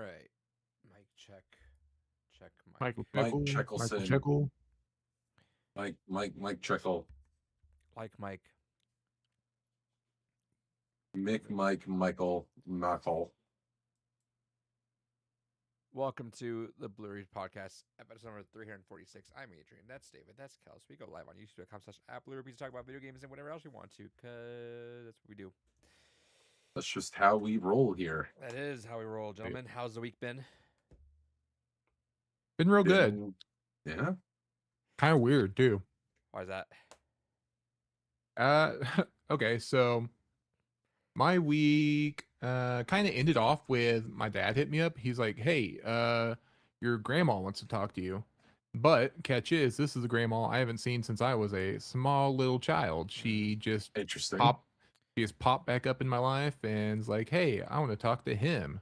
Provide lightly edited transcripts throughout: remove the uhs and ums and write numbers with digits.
right. Mic check. Check mic. Michael Mike Checkle. Michael Checkelson. Checkle. Mike Checkle. Like Mike. Michael Knuckle. Welcome to the Blue Reach Podcast, episode number 346. I'm Adrian. That's David. That's Kels. We go live on youtube.com/@BlueRupees to talk about video games and whatever else we want to, because that's what we do. That's just how we roll here. That is how we roll, gentlemen. How's the week been? Been real good. Yeah. Kind of weird too. Why is that? Okay, so my week kind of ended off with my dad hit me up. He's like, "Hey, your grandma wants to talk to you." But catch is, this is a grandma I haven't seen since I was a small little child. She just Interesting. popped back up in my life and is like, "Hey, I want to talk to him."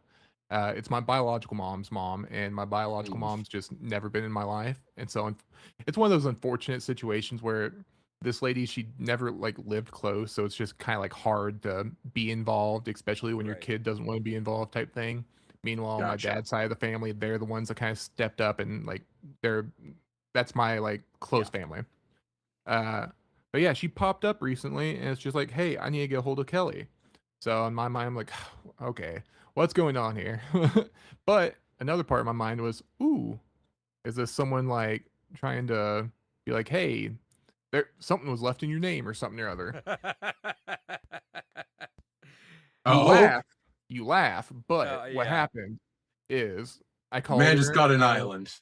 It's my biological mom's mom, and my biological mom's just never been in my life, and so it's one of those unfortunate situations where this lady, she never like lived close, so it's just kind of like hard to be involved, especially when your Right. kid doesn't want to be involved, type thing. Meanwhile, my Gotcha. dad's side of the family, they're the ones that kind of stepped up and like that's my like close family. But yeah, she popped up recently, and it's just like, "Hey, I need to get a hold of Kelly." So in my mind, I'm like, "Okay, what's going on here?" But another part of my mind was, "Ooh, is this someone like trying to be like, hey, there something was left in your name or something or other?" Oh, You laugh, but what Yeah. happened is I called man her. just got an island.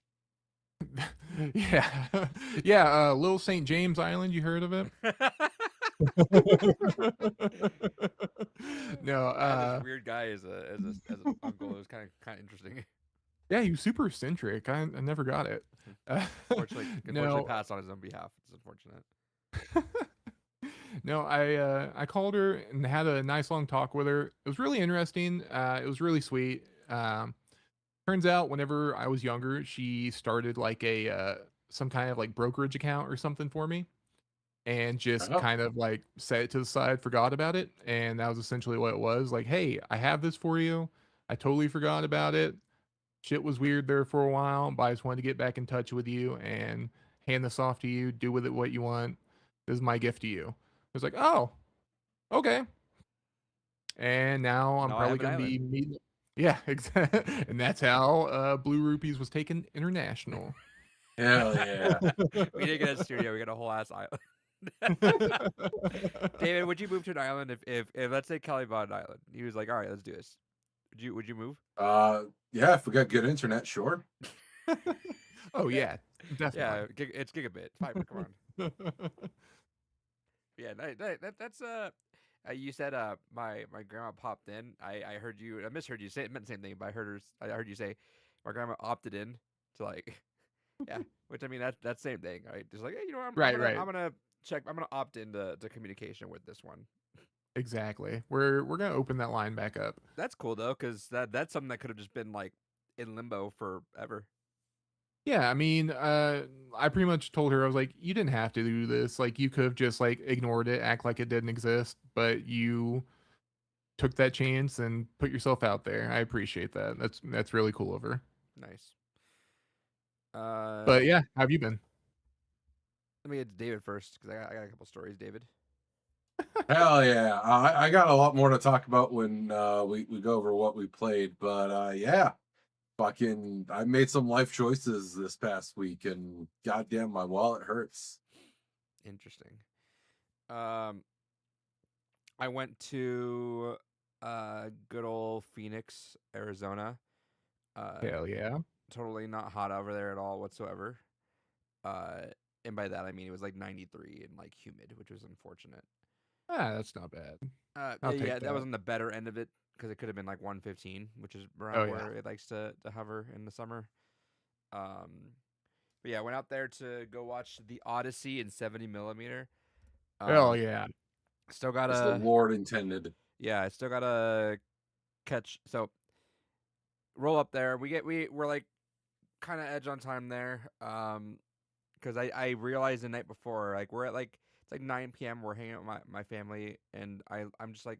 Yeah, yeah, Little St. James Island. You heard of it? No, I had this weird guy as an uncle. It was kind of interesting. yeah, he was super eccentric. I never got it. Unfortunately No, passed on his own behalf. It's unfortunate. no, I called her and had a nice long talk with her. It was really interesting. It was really sweet. Turns out, whenever I was younger, she started like a some kind of like brokerage account or something for me, and just Oh, kind of like set it to the side, forgot about it, and that was essentially what it was. Like, "Hey, I have this for you. I totally forgot about it. Shit was weird there for a while, but I just wanted to get back in touch with you and hand this off to you. Do with it what you want. This is my gift to you." It's like, "Oh, okay." And now I'm Now I probably have an going to island. be meeting. Yeah, exactly. And that's how Blue Rupees was taken international. hell yeah. We didn't get a studio. We got a whole ass island. David, would you move to an island if let's say Kelly bought an island? He was like, "All right, let's do this." Would you move? Yeah, if we got good internet, sure. Oh yeah, definitely. Yeah, it's gigabit fiber. Come on. Yeah, that's you said my grandma popped in. I heard you. I misheard you say it meant the same thing, but I heard you say my grandma opted in to like yeah, which I mean that's same thing, right? Just like hey, you know what, Right, right. I'm gonna check. I'm gonna opt into to communication with this one. Exactly. We're gonna open that line back up. That's cool though, because that's something that could have just been like in limbo forever. Yeah, I mean, I pretty much told her, I was like, "You didn't have to do this. Like, you could have just like ignored it, act like it didn't exist, but you took that chance and put yourself out there. I appreciate that. That's really cool of her." Nice. But yeah, how have you been? Let me get to David first because I got a couple stories, David. Hell yeah. I got a lot more to talk about when we go over what we played, but yeah. Fucking I made some life choices this past week and goddamn my wallet hurts. Interesting. Um, I went to good old Phoenix, Arizona. Uh, Hell yeah. totally not hot over there at all whatsoever. Uh, and by that I mean it was like 93 and like humid, which was unfortunate. That's not bad. I'll Yeah, take that was that. on the better end of it because it could have been like 115, which is Oh around yeah. where it likes to hover in the summer. Um, but yeah, I went out there to go watch the Odyssey in 70 millimeter. Hell Um, yeah. still As the gotta Lord intended. yeah, I still gotta catch. So roll up there. We're like kind of edge on time there. Because I realized the night before, like we're at like it's like 9 p.m. We're hanging out with my family, and I'm just like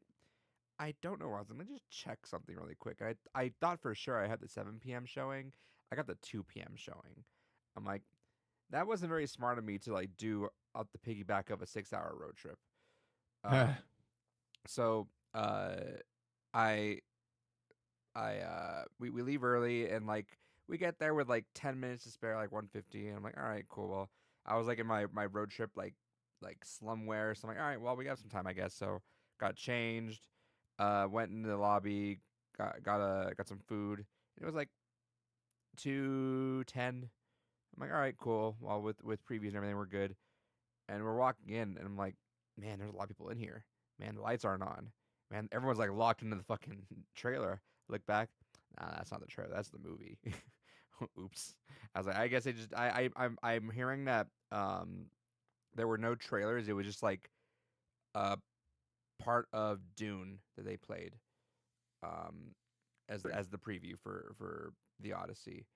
I don't know where I was. Let me just check something really quick. I thought for sure I had the 7 p.m. showing. I got the 2 p.m. showing. I'm like, that wasn't very smart of me to like do up the piggyback of a 6-hour road trip. So I we leave early and like we get there with like 10 minutes to spare, like 1:50. And I'm like, all right, cool. Well, I was like in my road trip like slumwear, so I'm like, all right, well we got some time, I guess. So got changed, went into the lobby, got some food. It was like 2:10. I'm like, all right, cool. Well, with previews and everything, we're good. And we're walking in, and I'm like, man, there's a lot of people in here. Man, the lights aren't on. Man, everyone's like locked into the fucking trailer. Look back. Nah, that's not the trailer. That's the movie. Oops. I was like, I guess they just I'm hearing that there were no trailers. It was just like a part of Dune that they played as the preview for the Odyssey.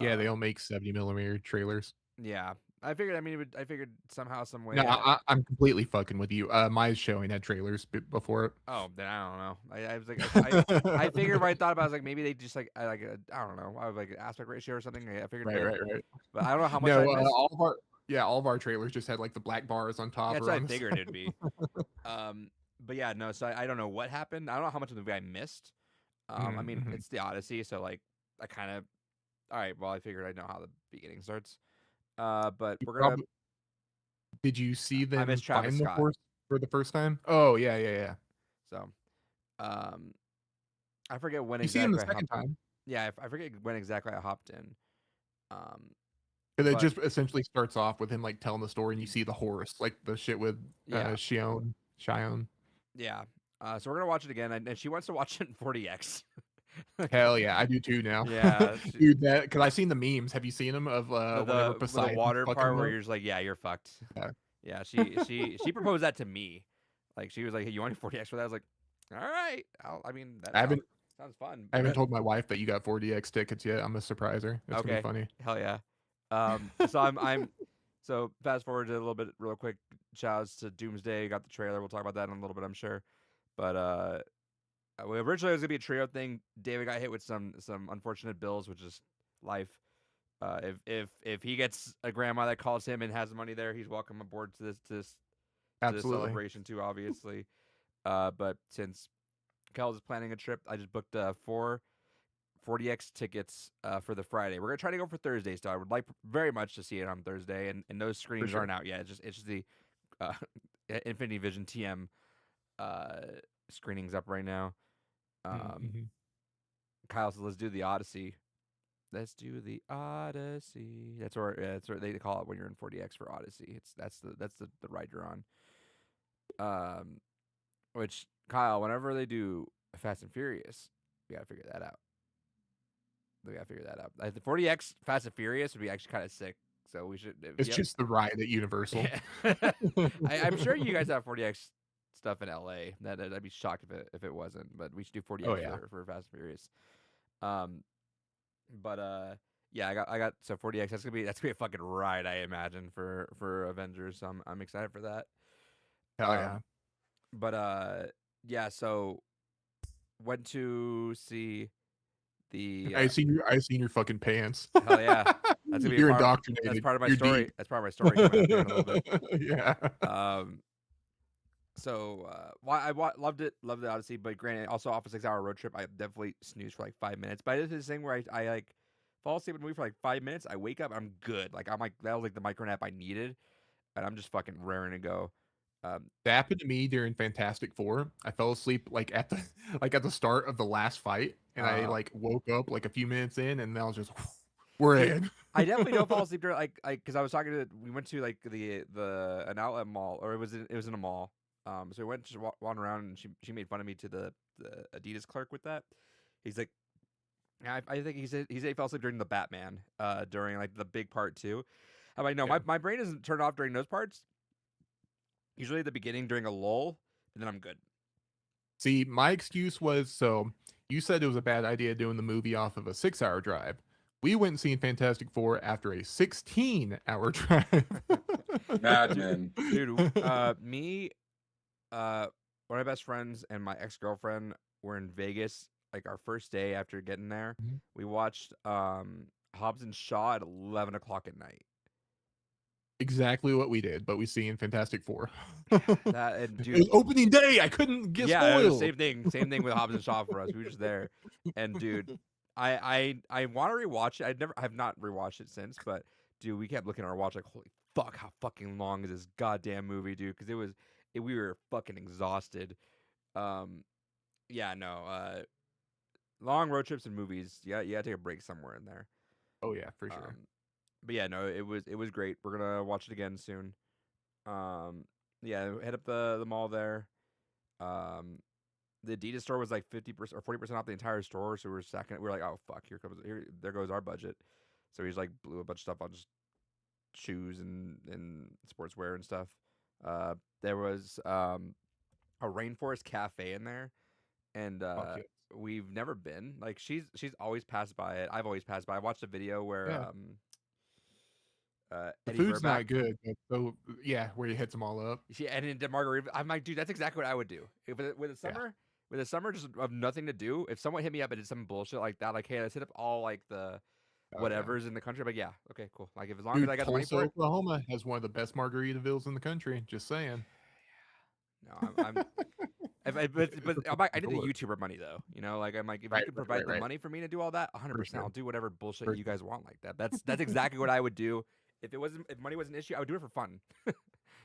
Yeah, they don't make 70mm trailers. Yeah, I figured. I mean, I figured somehow, some way. No, I'm completely fucking with you. My showing had trailers before it. Oh, then I don't know. I was like, I figured. When I thought about it, I was like, maybe they just like, I don't know. I was like aspect ratio or something. I figured. Right. But I don't know how much No, I missed. all of our trailers just had like the black bars on top. Yeah, that's what I figured it'd be. But yeah, no. So I don't know what happened. I don't know how much of the movie I missed. I mean, it's the Odyssey, so like, I kind of. All right. Well, I figured I know how the beginning starts. But we're gonna. Did you see them missed Travis find the Scott. horse for the first time? Oh yeah. So, I forget when You see exactly. him the second time. Yeah, I forget when exactly I hopped in. Because it just essentially starts off with him like telling the story, and you see the horse, like the shit with Shion. Yeah. So we're gonna watch it again, and she wants to watch it in 40x. Hell yeah, I do too now. Yeah, dude, that because I've seen the memes. Have you seen them of the water part where you're just like, yeah, you're fucked. Yeah. She proposed that to me. Like she was like, hey, you want 40x for that? I was like, all right. Sounds fun. I haven't told my wife that you got 40x tickets yet. I'm gonna surprise her. It's gonna be funny. Hell yeah. So I'm so fast forward to a little bit real quick. Shouts to Doomsday. Got the trailer. We'll talk about that in a little bit, I'm sure. But originally it was gonna be a trio thing. David got hit with some unfortunate bills, which is life. If he gets a grandma that calls him and has money there, he's welcome aboard to this celebration too, obviously. But since Kel's is planning a trip, I just booked 4 40x tickets for the Friday. We're gonna try to go for Thursday, so I would like very much to see it on Thursday, and those screenings aren't out yet. It's just the Infinity Vision TM screenings up right now. Kyle says, "Let's do the Odyssey." Let's do the Odyssey. That's where they call it when you're in 40x for Odyssey. That's the ride you're on. Which Kyle, whenever they do Fast and Furious, we gotta figure that out. The 40x Fast and Furious would be actually kind of sick. So we should. It's just the ride at Universal. Yeah. I'm sure you guys have 40x stuff in LA. I'd be shocked if it wasn't. But we should do 40x for Fast and Furious. Yeah, I got so 40x. That's gonna be a fucking ride, I imagine, for Avengers. So I'm excited for that. Hell yeah. But yeah. So went to see the. I seen your fucking pants. Hell yeah. That's gonna be You're indoctrinated. That's part of my You're story. Deep. That's part of my story coming up here in a little bit. Yeah. So I loved it. Loved the Odyssey, but granted, also off a 6-hour road trip, I definitely snoozed for like 5 minutes. But it's this thing where I like fall asleep in the movie for like 5 minutes. I wake up, I'm good. Like I'm like that was like the micro nap I needed, and I'm just fucking raring to go. That happened to me during Fantastic Four. I fell asleep like at the start of the last fight, and I like woke up like a few minutes in, and I was just we're in. I definitely don't fall asleep during like because I was talking to we went to like an outlet mall, or it was in a mall. So we went to wander around, and she made fun of me to the Adidas clerk with that. He's like, I think he said he fell asleep during the Batman, during like the big part too. I'm like, no, my brain isn't turned off during those parts. Usually at the beginning during a lull, and then I'm good. See, my excuse was, so you said it was a bad idea doing the movie off of a 6-hour drive. We went and seen Fantastic Four after a 16-hour drive. Madman. Dude, me, one of my best friends and my ex-girlfriend were in Vegas like our first day after getting there. Mhm. We watched Hobbs and Shaw at 11 o'clock at night. Exactly what we did, but we see in Fantastic Four. That and It dude, was opening day. I couldn't get yeah, it was the spoiled. same thing. Same thing with Hobbs and Shaw for us. We were just there, and dude, I want to rewatch it. I have not rewatched it since, but dude, we kept looking at our watch like, holy fuck, how fucking long is this goddamn movie, dude? Because we were fucking exhausted. Um, yeah, no, long road trips and movies. Yeah, you gotta take a break somewhere in there. Oh yeah, for sure. But yeah, no, it was great. We're gonna watch it again soon. Um, yeah, hit up the mall there. Um, the Adidas store was like 50% or 40% off the entire store. So we were like, oh fuck, there goes our budget. So he's like blew a bunch of stuff on just shoes and sportswear and stuff. There was a rainforest cafe in there, and Fuck yeah. we've never been. Like she's always passed by it. I've always passed by. I watched a video where Yeah. The Eddie food's Burback, not good, but so yeah, where he hits them all up. and in Margarita, I'm like, dude, that's exactly what I would do. If with a summer, with a summer just of nothing to do. If someone hit me up and did some bullshit like that, like, hey, let's hit up all like the Oh, yeah. whatever's in the country. But yeah, okay, cool. Like if as long Dude, as I got the money Tulsa, for it. Oklahoma has one of the best Margaritavilles in the country. Just saying. No, I'm but I need the Door. YouTuber money though. You know, like I'm like if Right, you could right, provide right, the right. money for me to do all that, 100%, sure. I'll do whatever bullshit For you guys want like that. That's exactly what I would do if money was an issue. I would do it for fun.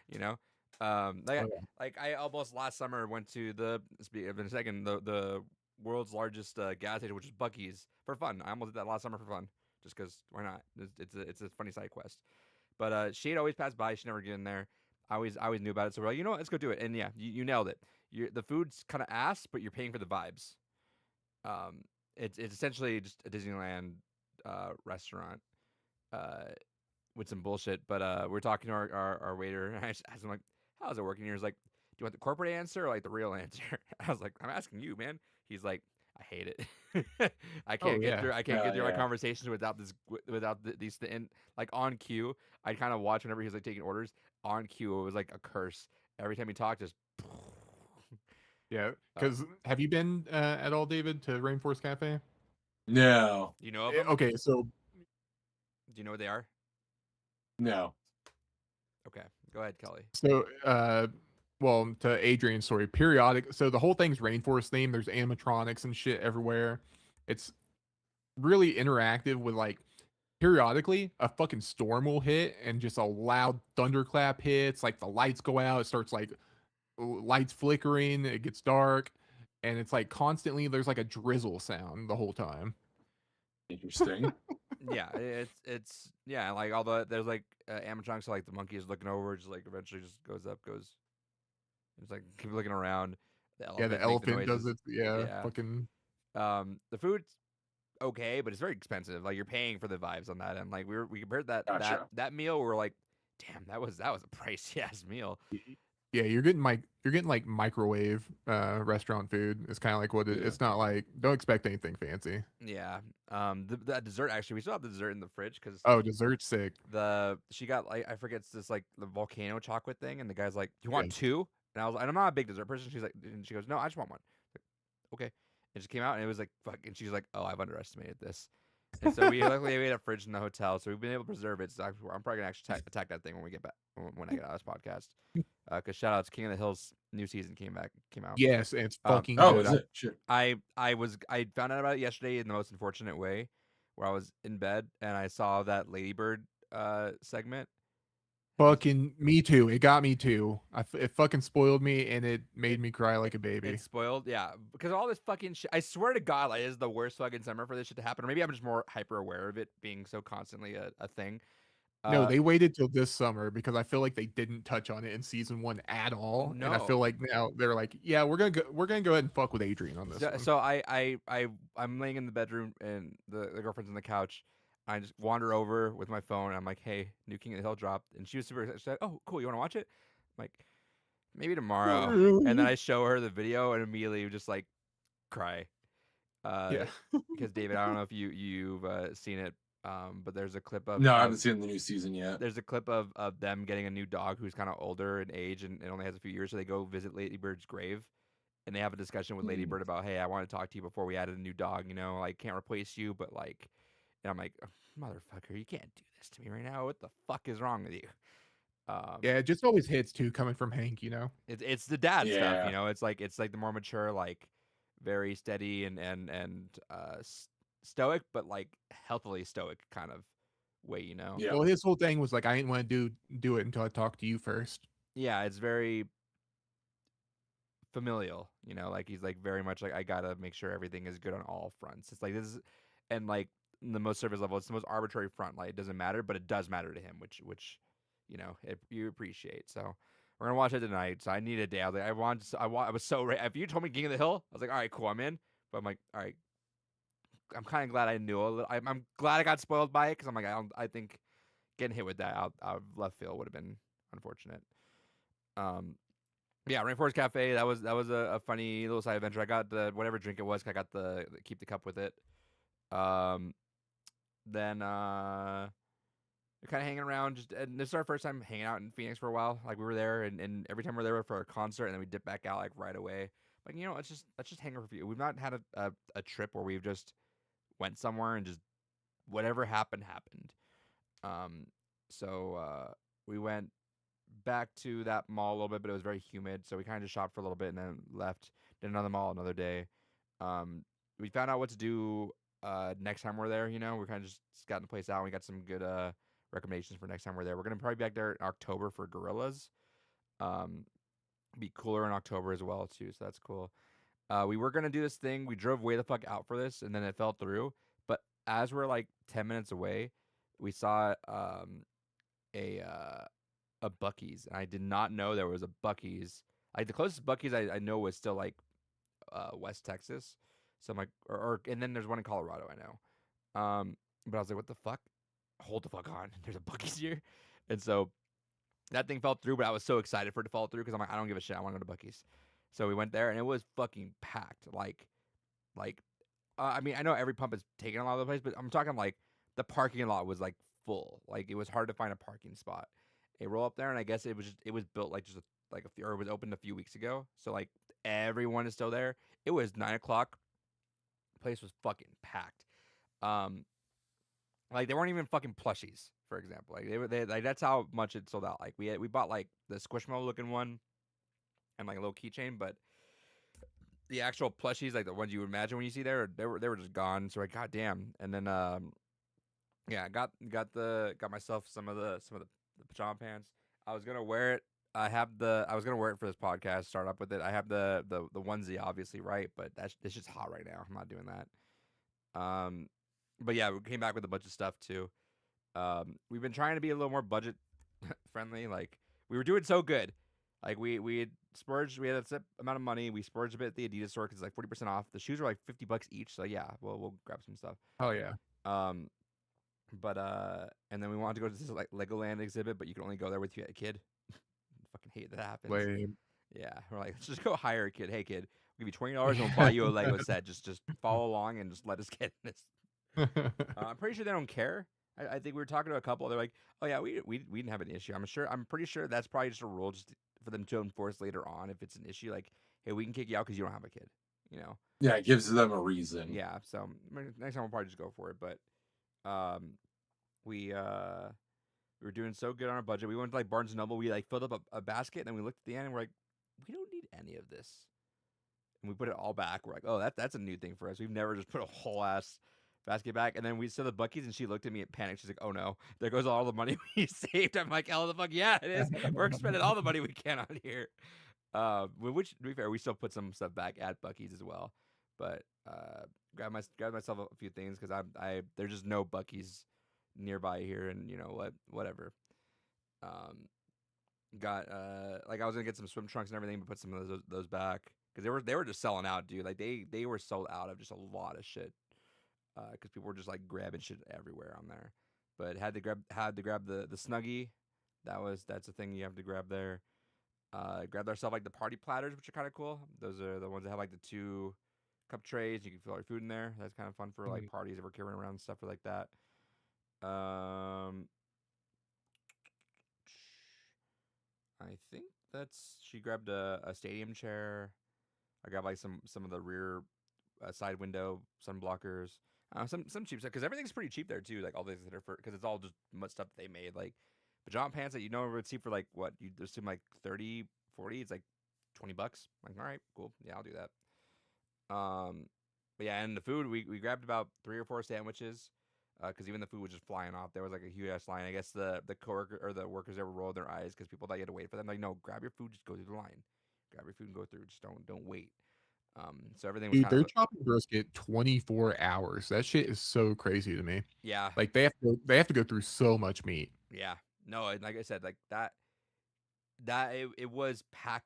You know, yeah. like I almost last summer went to the world's largest gas station, which is Buc-ee's, for fun. I almost did that last summer for fun, just because why not? It's a funny side quest. But she had always passed by. She never get in there. I always knew about it. So we're like, you know what? Let's go do it. And yeah, you nailed it. The food's kind of ass, but you're paying for the vibes. It's essentially just a Disneyland restaurant with some bullshit. But we're talking to our waiter, and I just asked him like, how's it working here? He's like, do you want the corporate answer or like the real answer? I was like, I'm asking you, man. He's like, I hate it. I can't get yeah. through. I can't Yeah, get through my yeah. conversations without these and like on cue. I'd kind of watch whenever he's like taking orders on cue. It was like a curse every time he talked. Just Yeah, because have you been at all, David, to Rainforest Cafe? No, you know of them? Okay, so Do you know what they are? no. Okay, go ahead, Kelly. well, to Adrian's story, periodic. So the whole thing's Rainforest themed. There's animatronics and shit everywhere. It's really interactive with like periodically a fucking storm will hit and just a loud thunderclap hits. Like the lights go out. It starts like lights flickering. It gets dark, and it's like constantly there's like a drizzle sound the whole time. Interesting. Yeah, it's yeah, like there's like animatronics, so, like the monkey is looking over, just like eventually just goes up, it's like keep looking around. The elephant does it. Yeah. Fucking. The food's okay, but it's very expensive. Like you're paying for the vibes on that end. Like we compared Gotcha. that meal. We're like, damn, that was a pricey ass meal. Yeah, you're getting like microwave restaurant food. It's kind of like what Yeah. it's not like. Don't expect anything fancy. Yeah. The dessert, actually, we still have the dessert in the fridge because Oh, dessert's sick. she got like, I forget, it's this like the volcano chocolate thing, and the guy's like, do you want Yeah. two? And I'm not a big dessert person. She's like, and she goes, no, I just want one. Like, okay. And she came out and it was like, fuck. And she's like, oh, I've underestimated this. And so we luckily made a fridge in the hotel, so we've been able to preserve it. So I'm probably gonna actually attack that thing when we get back, when I get out of this podcast. Because shout out to King of the Hill's new season came out. Yes, and it's fucking Oh, good. is it? Shit. I found out about it yesterday in the most unfortunate way, where I was in bed and I saw that Ladybird segment. Fucking me too. It got me too. It fucking spoiled me and it made me cry like a baby. It's spoiled, yeah, because all this fucking shit. I swear to God, like, it is the worst fucking summer for this shit to happen. Or maybe I'm just more hyper aware of it being so constantly a thing. No, they waited till this summer because I feel like they didn't touch on it in season 1 at all. And I feel No. like now they're like, yeah, we're gonna go ahead and fuck with Adrian on this one. So I'm laying in the bedroom and the girlfriend's on the couch. I just wander over with my phone. And I'm like, hey, new King of the Hill dropped, and she was super excited. She's like, oh, cool, you want to watch it? I'm like, maybe tomorrow. And then I show her the video and immediately just like cry. Yeah. Because David, I don't know if you've seen it, But there's a clip of No, I of- haven't seen the new season yet. there's a clip of them getting a new dog who's kind of older in age and only has a few years. So they go visit Lady Bird's grave, and they have a discussion with Lady Mm. Bird about, hey, I want to talk to you before we added a new dog. You know, like can't replace you, but like, and I'm like, motherfucker, you can't do this to me right now. What the fuck is wrong with you? Yeah, it just always hits too, coming from Hank. You know. It's the dad stuff, Yeah. you know. It's like the more mature, like very steady and stoic, but like healthily stoic kind of way, you know. Yeah. Well, his whole thing was like, I didn't want to do it until I talked to you first. Yeah, it's very familial, you know. Like he's like very much like I gotta make sure everything is good on all fronts. It's like this is, and like the most surface level, it's the most arbitrary front. Like it doesn't matter, but it does matter to him, which you know you appreciate. So we're gonna watch it tonight. So I need a day. I was like, I was so ready. If you told me King of the Hill, I was like, all right, cool, I'm in. But I'm like, all right, I'm kind of glad I knew a little. I'm glad I got spoiled by it because I'm like, I think getting hit with that out of left field would have been unfortunate. Yeah, Rainforest Cafe. That was a funny little side adventure. I got the whatever drink it was. I got the keep the cup with it. Then kind of hanging around. Just and this is our first time hanging out in Phoenix for a while. Like we were there, and every time we're there for a concert, and then we dip back out like right away. Like you know, let's just hang out for a few. We've not had a trip where we've just went somewhere and just whatever happened. So we went back to that mall a little bit, but it was very humid, so we kind of just shopped for a little bit and then left. Did another mall another day. We found out what to do next time we're there. You know, we're kind of just scouting the place out. And we got some good recommendations for next time we're there. We're gonna probably be back there in October for Gorillas. Be cooler in October as well too, so that's cool. We were gonna do this thing. We drove way the fuck out for this, and then it fell through. But as we're like 10 minutes away, we saw a Bucky's, and I did not know there was a Bucky's. Like the closest Bucky's I know was still like West Texas. So I'm like, and then there's one in Colorado I know. But I was like, what the fuck? Hold the fuck on. There's a Bucky's here, and so that thing fell through. But I was so excited for it to fall through because I'm like, I don't give a shit. I want to go to Bucky's. So we went there, and it was fucking packed. Like, I mean, I know every pump is taking a lot of the place, but I'm talking like the parking lot was like full. Like it was hard to find a parking spot. A roll up there, and I guess it was built like or it was opened a few weeks ago. So like everyone is still there. It was 9 o'clock. Place was fucking packed. Like they weren't even fucking plushies, for example. Like they like that's how much it sold out. Like we bought like the Squishmallow looking one and like a little keychain, but the actual plushies, like the ones you would imagine when you see there, they were just gone. So like, goddamn. And then yeah, got myself some of the pajama pants. I was gonna wear it. I was gonna wear it for this podcast. Start up with it. I have the onesie, obviously, right? But it's just hot right now. I'm not doing that. But yeah, we came back with a bunch of stuff too. We've been trying to be a little more budget friendly. Like we were doing so good. Like we had splurged. We had a set amount of money. We splurged a bit at the Adidas store because it's like 40% off. The shoes were like $50 each. So yeah, we'll grab some stuff. Oh yeah. But and then we wanted to go to this like Legoland exhibit, but you can only go there with a kid. Fucking hate that happens. Lame. Yeah, we're like, let's just go hire a kid. Hey kid, we'll give you $20 and we'll buy you a Lego set. Just follow along and just let us get in this. I'm pretty sure they don't care. I think we were talking to a couple. They're like, oh yeah, we didn't have an issue. I'm pretty sure that's probably just a rule just for them to enforce later on if it's an issue. Like, hey, we can kick you out because you don't have a kid. You know. Yeah, it gives them a reason. Yeah. So next time we'll probably just go for it. But we were doing so good on our budget. We went to like Barnes and Noble. We like filled up a basket, and then we looked at the end and we're like, we don't need any of this. And we put it all back. We're like, oh, that's a new thing for us. We've never just put a whole ass basket back. And then we saw the Bucky's, and she looked at me and panicked. She's like, oh no, there goes all the money we saved. I'm like, hell the fuck yeah, it is. We're spending all the money we can on here. Which to be fair, we still put some stuff back at Bucky's as well. But grabbed myself a few things because there's just no Bucky's nearby here, and you know whatever. Got like I was gonna get some swim trunks and everything, but put some of those back because they were just selling out, dude. Like they were sold out of just a lot of shit because people were just like grabbing shit everywhere on there. But had to grab the Snuggie. That's a thing you have to grab there. Grabbed ourselves like the party platters, which are kind of cool. Those are the ones that have like the 2 cup trays. You can fill your food in there. That's kind of fun for like parties if we're carrying around stuff like that. Um, I think that's she grabbed a stadium chair. I got like some of the rear side window sun blockers. Some cheap stuff because everything's pretty cheap there too. Like all these that are for because it's all just much stuff that they made. Like pajama pants that you know would see for like what you assume like 30, 40. It's like $20. Like all right, cool. Yeah, I'll do that. But yeah, and the food we grabbed about 3 or 4 sandwiches. Because even the food was just flying off. There was like a huge ass line. I guess the coworker or the workers there were rolling their eyes because people thought you had to wait for them. Like, no, grab your food, just go through the line. Grab your food and go through. Just don't wait. So everything was Dude, kind they're of chopping brisket 24 hours. That shit is so crazy to me. yeah, Like they have to go through so much meat. yeah. No, and like I said, like that it was packed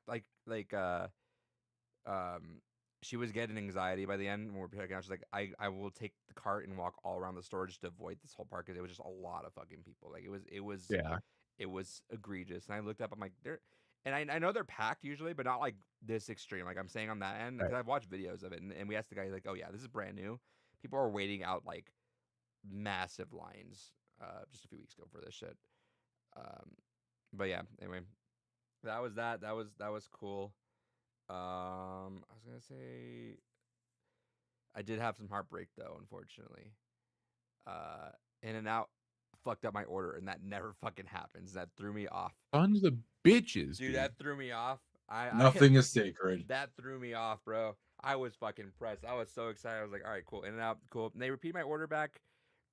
um she was getting anxiety by the end when we're picking out. She's like, I will take the cart and walk all around the store just to avoid this whole park because it was just a lot of fucking people. Like Yeah. it was egregious. And I looked up, I'm like, they're and I know they're packed usually, but not like this extreme. Like I'm saying on that end, because Right. I've watched videos of it, and we asked the guy like, oh yeah, this is brand new. People are waiting out like massive lines just a few weeks ago for this shit. Um, but yeah, anyway, that was cool. I was gonna say I did have some heartbreak though, unfortunately. Uh, In and Out fucked up my order, and that never fucking happens. That threw me off, Tons of bitches, dude. dude. That threw me off. I Nothing is sacred. that threw me off, bro. I was fucking pressed. I was so excited. I was like, all right, cool. In and Out, cool. And they repeat my order back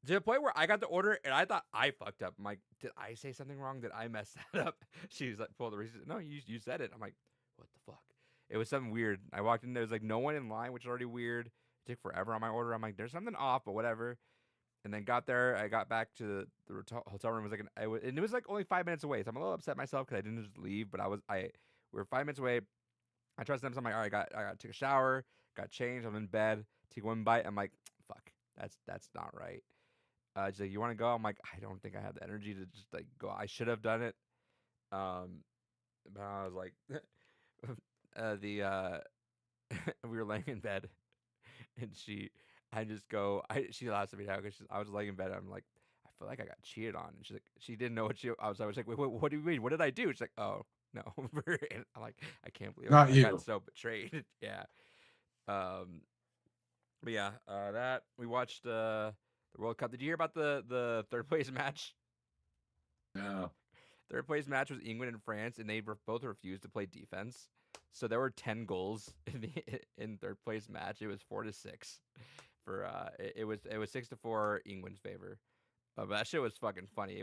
to the point where I got the order and I thought I fucked up. I'm like, did I say something wrong? Did I mess that up? She's like, pull the receipt. No, you said it. I'm like, what the fuck? It was something weird. I walked in, there was like no one in line, which is already weird. It took forever on my order. I'm like, there's something off, but whatever. And then got there. I got back to the hotel room. It was like and it was like only 5 minutes away. So I'm a little upset myself because I didn't just leave. But we were 5 minutes away. I trust them. So I'm like, all right, I got to take a shower, got changed. I'm in bed. Take one bite. I'm like, fuck, that's not right. She's like, you want to go? I'm like, I don't think I have the energy to just like go. I should have done it. Um, but I was like, the we were laying in bed, and I just go, she laughs at me now because I was laying in bed. I'm like, I feel like I got cheated on, and she's like, she didn't know what I was like, wait, what do you mean? What did I do? She's like, oh no, and I'm like, I can't believe Not I got you. so betrayed. Yeah. Um, but yeah, that we watched the World Cup. Did you hear about the third place match? Yeah. Third place match was England and France, and they both refused to play defense. So there were 10 goals in the in third place match. It was 4-6 for it was 6-4 England's favor. But that shit was fucking funny.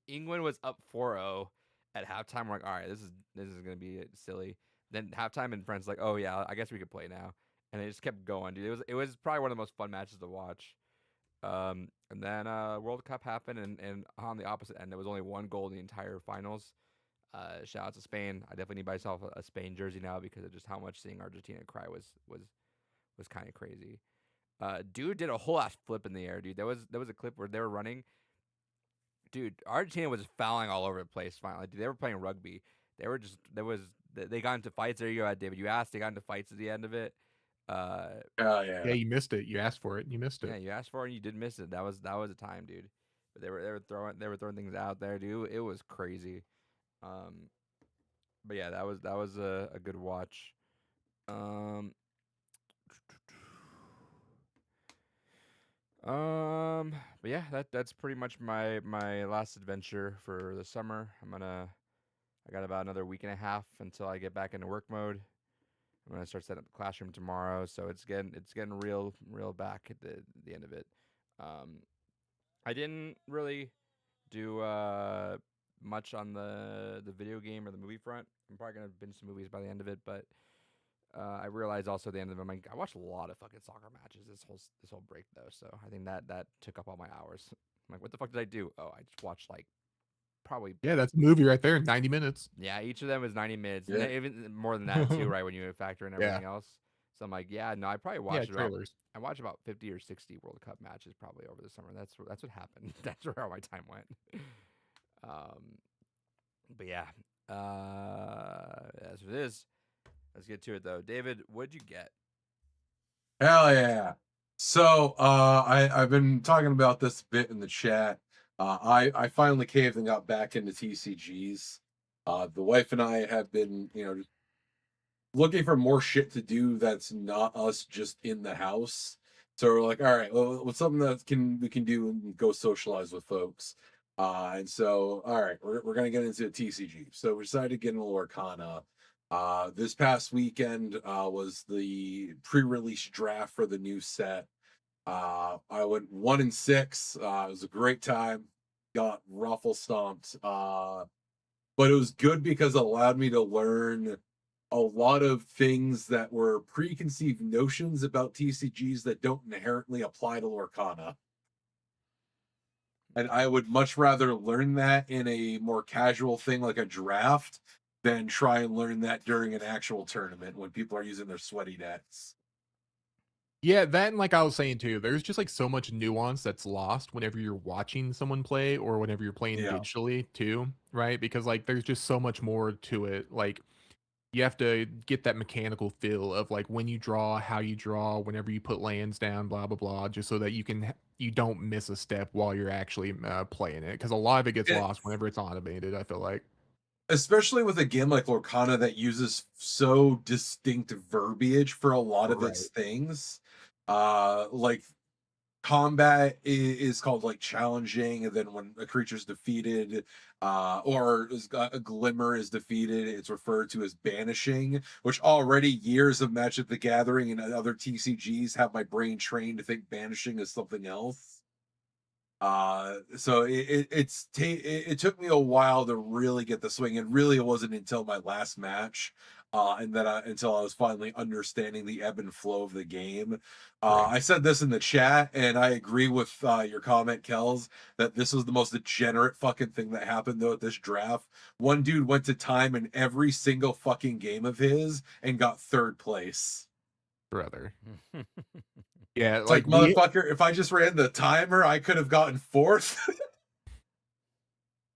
England was up 4-0 at halftime. We're like, all right, this is gonna be silly. Then halftime and France like, oh yeah, I guess we could play now. And they just kept going, dude. It was probably one of the most fun matches to watch. And then World Cup happened, and on the opposite end, there was only one goal in the entire finals. Shout out to Spain. I definitely need to buy myself a Spain jersey now because of just how much seeing Argentina cry was kind of crazy. Dude did a whole ass flip in the air, dude. There was a clip where they were running. Dude, Argentina was fouling all over the place. Finally, dude, they were playing rugby. They got into fights. There you go, David. You asked. They got into fights at the end of it. Oh Yeah, yeah. you missed it. You asked for it. You missed Yeah, it. you asked for it and you did miss it. That was a time, dude. But they were throwing things out there, dude. It was crazy. Um, but yeah, that was a good watch. Um, but yeah, that's pretty much my last adventure for the summer. I got about another week and a half until I get back into work mode. I'm gonna start setting up the classroom tomorrow, so it's getting real back at the end of it. Um, I didn't really do much on the video game or the movie front. I'm probably gonna binge some movies by the end of it, but I realized also at the end of it, I watched a lot of fucking soccer matches this whole break though. So I think that took up all my hours. I'm like, what the fuck did I do? Oh, I just watched like probably Yeah, that's a movie right there. 90 minutes. yeah. Each of them was 90 minutes, and Yeah. even more than that too, right? When you factor in Yeah. everything else. So I'm like, yeah, no, I probably Yeah, watched trailers. I watched about 50 or 60 World Cup matches probably over the summer. That's what happened. That's where all my time went. Um, but yeah, as it is, let's get to it though. David, what'd you get? Hell yeah. So I've been talking about this a bit in the chat. I finally caved and got back into TCGs. The wife and I have been, just looking for more shit to do that's not us just in the house. So we're like, all right, well, what's something that we can do and go socialize with folks. And so, all right, we're gonna get into a TCG. So we decided to get into Lorcana. This past weekend was the pre-release draft for the new set. I went 1-6. It was a great time. Got ruffle stomped. But it was good because it allowed me to learn a lot of things that were preconceived notions about TCGs that don't inherently apply to Lorcana. And I would much rather learn that in a more casual thing like a draft than try and learn that during an actual tournament when people are using their sweaty decks. Yeah, that and like I was saying too, there's just like so much nuance that's lost whenever you're watching someone play or whenever you're playing Yeah. digitally too, right? Because like there's just so much more to it. Like you have to get that mechanical feel of like when you draw, how you draw, whenever you put lands down, blah blah blah, just so that you don't miss a step while you're actually playing it. Because a lot of it gets It- lost whenever it's automated. I feel like. Especially with a game like Lorcana that uses so distinct verbiage for a lot of its things. Like combat is called like challenging, and then when a creature's defeated, or a glimmer is defeated, it's referred to as banishing, which already years of Magic the Gathering and other TCGs have my brain trained to think banishing is something else. So it took me a while to really get the swing, and really it wasn't until my last match and then until I was finally understanding the ebb and flow of the game. I said this in the chat, and I agree with your comment, Kells, that this was the most degenerate fucking thing that happened though at this draft. One dude went to time in every single fucking game of his and got third place. Brother. Yeah, It's like motherfucker, if I just ran the timer, I could have gotten fourth.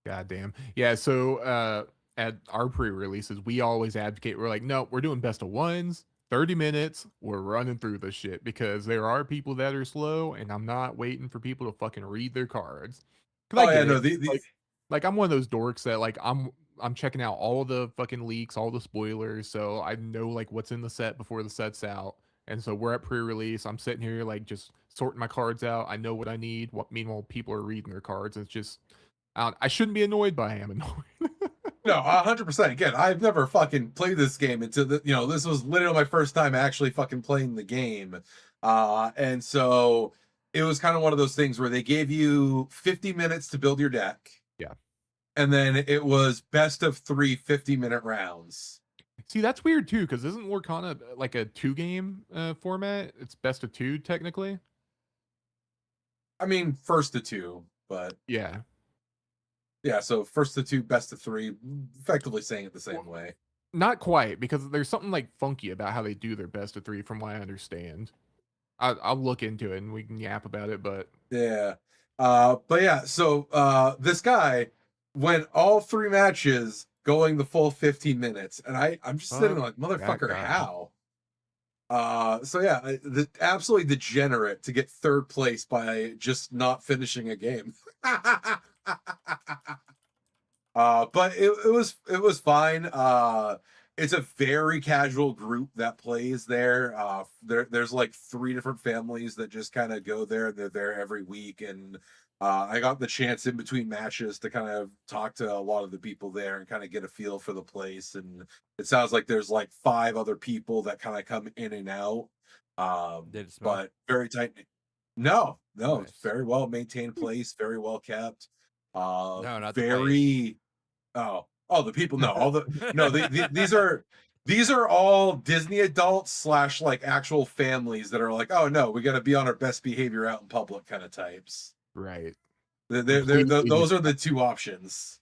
Goddamn. Yeah, so at our pre-releases, we always advocate, we're like, no, we're doing best of ones, 30 minutes, we're running through this shit because there are people that are slow and I'm not waiting for people to fucking read their cards. Cause I get no, it. Like I'm one of those dorks that like I'm checking out all the fucking leaks, all the spoilers, so I know like what's in the set before the set's out. And so we're at pre-release. I'm sitting here like just sorting my cards out. I know what I need. What meanwhile people are reading their cards. It's just I shouldn't be annoyed, but I am annoyed. No, 100%. Again, I've never fucking played this game until this was literally my first time actually fucking playing the game. And so it was kind of one of those things where they gave you 50 minutes to build your deck. Yeah. And then it was best of 3 50-minute rounds. See, that's weird too, because isn't Lorcana like a 2-game format? It's best of 2 technically. I mean, first to 2, but yeah. Yeah, so first to 2, best of 3, effectively saying it the same way. Not quite, because there's something like funky about how they do their best of 3 from what I understand. I'll look into it and we can yap about it, but yeah. But yeah, so this guy went all 3 matches going the full 15 minutes, and I'm just sitting like, motherfucker, how? So yeah, absolutely degenerate to get third place by just not finishing a game. But it was fine. It's a very casual group that plays there. There's like 3 different families that just kind of go there. They're there every week, and I got the chance in between matches to kind of talk to a lot of the people there and kind of get a feel for the place. And it sounds like there's like 5 other people that kind of come in and out. Did it smell? But very tight. No, Nice. it's very well maintained place, very well kept. No, not the very. The people. No, all the no. These are all Disney adults / like actual families that are like, oh no, we got to be on our best behavior out in public kind of types. right. Those are the 2 options.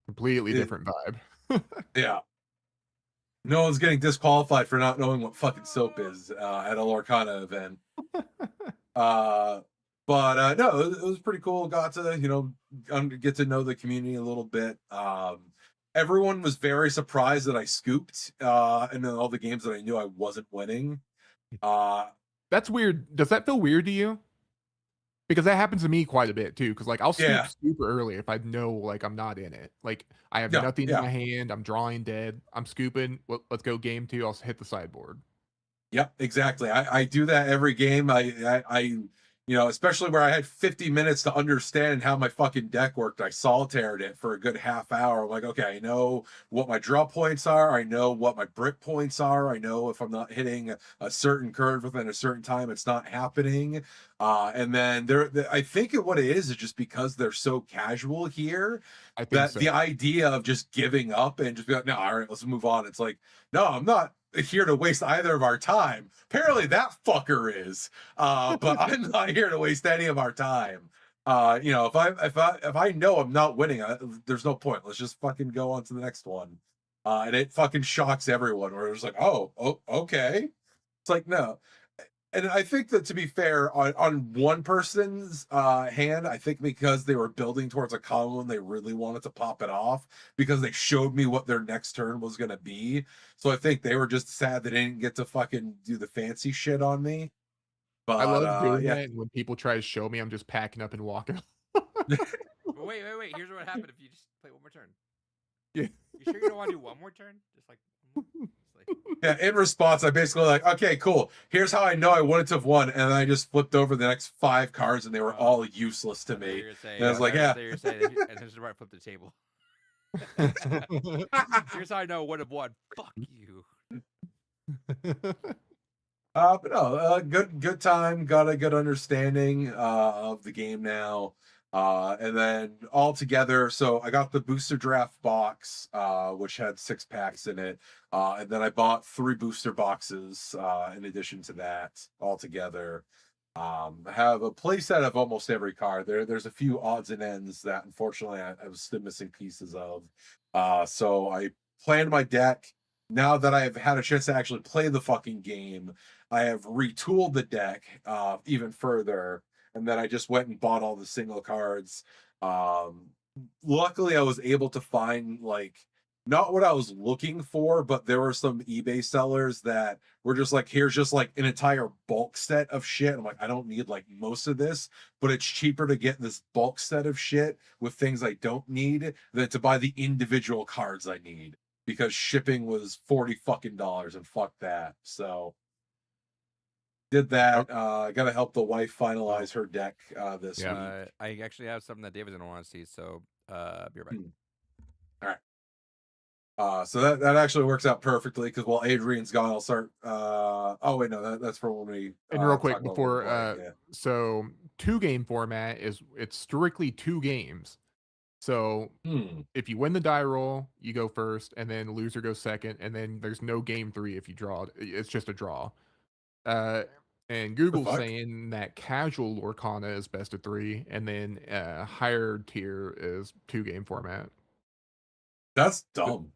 Completely different vibe. Yeah. No one's getting disqualified for not knowing what fucking soap is at a Lorcana event. But no, it was pretty cool. Got to get to know the community a little bit. Everyone was very surprised that I scooped and then all the games that I knew I wasn't winning. That's weird. Does that feel weird to you? Because that happens to me quite a bit too. Because like I'll scoop Yeah. super early if I know like I'm not in it. Like I have Yeah. nothing in Yeah. my hand. I'm drawing dead. I'm scooping. Let's go game two. I'll hit the sideboard. Yep, exactly. I do that every game. You know, especially where I had 50 minutes to understand how my fucking deck worked. I solitaired it for a good half hour. I'm like, okay, I know what my draw points are. I know what my brick points are. I know if I'm not hitting a certain curve within a certain time, it's not happening. And then I think what it is just because they're so casual here I think that so. the idea of just giving up and just be like, no, all right, let's move on. It's like, no, I'm not here to waste either of our time. Apparently that fucker is. But I'm not here to waste any of our time. You know, if I know I'm not winning, there's no point. Let's just fucking go on to the next one. And it fucking shocks everyone where it's like, oh, okay. It's like, no. And I think that to be fair, on one person's hand, I think because they were building towards a column, they really wanted to pop it off because they showed me what their next turn was gonna be. So I think they were just sad they didn't get to fucking do the fancy shit on me. I But love doing yeah. that. And when people try to show me, I'm just packing up and walking. Wait. Here's what happened if you just play one more turn. Yeah. You sure you don't want to do one more turn? Just like. Yeah, in response, I basically like, okay, cool. Here's how I know I wouldn't have won, and then I just flipped over the next 5 cards, and they were all useless to me. And I was like, yeah. You're saying, and just right flip the table. Here's how I know I would have won. Fuck you. But no, good time. Got a good understanding of the game now. And then all together, so I got the booster draft box, which had 6 packs in it. And then I bought 3 booster boxes in addition to that altogether. I have a playset of almost every card. There's a few odds and ends that unfortunately I was still missing pieces of. So I planned my deck. Now that I have had a chance to actually play the fucking game, I have retooled the deck even further, and then I just went and bought all the single cards. Luckily, I was able to find like not what I was looking for, but there were some eBay sellers that were just like, here's just like an entire bulk set of shit. I'm like, I don't need like most of this, but it's cheaper to get this bulk set of shit with things I don't need than to buy the individual cards I need because shipping was $40 fucking dollars and fuck that. So did that. I gotta help the wife finalize her deck this week. I actually have something that David's gonna want to see, so be right back. All right. So that actually works out perfectly because while Adrian's gone, I'll start. Oh wait, no, that's for when we. And real talk quick about before, what we're playing, so 2-game format it's strictly 2 games. So if you win the die roll, you go first, and then loser goes second, and then there's no game 3 if you draw. It's just a draw. And Google's saying that casual Lorcana is best of 3, and then higher tier is 2-game format. That's dumb.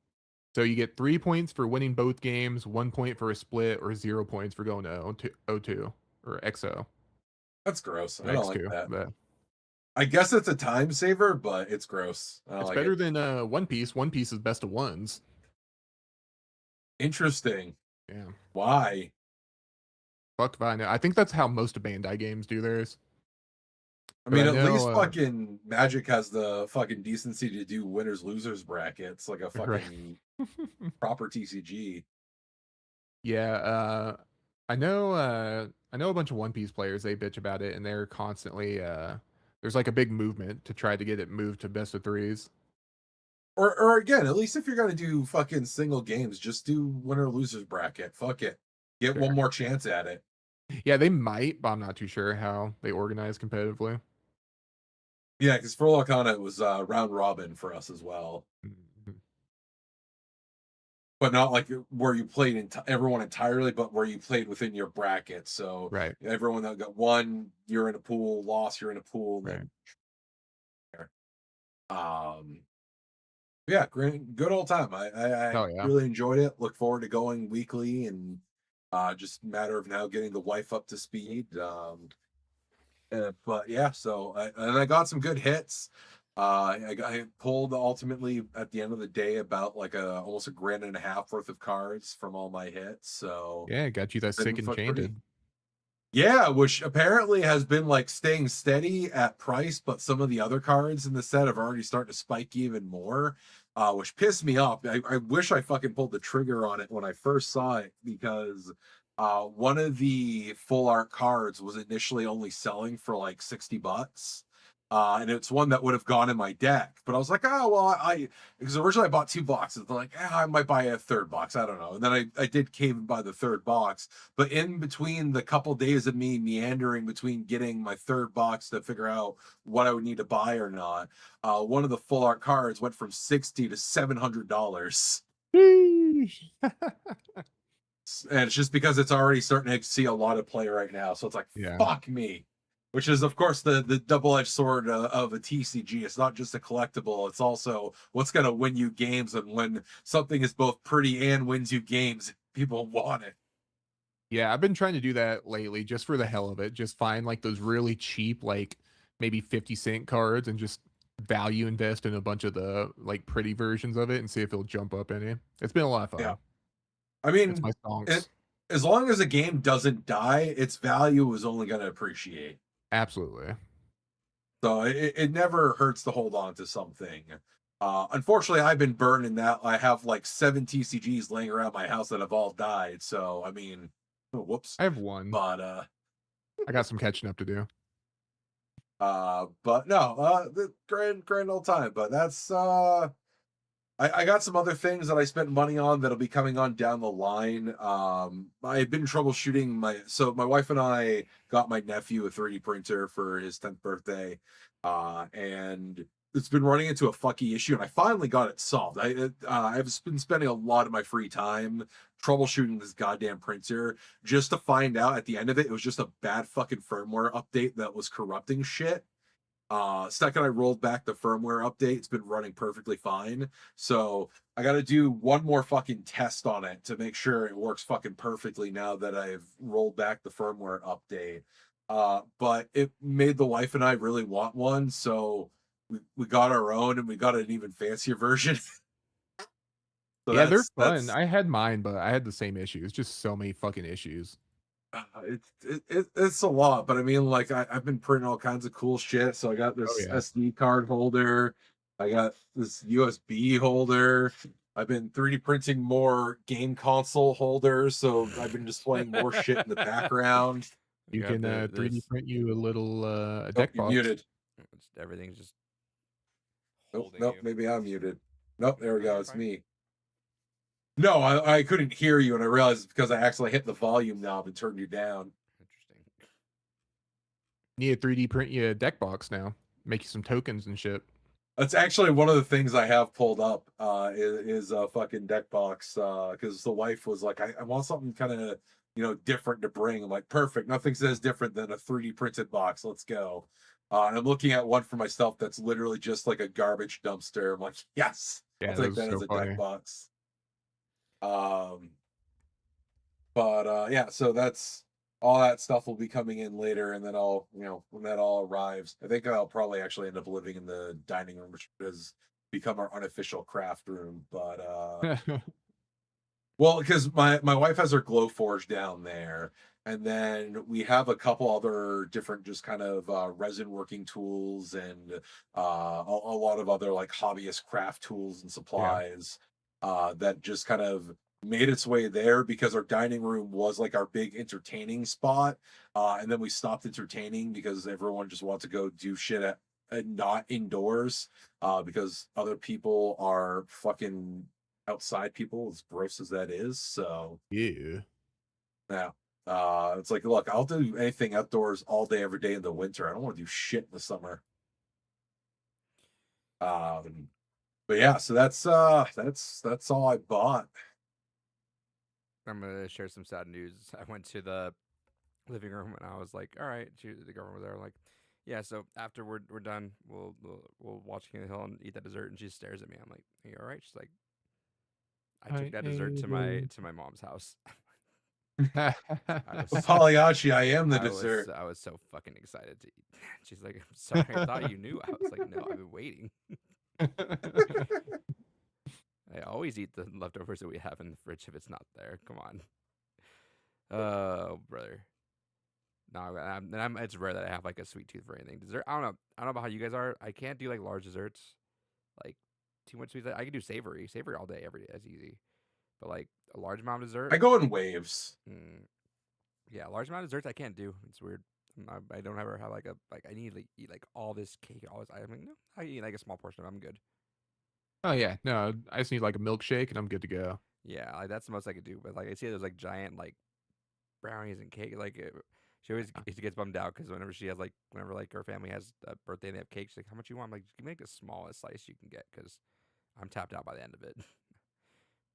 So you get 3 points for winning both games, 1 point for a split, or 0 points for going to O2 or XO. That's gross. I don't like that. But I guess it's a time saver, but it's gross. it's like better than One Piece. One Piece is best of 1s. Interesting. Yeah. Why? Fuck if I know. I think that's how most Bandai games do theirs. I mean, at least fucking Magic has the fucking decency to do winners losers brackets like a fucking proper TCG. Yeah, I know a bunch of One Piece players, they bitch about it, and they're constantly there's like a big movement to try to get it moved to best of 3s. Or again, at least if you're gonna do fucking single games, just do winner losers bracket. Fuck it. Get one more chance at it. Yeah, they might, but I'm not too sure how they organize competitively. Yeah, because for Lorcana, it was round robin for us as well. Mm-hmm. But not like where you played everyone entirely, but where you played within your bracket. So right, everyone that got one, you're in a pool, lost, you're in a pool. Right. Then, yeah, good old time. I really enjoyed it. Look forward to going weekly, and just a matter of now getting the wife up to speed. But yeah, so I got some good hits. I pulled ultimately at the end of the day about like almost $1.5 grand worth of cards from all my hits. So yeah, got you that sick enchanted. Yeah, which apparently has been like staying steady at price, but some of the other cards in the set have already started to spike even more, which pissed me off. I wish I fucking pulled the trigger on it when I first saw it because one of the full art cards was initially only selling for like $60. And it's one that would have gone in my deck, but I was like, oh well, I because originally I bought 2 boxes. They're like, I might buy a third box. I don't know. And then I did cave and buy the third box. But in between the couple days of me meandering between getting my third box to figure out what I would need to buy or not, one of the full art cards went from $60 to $700. And it's just because it's already starting to see a lot of play right now. So it's like, Yeah. fuck me. Which is, of course, the double-edged sword of a TCG. It's not just a collectible. It's also what's going to win you games. And when something is both pretty and wins you games, people want it. Yeah, I've been trying to do that lately just for the hell of it. Just find like those really cheap, like maybe 50-cent cards and just value invest in a bunch of the like pretty versions of it and see if it'll jump up any. It's been a lot of fun. Yeah. I It's mean, my songs. as long as a game doesn't die, its value is only going to appreciate. Absolutely. So it never hurts to hold on to something. Unfortunately, I've been burned in that I have like 7 TCGs laying around my house that have all died. So, I mean, whoops. I have one. But, I got some catching up to do. but no, the grand old time. But that's, I got some other things that I spent money on that'll be coming on down the line. I've been troubleshooting my wife and I got my nephew a 3D printer for his 10th birthday, and it's been running into a fucky issue, and I finally got it solved. I've been spending a lot of my free time troubleshooting this goddamn printer just to find out at the end of it was just a bad fucking firmware update that was corrupting shit. Second I rolled back the firmware update, it's been running perfectly fine. So I got to do one more fucking test on it to make sure it works fucking perfectly now that I've rolled back the firmware update. But it made the wife and I really want one, so we got our own, and we got an even fancier version. So yeah, they're fun. I had mine, but I had the same issues. Just so many fucking issues. It's a lot, but I mean, like I've been printing all kinds of cool shit. So I got this SD card holder, I got this USB holder. I've been 3D printing more game console holders, so I've been displaying more shit in the background. You can 3D print you a little deck box. Muted. Everything's just. Nope, maybe I'm muted. Nope, there we go. It's me. No, I couldn't hear you, and I realized it's because I actually hit the volume knob and turned you down. Interesting. Need to 3D print you a deck box now. Make you some tokens and shit. That's actually one of the things I have pulled up is a fucking deck box because the wife was like, I want something kind of different to bring. I'm like, perfect. Nothing says different than a 3D printed box. Let's go. And I'm looking at one for myself that's literally just like a garbage dumpster. I'm like, yes, I'll take that as a deck box. But yeah, so that's all that stuff will be coming in later, and then I'll, when that all arrives, I think I'll probably actually end up living in the dining room, which has become our unofficial craft room. But well, because my wife has her glow forge down there, and then we have a couple other different just kind of resin working tools and a lot of other like hobbyist craft tools and supplies that just kind of made its way there because our dining room was like our big entertaining spot, and then we stopped entertaining because everyone just wants to go do shit at not indoors because other people are fucking outside people, as gross as that is. So yeah, it's like, look, I'll do anything outdoors all day every day in the winter. I don't want to do shit in the summer. But yeah, so that's all I bought. I'm gonna share some sad news. I went to the living room and I was like, "All right," the girlfriend was there. I'm like, "Yeah." So after we're done, we'll watch King of the Hill and eat that dessert. And she stares at me. I'm like, "Are you all right?" She's like, "I took that dessert to my mom's house." Pagliacci, I am the dessert. I was so fucking excited to eat. She's like, "I'm sorry, I thought you knew." I was like, "No, I've been waiting." I always eat the leftovers that we have in the fridge if it's not there. Come on. Oh, brother. No, it's rare that I have like a sweet tooth for anything. Dessert, I don't know about how you guys are. I can't do like large desserts, like too much sweets. I can do savory all day, every day. That's easy. But like a large amount of dessert, I go in waves. yeah, a large amount of desserts I can't do. It's weird. I don't ever have like I need to eat like all this cake, all this. I mean, no, I eat like a small portion of it. I'm good. Oh yeah, no, I just need like a milkshake and I'm good to go. Yeah, like that's the most I could do. But like I see those like giant like brownies and cake. Like she always gets bummed out because whenever like her family has a birthday and they have cake, she's like, "How much you want?" I'm like, "Just give me like the smallest slice you can get," because I'm tapped out by the end of it.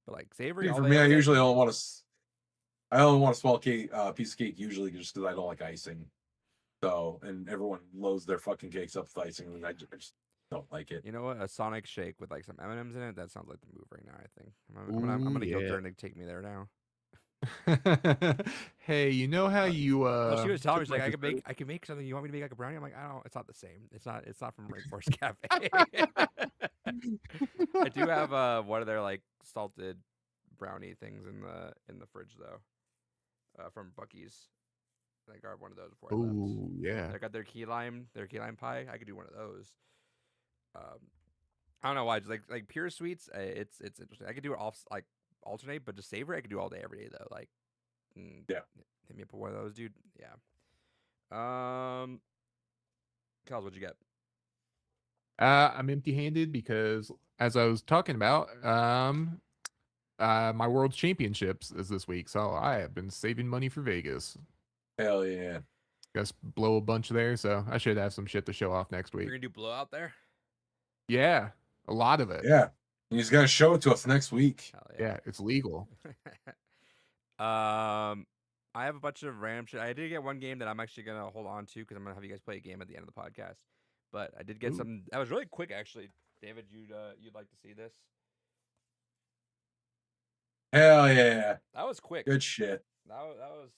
But like savory, See, all for day, me, I every day. usually only want to. I only want a small cake, piece of cake usually, just because I don't like icing. So, and everyone loads their fucking cakes up with icing, and I just don't like it. You know what? A Sonic shake with like some M&Ms in it. That sounds like the move right now. I think I'm Ooh, gonna guilt yeah. her and take me there now. Hey, you know how you Well, she was telling me took she's like, my dessert? I can make something. You want me to make like a brownie? I'm like, I don't. It's not the same. It's not from Rainforest Cafe. I do have one of their like salted brownie things in the fridge though, from Bucky's. I grabbed one of those before I left. Oh yeah. They got their key lime pie. I could do one of those. I don't know why. Just like pure sweets, it's interesting. I could do it off like alternate, but just savory, I could do all day, every day though. Like, Yeah. hit me up with one of those, dude. Yeah. Kels, what'd you get? I'm empty-handed because, as I was talking about, my World Championships is this week, so I have been saving money for Vegas. Hell yeah. Just blow a bunch there, so I should have some shit to show off next You're week. gonna do blowout there? Yeah, a lot of it. Yeah. You just got to show it to us next week. Hell Yeah, it's legal. I have a bunch of random shit. I did get one game that I'm actually gonna hold on to because I'm gonna have you guys play a game at the end of the podcast. But I did get Ooh. some. That was really quick, actually. David, you'd like to see this? Hell yeah. That was quick. Good shit. That was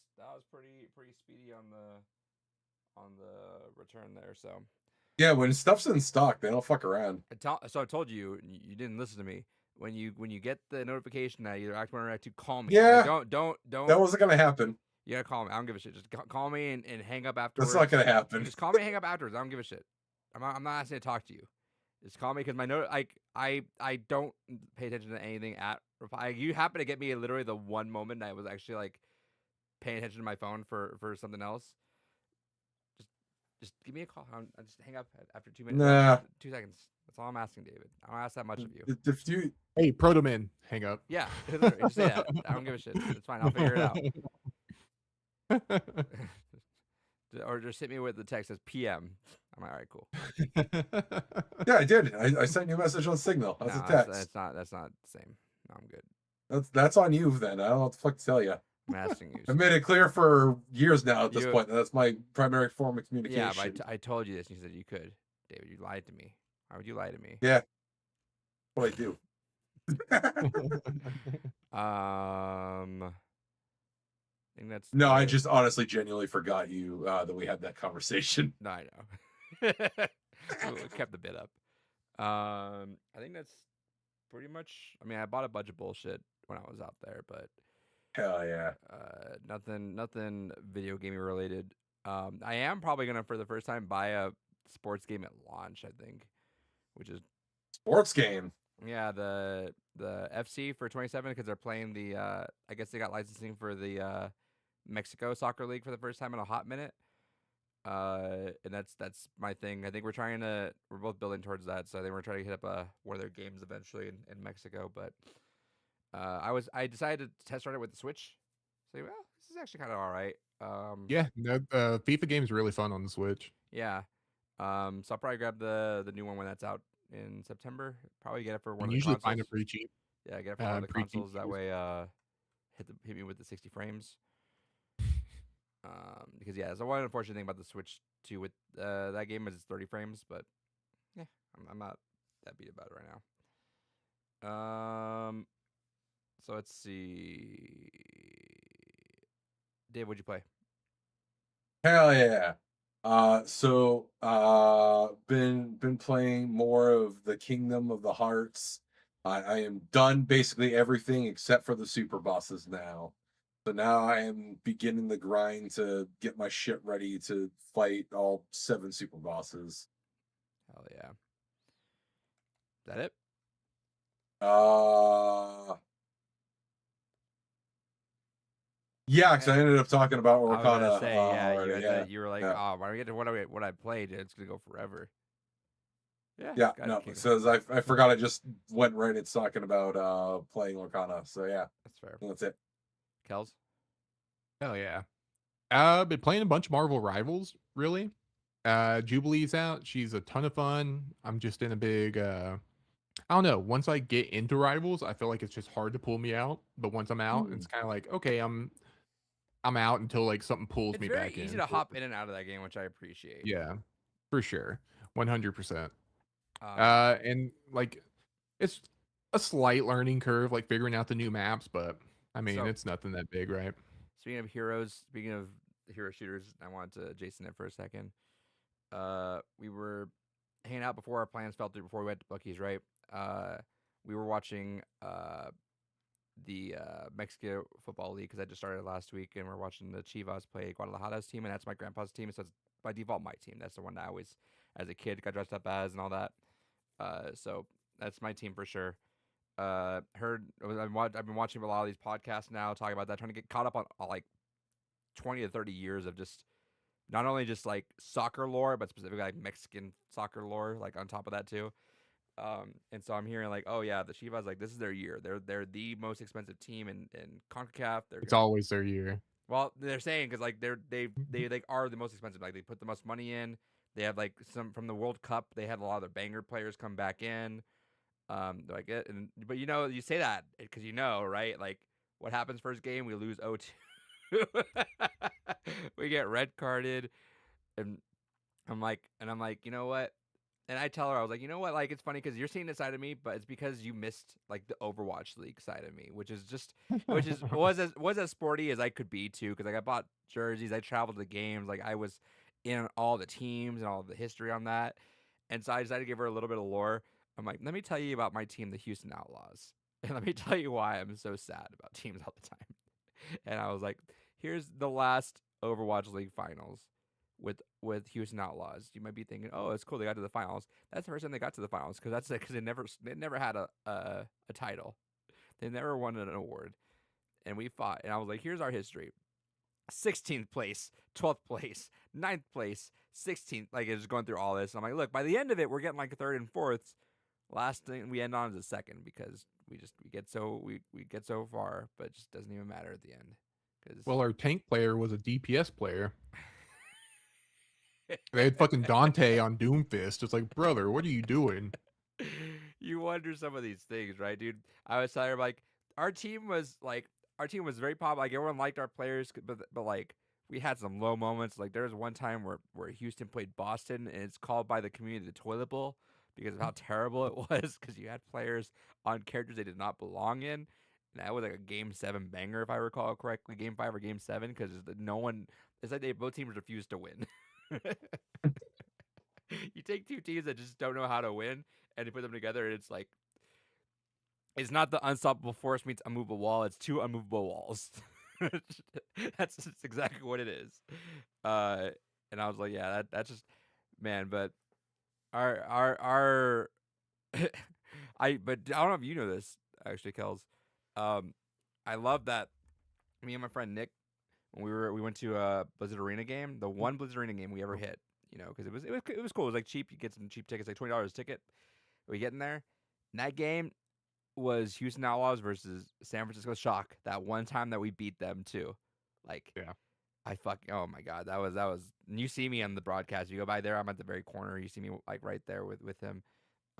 pretty speedy on the return there. So Yeah, when stuff's in stock, they don't fuck around. so I told you, you didn't listen to me. When you get the notification that either Act 1 or Act 2, call me. Yeah. Like, don't. That wasn't going to happen. You gotta call me. I don't give a shit. Just call me and hang up afterwards. That's not going to happen. Just call me and hang up afterwards. I don't give a shit. I'm not asking to talk to you. Just call me because my note. I don't pay attention to anything at reply. You happen to get me literally the one moment I was actually like paying attention to my phone for something else. Just give me a call. I'll just hang up after 2 minutes. Nah. 2 seconds. That's all I'm asking, David. I don't ask that much of you. If you Hey, Protoman, hang up. Yeah, literally, just say that. I don't give a shit. It's fine. I'll figure it out. Or just hit me with the text as PM. I'm like, all right, cool. Yeah, I did. I sent you a message on Signal. That's No, a text. That's not the same. No, I'm good. That's on you then. I don't know what the fuck to tell you. I'm asking you. I made it clear for years now at this point. That's my primary form of communication. Yeah, but I told you this, and you said you could. David, you lied to me. Why would you lie to me? Yeah. What I do. I think that's No, I just honestly genuinely forgot you that we had that conversation. No, I know. We kept the bit up. I think that's pretty much. I mean, I bought a bunch of bullshit when I was out there, but Hell yeah. nothing video gaming related. I am probably gonna, for the first time, buy a sports game at launch. I think, which is Sports game. yeah, the FC for 27 because they're playing the. I guess they got licensing for the Mexico Soccer League for the first time in a hot minute. And that's my thing. I think we're both building towards that. So I think we're trying to hit up one of their games eventually in Mexico. But I decided to test run it with the Switch. Say, well, this is actually kind of all right. Yeah, no, FIFA game is really fun on the Switch. Yeah. So I'll probably grab the new one when that's out in September. Probably get it for one of the usually consoles. find it pretty cheap. Yeah, get it for one of the pretty cheap consoles. That way, hit me with the 60 frames. Because yeah, there's one unfortunate thing about the Switch too with that game is it's 30 frames, but yeah, I'm not that beat about it right now. So let's see. Dave, what'd you play? Hell yeah. Been playing more of the Kingdom of the Hearts. I am done basically everything except for the super bosses now. So now I am beginning the grind to get my shit ready to fight all 7 super bosses. Hell yeah. Is that it? Yeah, because I ended up talking about I was gonna Orkana say, yeah, you already. had that. You were like, yeah. oh, when I get to what I played, it's gonna go forever. Yeah. Yeah, got it, no, okay. so I forgot I just went right into talking about playing Orkana. So yeah, That's fair. that's it. Kels? Hell yeah. Been playing a bunch of Marvel Rivals, really. Jubilee's out. She's a ton of fun. I'm just in a big I don't know. Once I get into Rivals, I feel like it's just hard to pull me out. But once I'm out, it's kind of like, okay, I'm out until like something pulls It's me very back easy in. to hop in and out of that game, which I appreciate. Yeah, for sure. 100%. Um, And like it's a slight learning curve, like figuring out the new maps, but I mean, So- it's nothing that big, right? Speaking of heroes, speaking of hero shooters, I wanted to Jason it for a second. We were hanging out before our plans fell through before we went to Bucky's, right? We were watching the Mexico Football League because I just started last week, and we're watching the Chivas play Guadalajara's team, and that's my grandpa's team. So it's by default my team. That's the one that I always, as a kid, got dressed up as and all that. So that's my team for sure. I've been watching a lot of these podcasts now talking about that, trying to get caught up on like 20 to 30 years of just not only just like soccer lore, but specifically like Mexican soccer lore, like on top of that too. And so I'm hearing like, oh yeah, the Chivas, like this is their year. They're the most expensive team in CONCACAF. It's always their year. Well, they're saying because like they like are the most expensive. Like they put the most money in. They have like some from the World Cup. They had a lot of their banger players come back in. Like it, but you say that because right? Like what happens first game? We lose 0-2. We get red carded, and I'm like, you know what? And I tell her, I was like, you know what? Like, it's funny because you're seeing this side of me, but it's because you missed like the Overwatch League side of me, which was as sporty as I could be too. Because like I bought jerseys, I traveled to games, like I was in all the teams and all the history on that. And so I decided to give her a little bit of lore. I'm like, let me tell you about my team, the Houston Outlaws, and let me tell you why I'm so sad about teams all the time. And I was like, here's the last Overwatch League finals with Houston Outlaws. You might be thinking, oh, it's cool they got to the finals. That's the first time they got to the finals because they never had a title. They never won an award, and we fought. And I was like, here's our history: 16th place, 12th place, 9th place, 16th. Like it was going through all this. And I'm like, look, by the end of it, we're getting like third and fourth. Last thing we end on is a second because we get so far, but it just doesn't even matter at the end. Well, our tank player was a DPS player. They had fucking Dante on Doomfist. It's like, brother, what are you doing? You wonder some of these things, right, dude? I was telling her like our team was very popular. Like everyone liked our players, but like we had some low moments. Like there was one time where Houston played Boston, and it's called by the community the toilet bowl because of how terrible it was. Because you had players on characters they did not belong in. And that was like a Game 7 banger, if I recall correctly, Game 5 or Game 7, because no one. It's like both teams refused to win. You take two teams that just don't know how to win, and you put them together, and it's like it's not the unstoppable force meets unmovable wall. It's two unmovable walls. That's exactly what it is. And I was like, yeah, that's just man. But our but I don't know if you know this actually, Kels. I love that me and my friend Nick when we went to a Blizzard Arena game, the one Blizzard Arena game we ever hit, because it was cool. It was like cheap. You get some cheap tickets, like $20 a ticket. We get in there. And that game was Houston Outlaws versus San Francisco Shock. That one time that we beat them too. Like, yeah, oh my god, that was. And you see me on the broadcast. You go by there, I'm at the very corner. You see me like right there with him.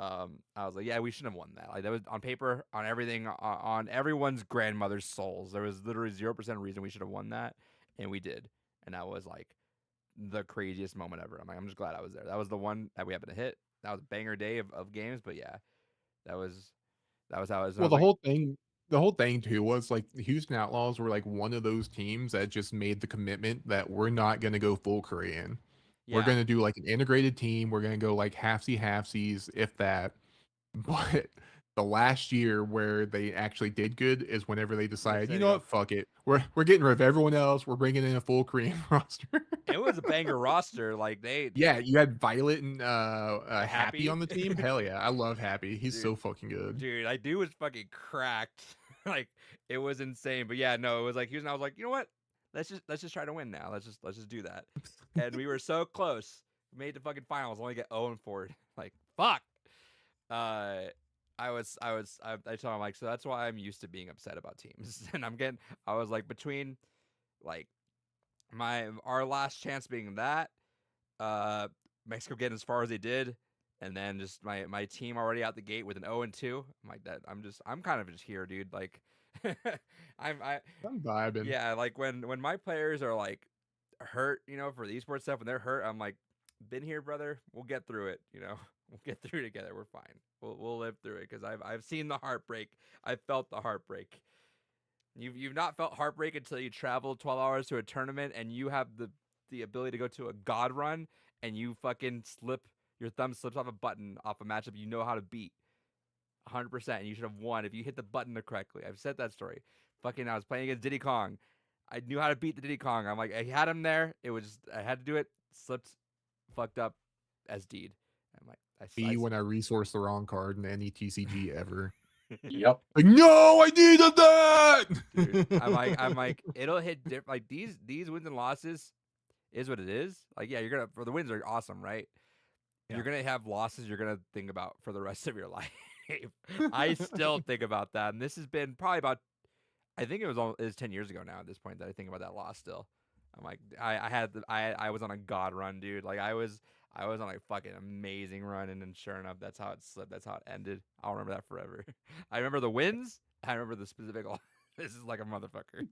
I was like, yeah, we shouldn't have won that. Like that was on paper, on everything, on everyone's grandmother's souls. There was literally 0% reason we should have won that, and we did. And that was like the craziest moment ever. I'm just glad I was there. That was the one that we happened to hit. That was a banger day of games. But yeah, that was how it was. Well, the whole thing too was like the Houston Outlaws were like one of those teams that just made the commitment that we're not going to go full Korean. We're going to do like an integrated team. We're going to go like halfsies, if that. But the last year where they actually did good is whenever they decided, said, you you know know, what, fuck it, we're getting rid of everyone else. We're bringing in a full Korean roster. It was a banger roster. Like they Yeah, you had Violet and Happy Happy. on the team. Hell yeah, I love Happy. He's Dude, so fucking good. dude, I do was fucking cracked. Like it was insane. But yeah, no, it was like I was like, you know what? Let's just try to win now. Let's just do that. And we were so close. We made the fucking finals, only get 0-4. Like fuck. I told him like, so that's why I'm used to being upset about teams. And I was like between like our last chance being that, Mexico getting as far as they did, and then just my team already out the gate with an 0-2. I'm like that. I'm kind of just here, dude. Like, I I'm vibing. yeah, like when my players are like hurt, for the esports stuff, when they're hurt, I'm like, been here, brother. We'll get through it. We'll get through it together. We're fine. We'll live through it because I've seen the heartbreak. I've felt the heartbreak. You've not felt heartbreak until you travel 12 hours to a tournament and you have the ability to go to a god run and you fucking your thumb slips off a button off a matchup you know how to beat 100%, and you should have won if you hit the button correctly. I've said that story. Fucking, I was playing against Diddy Kong. I knew how to beat the Diddy Kong. I'm like, I had him there. It was I had to do it. Slipped, fucked up, SD'd. I'm like, When I resourced the wrong card in any TCG ever. Yep. Like, no, I needed that. Dude, I'm like, it'll hit different. Like these wins and losses is what it is. Like, yeah, for the wins are awesome, right? Yeah. You're gonna have losses you're gonna think about for the rest of your life. I still think about that, and this has been probably about. I think it was 10 years ago now at this point that I think about that loss still. I'm like, I was on a god run, dude. Like I was on a fucking amazing run, and then sure enough, that's how it slipped. That's how it ended. I'll remember that forever. I remember the wins. I remember the specific. This is like a motherfucker.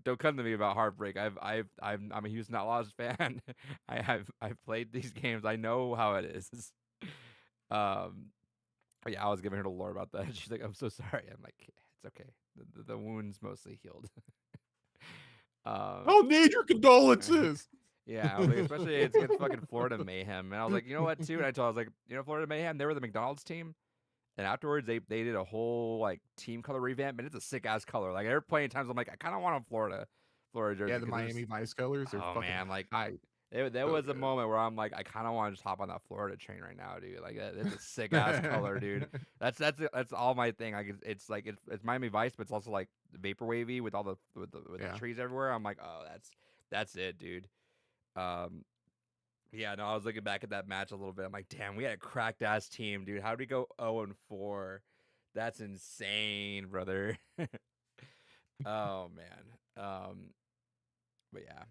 Don't come to me about heartbreak. I'm a Houston Outlaws fan. I've played these games. I know how it is. Yeah, I was giving her the lore about that. She's like, I'm so sorry. I'm like, it's okay. The wound's mostly healed. I'll need your condolences. Yeah, I was like, especially it's against fucking Florida Mayhem, and I was like, you know what, too? And I was like, Florida Mayhem, they were the McDonald's team, and afterwards they did a whole like team color revamp, and it's a sick ass color. Like there were plenty of times I'm like, I kind of want a Florida jersey. Yeah, the Miami Vice colors are Oh fucking man, like tight. there So was a good. moment where I'm like, I kind of want to just hop on that Florida train right now, dude. Like it's a sick ass color, dude. That's all my thing. Like it's like it's Miami Vice, but it's also like vapor wavy with all the Yeah. trees everywhere. I'm like, oh, that's it, dude. Yeah, no, I was looking back at that match a little bit. I'm like, damn, we had a cracked ass team, dude. How did we go 0-4? That's insane, brother. Oh man. But yeah.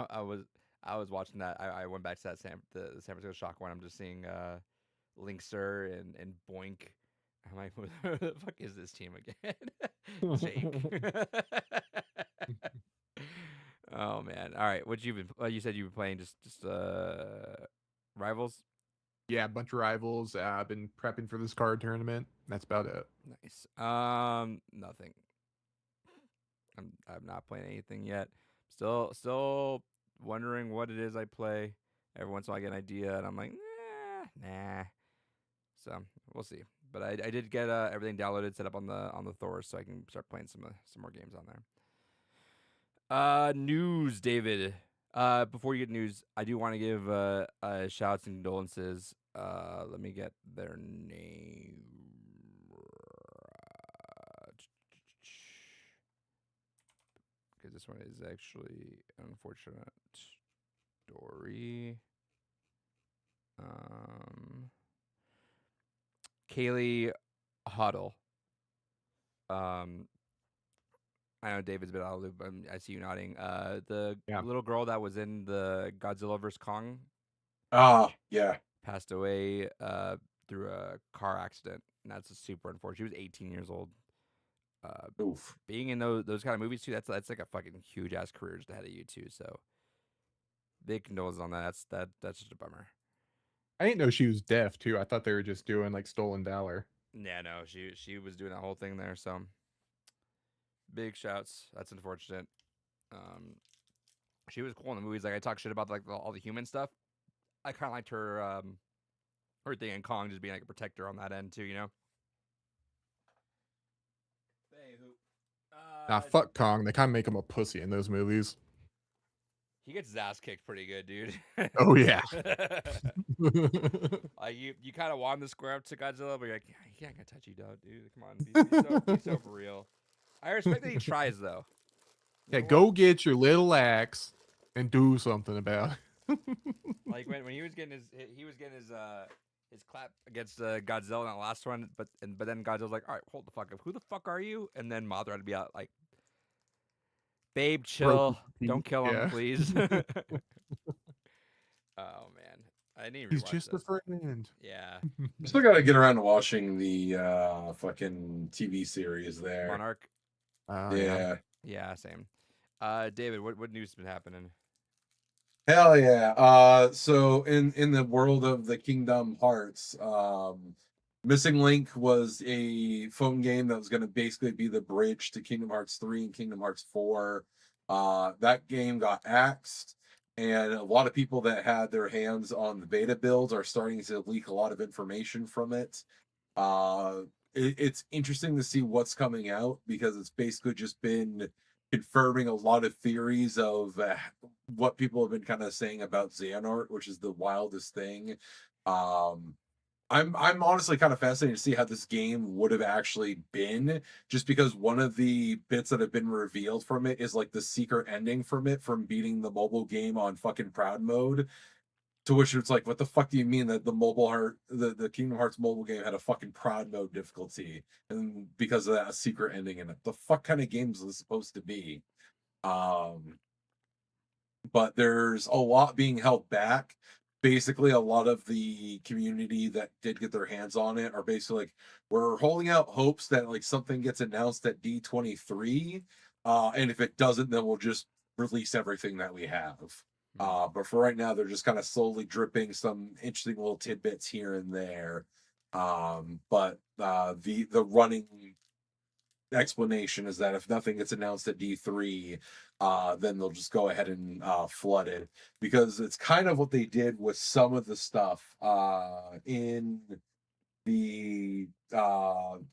I was watching that. I went back to that the San Francisco Shock one. I'm just seeing Linkster and Boink. I'm like, who the fuck is this team again? Jake. Oh man! All right, what you been? You said you were playing just Rivals. Yeah, a bunch of Rivals. I've been prepping for this card tournament. That's about it. Nice. Nothing. I'm not playing anything yet. Still wondering what it is I play. Every once in a while I get an idea, and I'm like, nah. So we'll see. But I did get everything downloaded, set up on the Thor, so I can start playing some more games on there. News, David. Before you get news, I do want to give shout-outs and condolences. Let me get their name. Because this one is actually an unfortunate story. Kaylee Huddle. I know David's been out of the loop. I see you nodding. The little girl that was in the Godzilla vs. Kong. Yeah. Passed away through a car accident, and that's super unfortunate. She was 18 years old. Oof. Being in those kind of movies too, that's like a fucking huge ass career just ahead of you too. So big condolences on that. That's just a bummer. I didn't know she was deaf too. I thought they were just doing like Stolen Valor. Yeah, no, she was doing that whole thing there. So big shouts. That's unfortunate. She was cool in the movies. Like I talk shit about like all the human stuff. I kind of liked her Everything and Kong just being like a protector on that end too, you know. Nah, fuck Kong. They kind of make him a pussy in those movies. He gets his ass kicked pretty good, dude. Oh yeah. You kind of want to square up to Godzilla, but you're like, yeah, he ain't gonna touch you, dog, dude. Come on, be so for real. I respect that he tries though. Yeah, You know go what? get your little axe and do something about it. Like when he was getting his clap against Godzilla in that last one, but then Godzilla's like, all right, hold the fuck up, who the fuck are you? And then Mothra had to be out like, babe, Broke chill, his don't teeth, kill him, yeah. please. Oh man, I need to He's rewatch just this. a friend. Yeah, Still got to get around to watching the fucking TV series there. Monarch. Yeah. Yeah, same. David, what news has been happening? Hell yeah. So in the world of the Kingdom Hearts, Missing Link was a phone game that was going to basically be the bridge to Kingdom Hearts 3 and Kingdom Hearts 4. That game got axed, and a lot of people that had their hands on the beta builds are starting to leak a lot of information from it. It's interesting to see what's coming out because it's basically just been confirming a lot of theories of what people have been kind of saying about Xehanort, which is the wildest thing. I'm honestly kind of fascinated to see how this game would have actually been, just because one of the bits that have been revealed from it is like the secret ending from it, from beating the mobile game on fucking Proud Mode. To which it's like, what the fuck do you mean that the Kingdom Hearts mobile game had a fucking Proud Mode difficulty, and because of that, a secret ending in it? The fuck kind of games is this supposed to be? But there's a lot being held back. Basically, a lot of the community that did get their hands on it are basically like, we're holding out hopes that like something gets announced at D23, and if it doesn't, then we'll just release everything that we have. But for right now, they're just kind of slowly dripping some interesting little tidbits here and there. But the running explanation is that if nothing gets announced at D3, then they'll just go ahead and flood it, because it's kind of what they did with some of the stuff in the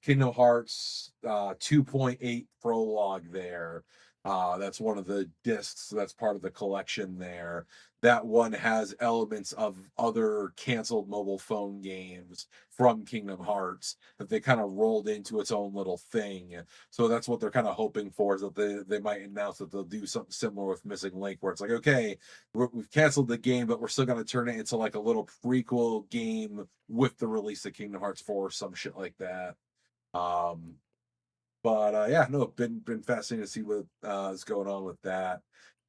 Kingdom Hearts 2.8 prologue there. That's one of the discs that's part of the collection there. That one has elements of other canceled mobile phone games from Kingdom Hearts that they kind of rolled into its own little thing. So that's what they're kind of hoping for, is that they might announce that they'll do something similar with Missing Link, where it's like, okay, we've canceled the game, but we're still going to turn it into like a little prequel game with the release of Kingdom Hearts 4 or some shit like that. But yeah, no, been fascinating to see what is going on with that.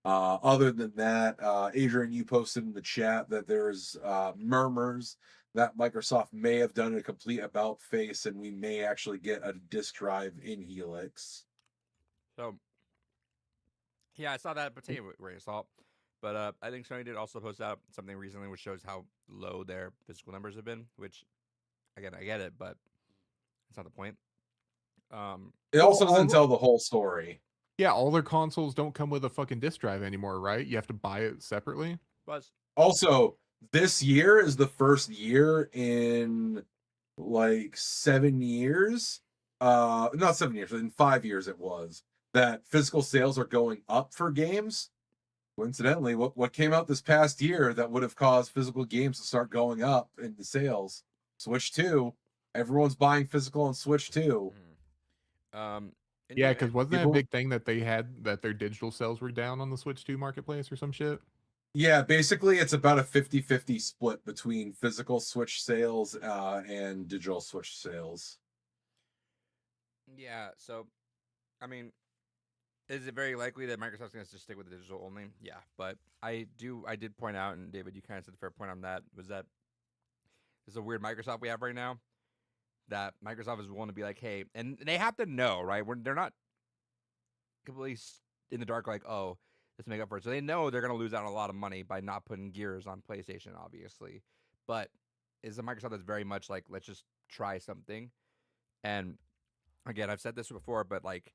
Other than that, Adrian, you posted in the chat that there's murmurs that Microsoft may have done a complete about face, and we may actually get a disk drive in Helix. So, yeah, I saw that potato grain of salt, but I think Sony did also post out something recently which shows how low their physical numbers have been. Which, again, I get it, but it's not the point. It also doesn't tell the whole story. Yeah, all their consoles don't come with a fucking disc drive anymore, right? You have to buy it separately. Buzz. Also, this year is the first year in like 7 years, not 7 years, in 5 years it was, that physical sales are going up for games. Coincidentally, what came out this past year that would have caused physical games to start going up in the sales? Switch 2. Everyone's buying physical on Switch 2. Yeah, because wasn't that a people- big thing that they had, that their digital sales were down on the Switch 2 marketplace or some shit? Yeah, basically it's about a 50-50 split between physical Switch sales and digital Switch sales. Yeah, so, I mean, is it very likely that Microsoft's going to just stick with the digital only? Yeah, but I did point out, and David, you kind of said the fair point on that, was that there's a weird Microsoft we have right now, that Microsoft is willing to be like, hey, and they have to know, right? They're not completely in the dark, like, oh, let's make up for it. So they know they're going to lose out on a lot of money by not putting Gears on PlayStation, obviously. But it's a Microsoft that's very much like, let's just try something. And again, I've said this before, but like,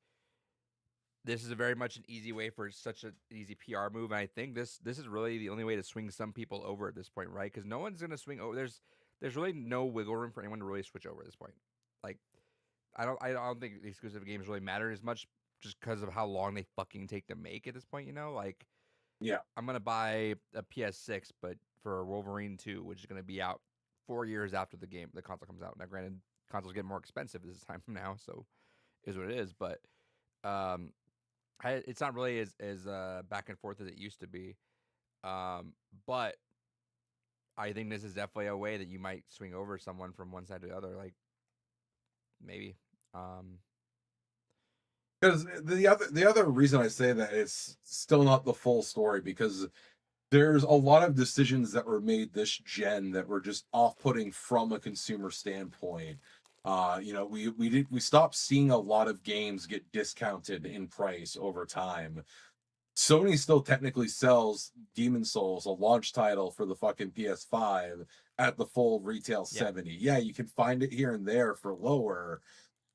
this is a very much an easy way for such an easy PR move. And I think this is really the only way to swing some people over at this point, right? Because no one's gonna swing over. There's really no wiggle room for anyone to really switch over at this point. Like I don't think the exclusive games really matter as much just because of how long they fucking take to make at this point. You know, like Yeah. I'm gonna buy a PS6, but for Wolverine 2, which is gonna be out 4 years after the console comes out. Now, granted, consoles get more expensive this time from now, so is what it is. But um, it's not really as back and forth as it used to be. But I think this is definitely a way that you might swing over someone from one side to the other. Like maybe. Because the other reason I say that it's still not the full story, because there's a lot of decisions that were made this gen that were just off-putting from a consumer standpoint. We stopped seeing a lot of games get discounted in price over time. Sony still technically sells Demon Souls, a launch title for the fucking PS5, at the full retail Yeah. 70. Yeah, you can find it here and there for lower,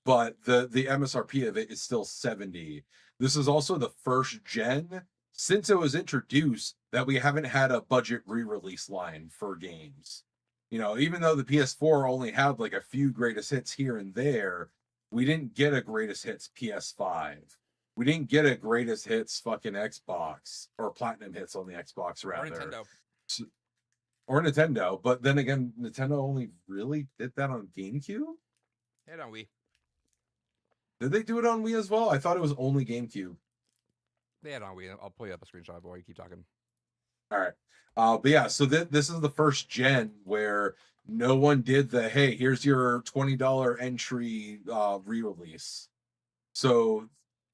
but the MSRP of it is still 70. This is also the first gen since it was introduced that we haven't had a budget re-release line for games. Even though the PS4 only had like a few greatest hits here and there, we didn't get a greatest hits PS5. We didn't get a greatest hits fucking Xbox, or platinum hits on the Xbox rather. Or Nintendo. Or Nintendo. But then again, Nintendo only really did that on GameCube? Yeah, on Wii. Did they do it on Wii as well? I thought it was only GameCube. They had it on Wii. I'll pull you up a screenshot while you keep talking. All right. But yeah, so this is the first gen where no one did the, hey, here's your $20 entry re-release. So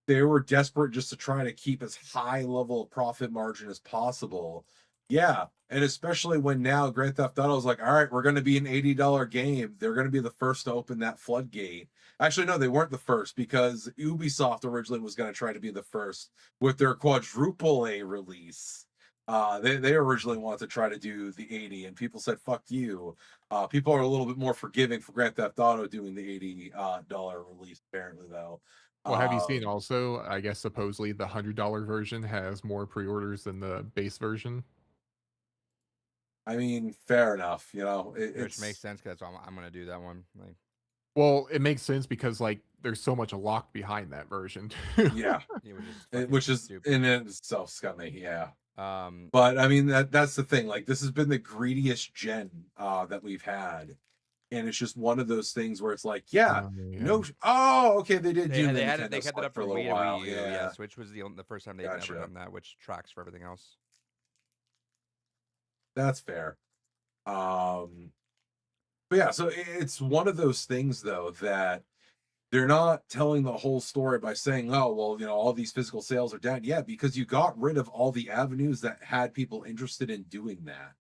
they were desperate just to try to keep as high level of profit margin as possible. Yeah, and especially when now Grand Theft Auto is like, all right, we're going to be an $80 game. They're going to be the first to open that floodgate. Actually, no, they weren't the first, because Ubisoft originally was going to try to be the first with their quadruple A release. They originally wanted to try to do the 80, and people said, fuck you. People are a little bit more forgiving for Grand Theft Auto doing the $80 release, apparently, though. Well, have you seen also, I guess supposedly the $100 version has more pre-orders than the base version? I mean, fair enough. Which makes sense because I'm going to do that one. Like, well, it makes sense because like there's so much locked behind that version. Too. Yeah, which is stupid. in itself scummy. Yeah. Um, But I mean, that's the thing. Like, this has been the greediest gen that we've had, and it's just one of those things where it's like, yeah. No. Oh, okay. They did. They do had the it. They Nintendo kept it Switch up for a Wii little and while. Wii U. Yeah. Yeah, Switch was the first time they'd Gotcha. never done that, which tracks for everything else. That's fair. But yeah, so it's one of those things though that they're not telling the whole story by saying, oh, well, all these physical sales are down. Yeah, because you got rid of all the avenues that had people interested in doing that.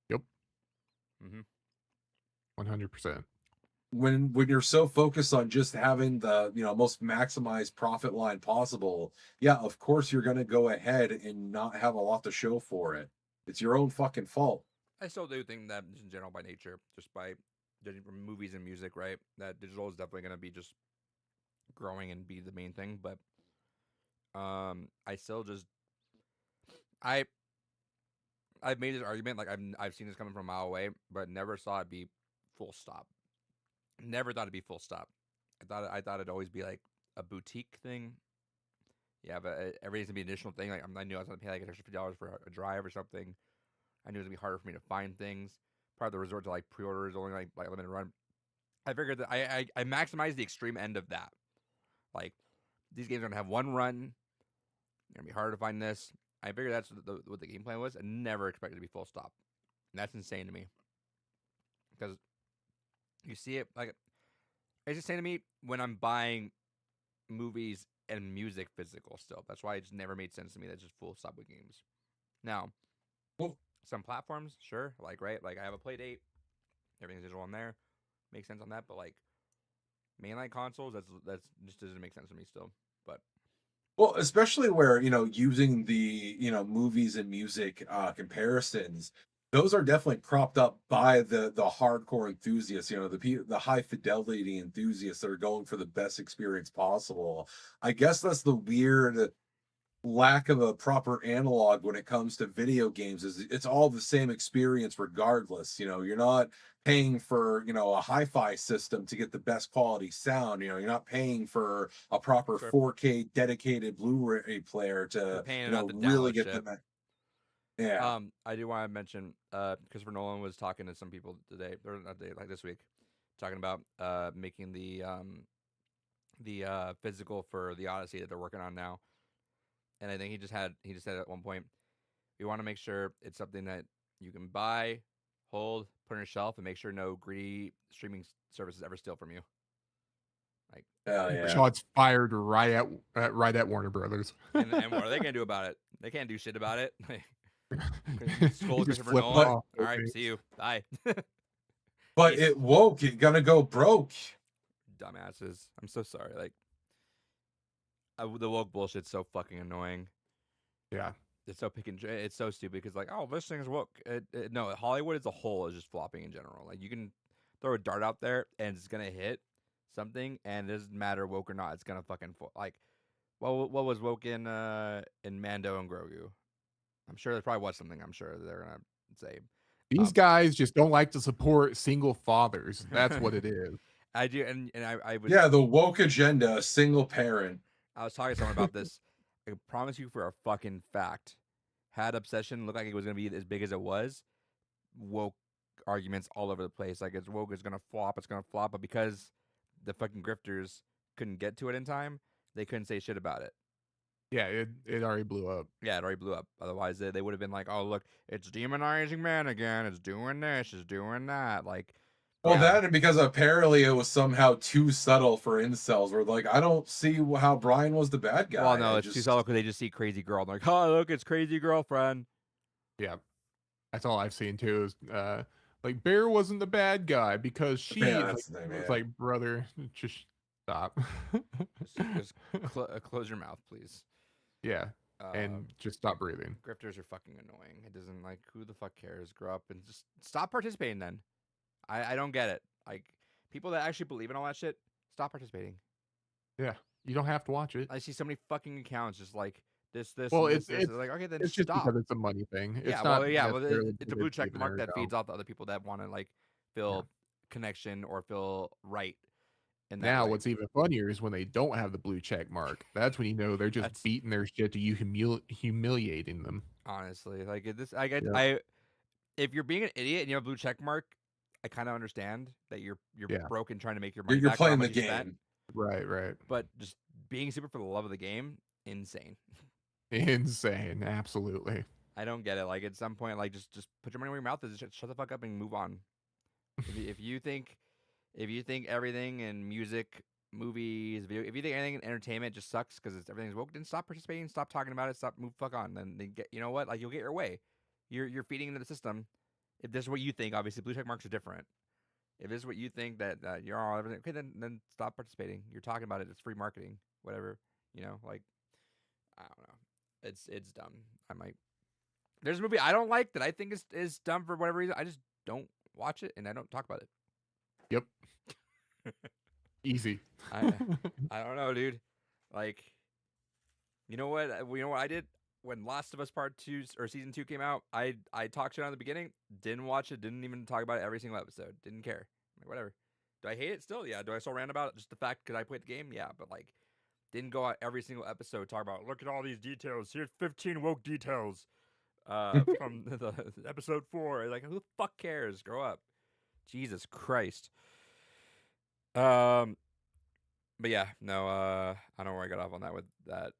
Yep. Mm-hmm. 100%. When you're so focused on just having the most maximized profit line possible, yeah, of course you're going to go ahead and not have a lot to show for it. It's your own fucking fault. I still do think that just in general by nature, just by judging from movies and music, right, that digital is definitely going to be just growing and be the main thing. But I still just I've made this argument, like I've seen this coming from a mile away, but never saw it be full stop. Never thought it'd be full stop. I thought it'd always be like a boutique thing. Yeah, but everything's gonna be an additional thing. Like I knew I was gonna pay like an extra $50 for a drive or something. I knew it was gonna be harder for me to find things. Part of the resort to like pre-orders, only like limited run. I figured that I maximized the extreme end of that. Like these games are gonna have one run. It's gonna be harder to find this. I figured that's what the game plan was. I never expected it to be full stop. And that's insane to me. Because you see it like it's insane to me when I'm buying movies and music physical still. That's why it just never made sense to me. That's just full stop with games. Now, some platforms, sure, like right, like I have a Playdate, everything's digital on there, makes sense on that. But like mainline consoles, that's just doesn't make sense to me still. But well, especially where using the movies and music comparisons, those are definitely propped up by the hardcore enthusiasts, you know, the high fidelity enthusiasts that are going for the best experience possible. I guess that's the weird lack of a proper analog when it comes to video games, is it's all the same experience regardless. You know, you're not paying for, you know, a hi-fi system to get the best quality sound. You know, you're not paying for a proper Sure. 4K dedicated Blu-ray player You're to, paying you know, out the really download get shit. them. Yeah. I do want to mention Christopher Nolan was talking to some people today, or not today, like this week, talking about making the physical for the Odyssey that they're working on now. And I think he just said at one point, we want to make sure it's something that you can buy, hold, put on your shelf, and make sure no greedy streaming services ever steal from you. Like, Hell yeah. Shots fired right at Warner Brothers. and what are they gonna do about it? They can't do shit about it. You Skull just Christopher flip Nolan. off, All right, okay. see you. Bye. But Peace. it woke, it gonna go broke. Dumbasses. I'm so sorry. Like, the woke bullshit's so fucking annoying. Yeah. It's so it's so stupid because, like, oh, this thing's woke. No, Hollywood as a whole is just flopping in general. Like, you can throw a dart out there and it's gonna hit something, and it doesn't matter woke or not. It's gonna fucking like, what was woke in Mando and Grogu? I'm sure there probably was something. I'm sure they're gonna say These guys just don't like to support single fathers. That's what it is. I do, and I was Yeah, the woke agenda, single parent. I was talking to someone about this. I can promise you for a fucking fact, had Obsession looked like it was gonna be as big as it was, woke arguments all over the place. Like, it's woke is gonna flop, but because the fucking grifters couldn't get to it in time, they couldn't say shit about it. Yeah, it already blew up. Yeah, it already blew up. Otherwise, they would have been like, "Oh, look, it's demonizing men again. It's doing this. It's doing that." Like, Well, yeah. that and because apparently it was somehow too subtle for incels. Where like, I don't see how Brian was the bad guy. Well, no, I it's too subtle because they just see crazy girl. And they're like, "Oh, look, it's crazy girlfriend." Yeah. That's all I've seen too is like Bear wasn't the bad guy because she Yeah, it's that's like, the name, it's yeah. like, brother, just stop. Just close your mouth, please. Yeah. And just stop breathing. Grifters are fucking annoying. It doesn't, like, who the fuck cares? Grow up and just stop participating then. I don't get it. Like, people that actually believe in all that shit, stop participating. Yeah. You don't have to watch it. I see so many fucking accounts just like this, Well, and it's this. Like, okay, then it's just stop. because it's a money thing. It's Yeah, not well, necessarily it's a because blue check David mark that Ergo. feeds off the other people that want to, like, feel connection or feel right. In that Now, way. what's even funnier is when they don't have the blue check mark. That's when you know they're just That's- beating their shit to you, humiliating them. Honestly, like, this, I get, Yep. if you're being an idiot and you have a blue check mark, I kind of understand that you're Yeah. broke and trying to make your money You're back on how playing the much you spent. game. Right. But just being super for the love of the game, insane. Insane. Absolutely. I don't get it. Like, at some point, like, just put your money where your mouth is. Shut the fuck up and move on. if you think everything in music, movies, if you think anything in entertainment just sucks because everything's woke, then stop participating, stop talking about it, move fuck on. Then get, you know what? Like, you'll get your way. You're feeding into the system. If this is what you think, obviously blue check marks are different. If this is what you think that you're all everything, okay, then stop participating. You're talking about it. It's free marketing, whatever. You know, like, I don't know. It's dumb. There's a movie I don't like that I think is dumb for whatever reason. I just don't watch it and I don't talk about it. Yep. Easy. I don't know, dude. Like, you know what I did when Last of Us Part 2 or Season 2 came out? I talked shit on the beginning, didn't watch it, didn't even talk about it every single episode. Didn't care. Like, whatever. Do I hate it still? Yeah. Do I still rant about it? Just the fact because I played the game? Yeah. But, like, didn't go out every single episode talk about, look at all these details. Here's 15 woke details from the episode 4. Like, who the fuck cares? Grow up. Jesus Christ. But yeah, no, I don't know where I got off on that with that.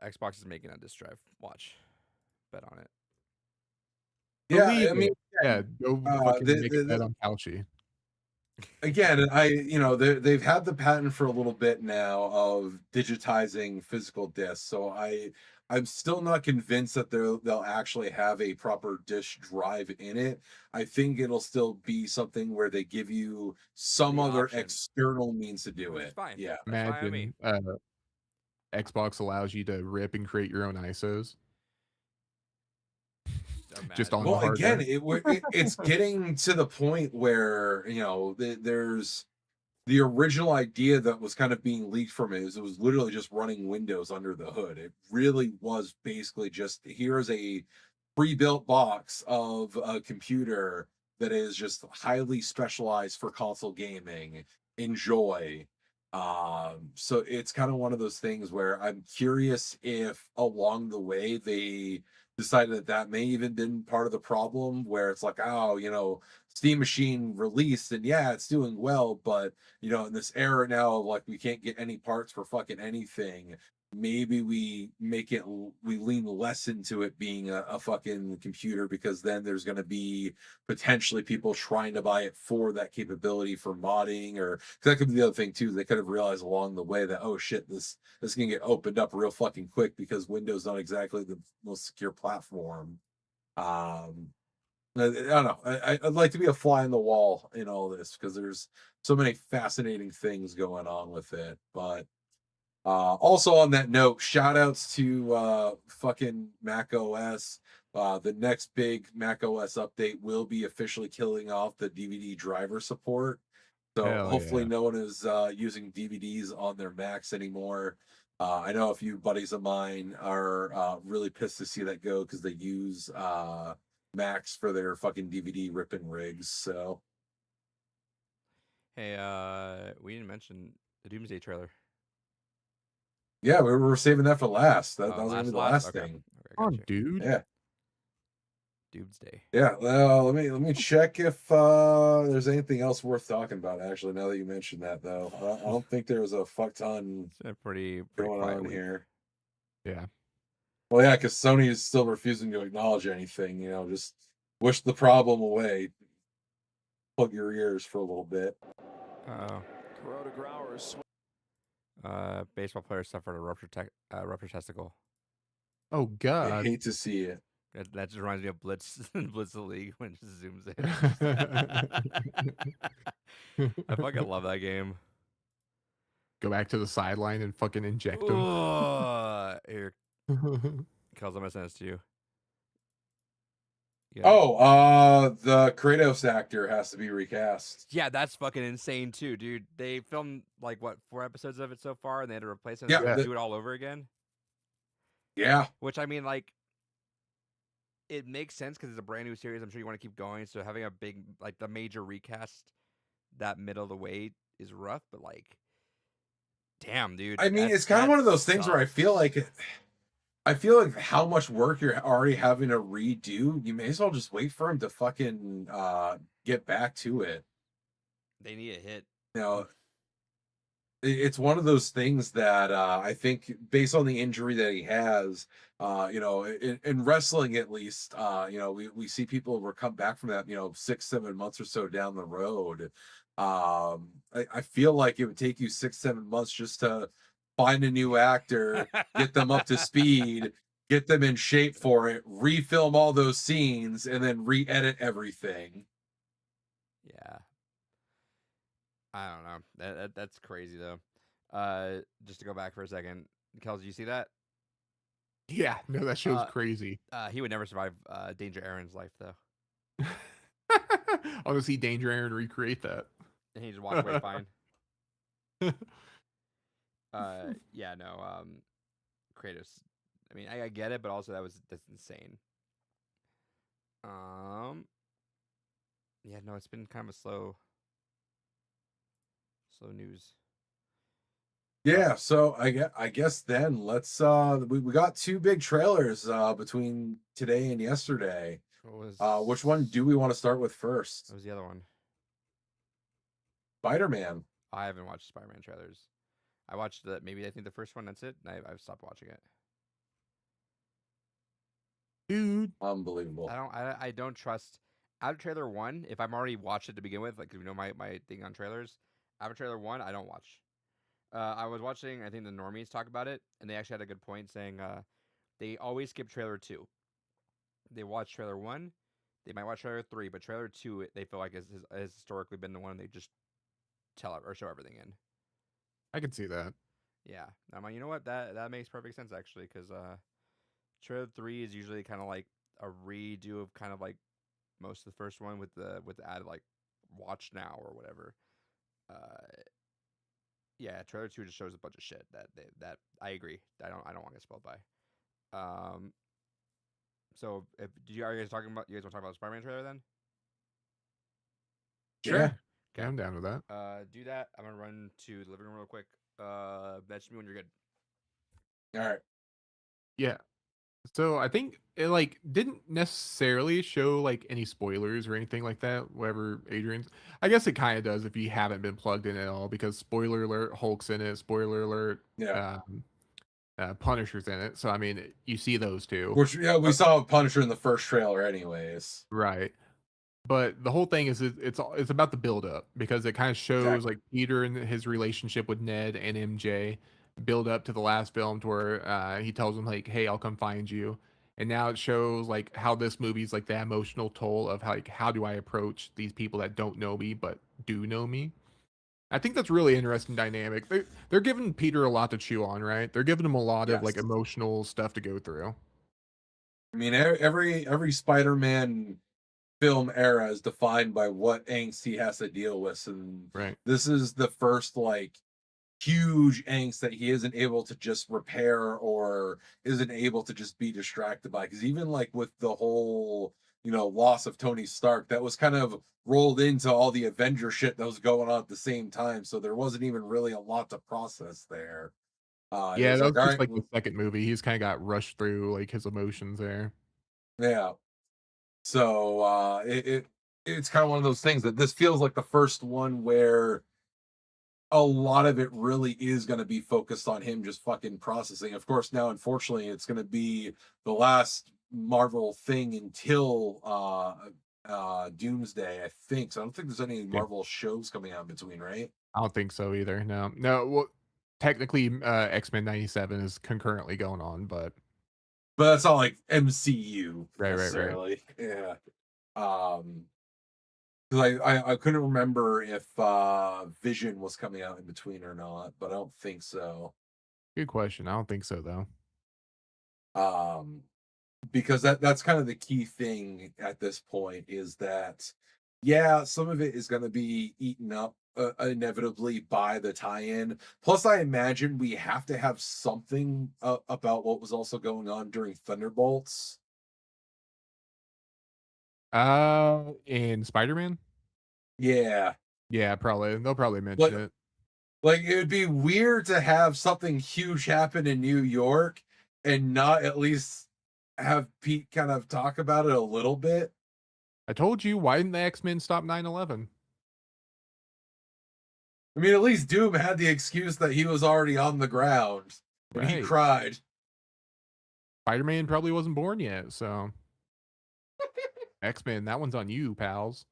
Xbox is making a disk drive. Watch. Bet on it. Yeah, Believe I mean, it. Yeah, go fucking make a bet on Fauci. again, they've had the patent for a little bit now of digitizing physical discs. So I'm still not convinced that they'll actually have a proper disk drive in it. I think it'll still be something where they give you some The other option. external means to do Which it. is fine. Yeah. That's fine with me. Imagine Xbox allows you to rip and create your own ISOs. Just on imagine. the Well, again, hardware. it's getting to the point where there's the original idea that was kind of being leaked from it is it was literally just running Windows under the hood. It really was basically just here's a pre-built box of a computer that is just highly specialized for console gaming. Enjoy. So it's kind of one of those things where I'm curious if along the way they decided that that may even been part of the problem where it's like, oh, Steam Machine released and yeah, it's doing well, but in this era now of like we can't get any parts for fucking anything, maybe we lean less into it being a fucking computer because then there's going to be potentially people trying to buy it for that capability for modding, or 'cause that could be the other thing too. They could have realized along the way that, oh shit, this can get opened up real fucking quick because Windows not exactly the most secure platform. I don't know. I'd like to be a fly on the wall in all this because there's so many fascinating things going on with it. But also on that note, shout outs to fucking Mac OS. The next big Mac OS update will be officially killing off the DVD driver support. So Hell hopefully yeah. no one is using DVDs on their Macs anymore. I know a few buddies of mine are really pissed to see that go because they use Macs for their fucking DVD ripping rigs. So Hey, we didn't mention the Doomsday trailer. yeah, we were saving that for last. That was gonna be the last Okay. thing. Okay, Come got on, you. dude. Yeah. Doomsday. Yeah, well, let me check if there's anything else worth talking about. Actually, now that you mentioned that, though, I don't think there was a fuck ton It's been a pretty going quiet on week. here. Yeah. Well, yeah, because Sony is still refusing to acknowledge anything. Just wish the problem away. Plug your ears for a little bit. Oh. Baseball player suffered a ruptured testicle. Oh I God. hate to see it. That just reminds me of Blitz, Blitz the League when it just zooms in. I fucking love that game. Go back to the sideline and fucking inject him. Here, Kels, I'm gonna send this to you. Yeah. Oh, the Kratos actor has to be recast. Yeah, that's fucking insane too, dude. They filmed like what 4 episodes of it so far, and they had to replace it. And Yeah, they had to do it all over again. Yeah, Which I mean, like, it makes sense because it's a brand new series. I'm sure you want to keep going. So having a big like the major recast that middle of the way is rough, but like, damn, dude. I mean, that- it's kind of that one of those things where I feel sucks. like how much work you're already having to redo. You may as well just wait for him to fucking get back to it. They need a hit. It's one of those things that I think, based on the injury that he has, in wrestling at least, we see people come back from that, 6-7 months or so down the road. I feel like it would take you 6-7 months just to find a new actor, get them up to speed, get them in shape for it, refilm all those scenes, and then re-edit everything. Yeah. I don't know. That's crazy though. Just to go back for a second, Kels, you see that? Yeah, no, that show's Uh, crazy. He would never survive Danger Aaron's life though, I want to see Danger Aaron recreate that. and he just walked away fine. Yeah, no. Kratos. I mean, I get it, but also that's insane. Yeah, no, it's been kind of a slow news. Yeah, so I guess then let's we got 2 big trailers between today and yesterday. Which one do we want to start with first? What was the other one? Spider-Man. I haven't watched Spider-Man trailers. I watched maybe I think the first one. That's it. And I've stopped watching it. Dude. Unbelievable. I don't trust. Out of trailer 1, if I'm already watched it to begin with, like you know my thing on trailers. Out of trailer 1, I don't watch. I was watching, I think the normies talk about it, and they actually had a good point saying they always skip trailer 2. They watch trailer 1, they might watch trailer 3, but trailer 2 they feel like has historically been the one they just tell or show everything in. I can see that. Yeah, I'm like, you know what, that makes perfect sense actually, because trailer 3 is usually kind of like a redo of kind of like most of the first one with the added like watch now or whatever. Uh, yeah, trailer 2 just shows a bunch of shit that I agree. I don't want to get spoiled by. Um, so if are you guys talking about you guys want to talk about the Spider-Man trailer then? Yeah. Yeah, I'm down with that. Do that. I'm gonna run to the living room real quick. Message me when you're good. All right. Yeah. So I think it like didn't necessarily show like any spoilers or anything like that. Whatever Adrian's, I guess it kind of does if you haven't been plugged in at all. Because spoiler alert, Hulk's in it. Spoiler alert, Yeah. Punisher's in it. So I mean, you see those two, Which we saw Punisher in the first trailer, anyways. right? But the whole thing is it's about the build up because it kind of shows Exactly. like Peter and his relationship with Ned and MJ build up to the last film to where he tells him like, "Hey, I'll come find you." And now it shows like how this movie's like the emotional toll of how do I approach these people that don't know me but do know me. I think that's really interesting dynamic. They're giving Peter a lot to chew on, right? They're giving him a lot of like Yes. emotional stuff to go through. I mean, every Spider-Man film era is defined by what angst he has to deal with, and Right. this is the first like huge angst that he isn't able to just repair or isn't able to just be distracted by. Because even like with the whole loss of Tony Stark, that was kind of rolled into all the Avenger shit that was going on at the same time, so there wasn't even really a lot to process there. It Yeah, was that like, was all just right, like the second movie. He's kind of got rushed through like his emotions there. yeah. So it's kind of one of those things that this feels like the first one where a lot of it really is going to be focused on him just fucking processing. Of course, now unfortunately it's going to be the last Marvel thing until Doomsday, I think. So I don't think there's any Yeah, Marvel shows coming out in between, right? I don't think so either. No, no. Well, technically, X-Men '97 is concurrently going on, but But that's not like MCU right. necessarily. Yeah. Um, because I couldn't remember if Vision was coming out in between or not, but I don't think so. Good question. I don't think so though. Um, because that's kind of the key thing at this point is that yeah, some of it is going to be eaten up inevitably by the tie-in. Plus, I imagine we have to have something about what was also going on during Thunderbolts. In Spider-Man, Yeah, yeah, probably they'll probably like mention it. it would be weird to have something huge happen in New York and not at least have Pete kind of talk about it a little bit. I told you, why didn't the X-Men stop 9/11? I mean, at least Doom had the excuse that he was already on the ground and he Right. cried. Spider-Man probably wasn't born yet, so X-Men, that one's on you, pals.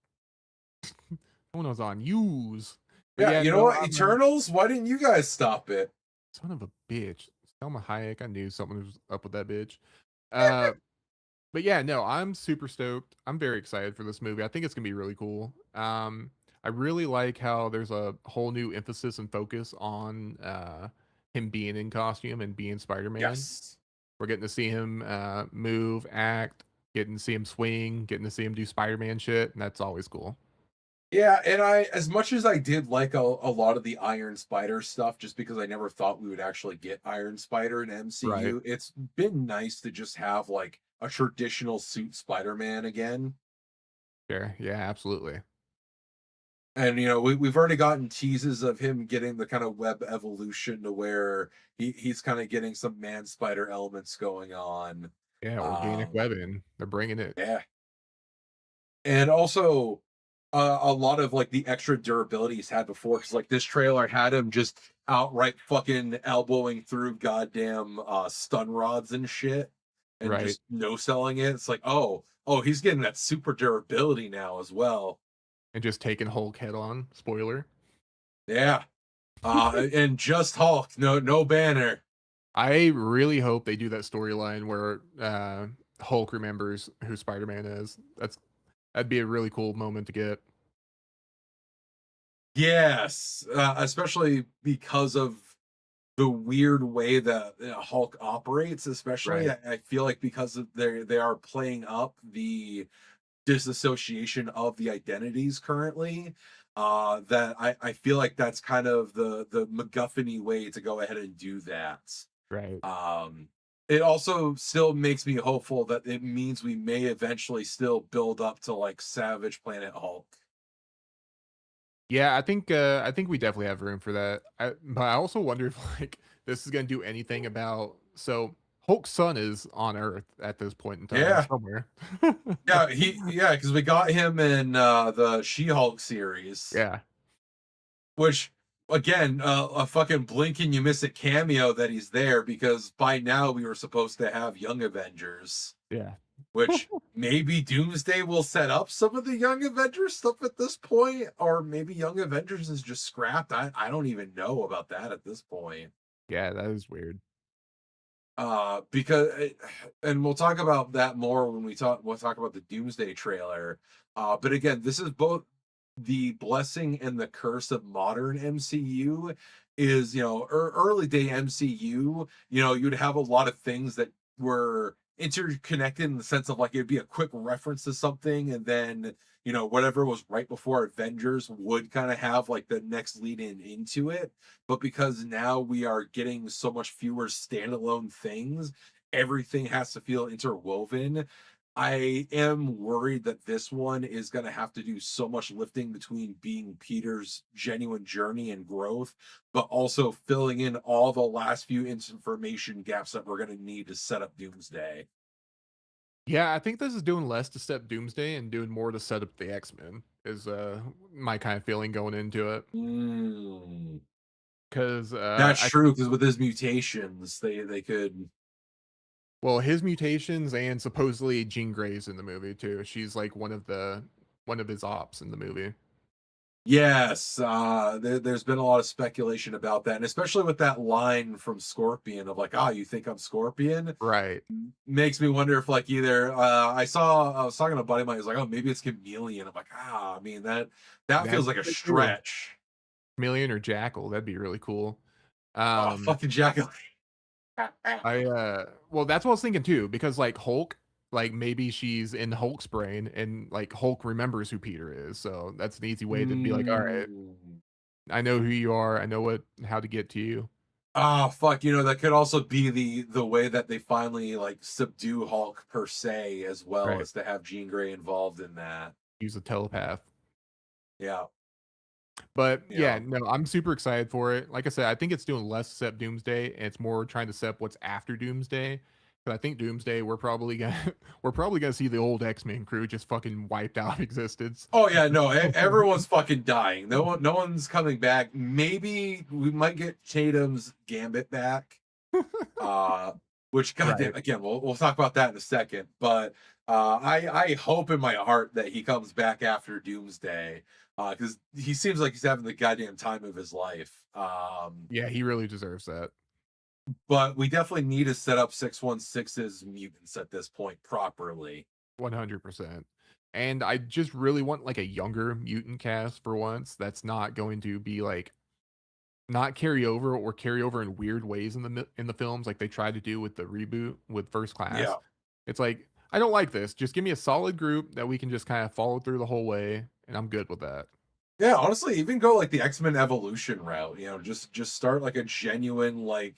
That one was on yous. But Yeah, yeah, you know no, what? Eternals, why didn't you guys stop it? son of a bitch. Selma Hayek, I knew something was up with that bitch. Uh, but yeah, no, I'm super stoked. I'm very excited for this movie. I think it's gonna be really cool. I really like how there's a whole new emphasis and focus on him being in costume and being Spider-Man. Yes. We're getting to see him move, act, getting to see him swing, getting to see him do Spider-Man shit, and that's always cool. Yeah, and as much as I did like a lot of the Iron Spider stuff, just because I never thought we would actually get Iron Spider in Right. MCU, it's been nice to just have like a traditional suit Spider-Man again. Sure. Yeah, absolutely. And we've already gotten teases of him getting the kind of web evolution to where he's kind of getting some man spider elements going on. Yeah, organic Um, webbing. They're bringing it. yeah, and also a lot of like the extra durability he's had before, because like this trailer had him just outright fucking elbowing through goddamn stun rods and shit, and Right. just no selling it. It's like, oh, he's getting that super durability now as well. And just taking Hulk head on. Spoiler. Yeah. And just Hulk, no Banner. I really hope they do that storyline where Hulk remembers who Spider-Man is. That'd be a really cool moment to get. Yes, especially because of the weird way that Hulk operates, especially. Right. I feel like because of they are playing up the disassociation of the identities currently. That I feel like that's kind of the MacGuffin-y way to go ahead and do that. Right. Um, it also still makes me hopeful that it means we may eventually still build up to like Savage Planet Hulk. Yeah, I think we definitely have room for that. But I also wonder if like this is gonna do anything about so Hulk's son is on Earth at this point in time Yeah, somewhere. yeah, because we got him in the She-Hulk series, Yeah, which again, a fucking blink and you miss it cameo that he's there because by now we were supposed to have Young Avengers, yeah. which maybe Doomsday will set up some of the Young Avengers stuff at this point, or maybe Young Avengers is just scrapped. I don't even know about that at this point. Yeah, that is weird. Because and we'll talk about that more when we'll talk about the Doomsday trailer. But again, this is both the blessing and the curse of modern MCU is, early day MCU, you'd have a lot of things that were interconnected in the sense of like it'd be a quick reference to something, and then whatever was right before Avengers would kind of have like the next lead in into it. But because now we are getting so much fewer standalone things, everything has to feel interwoven. I am worried that this one is going to have to do so much lifting between being Peter's genuine journey and growth, but also filling in all the last few information gaps that we're going to need to set up Doomsday. Yeah, I think this is doing less to set up Doomsday and doing more to set up the X-Men is my kind of feeling going into it. Mm, Because that's I true. think Because with his mutations, they could. well, his mutations and supposedly Jean Grey's in the movie too. She's like one of his ops in the movie. Yes, there's been a lot of speculation about that, and especially with that line from Scorpion of like, "Ah, you think I'm Scorpion?" Right. Makes me wonder if like either I was talking to a buddy of mine, he's like, "Oh, maybe it's Chameleon." I'm like, I mean that That'd feels be like a really cool. stretch. Chameleon or Jackal, that'd be really cool. Oh, Um, fucking Jackal. well, that's what I was thinking too, because like Hulk, like maybe she's in Hulk's brain and like Hulk remembers who Peter is. So that's an easy way to be like, all right, Mm. I know who you are. I know how to get to you. Oh fuck, that could also be the way that they finally like subdue Hulk per se, as well Right. as to have Jean Grey involved in that. Use a telepath. Yeah. But Yeah. yeah, no, I'm super excited for it. Like I said, I think it's doing less to set up Doomsday, and it's more trying to set up what's after Doomsday. But I think Doomsday, we're probably gonna we're probably gonna see the old X-Men crew just fucking wiped out of existence. Oh yeah, no, everyone's fucking dying. No one's coming back. Maybe we might get Tatum's Gambit back. Which goddamn, Right. again, we'll talk about that in a second. But I hope in my heart that he comes back after Doomsday. Because he seems like he's having the goddamn time of his life. Yeah, he really deserves that. But we definitely need to set up 616's mutants at this point properly. 100%. And I just really want like a younger mutant cast for once that's not going to be like not carry over or carry over in weird ways in in the films like they tried to do with the reboot with First Yeah. Class. It's like I don't like this. Just give me a solid group that we can just kind of follow through the whole way and I'm good with that. Yeah, honestly, even go like the X-Men Evolution route, just start like a genuine like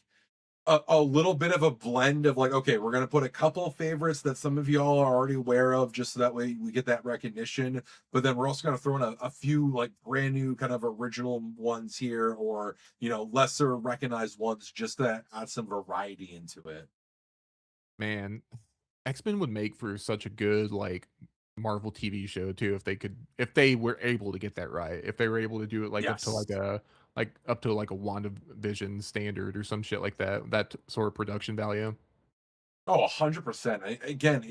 a little bit of a blend of like, okay, we're gonna put a couple favorites that some of y'all are already aware of, just so that way we get that recognition. But then we're also gonna throw in a few like brand new kind of original ones here, or lesser recognized ones, just to add some variety into it. Man, X-Men would make for such a good like Marvel TV show too if they were able to get that right. If they were able to do it like Yes. up to like a WandaVision standard or some shit like that. That sort of production value. Oh, 100%. Again,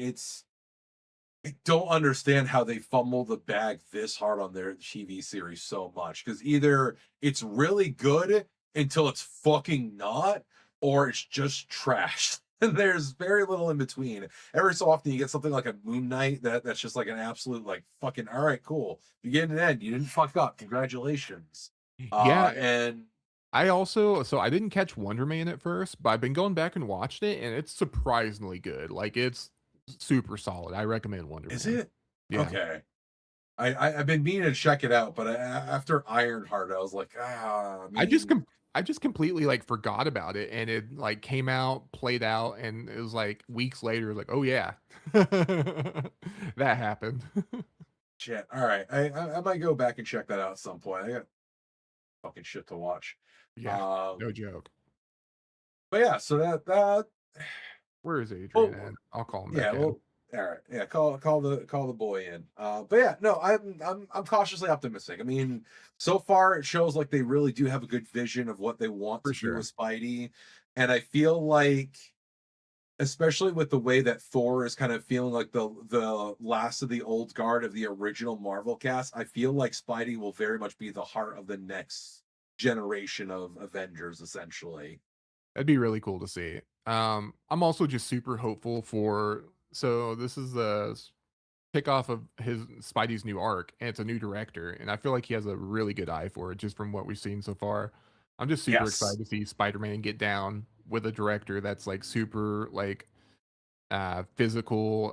I don't understand how they fumble the bag this hard on their TV series so much, because either it's really good until it's fucking not, or it's just trash. And there's very little in between. Every so often you get something like a Moon Knight that's just like an absolute like fucking all right, cool. Beginning and end, you didn't fuck up. Congratulations. Yeah, And I also I didn't catch Wonder Man at first, but I've been going back and watched it, and it's surprisingly good. Like it's super solid. I recommend Wonder Is Man. it? Yeah. Okay. I've been meaning to check it out, but after Ironheart, I was like, I mean, I just completely like forgot about it, and it like came out, played out, and it was like weeks later, it was like, oh yeah, that happened. shit. All right, I might go back and check that out at some point. I got fucking shit to watch. Yeah, no joke. But yeah, so that Where is Adrian well, at? I'll call him yeah, back in. well, all right, yeah, call the boy in. But yeah, no, I'm cautiously optimistic. I mean, so far it shows like they really do have a good vision of what they want For to do sure. with Spidey, and I feel like, especially with the way that Thor is kind of feeling like the last of the old guard of the original Marvel cast, I feel like Spidey will very much be the heart of the next generation of Avengers, essentially. That'd be really cool to see. I'm also just super hopeful for. So this is the kickoff of his Spidey's new arc, and it's a new director, and I feel like he has a really good eye for it, just from what we've seen so far. I'm just super Yes. excited to see Spider-Man get down with a director that's like super like physical,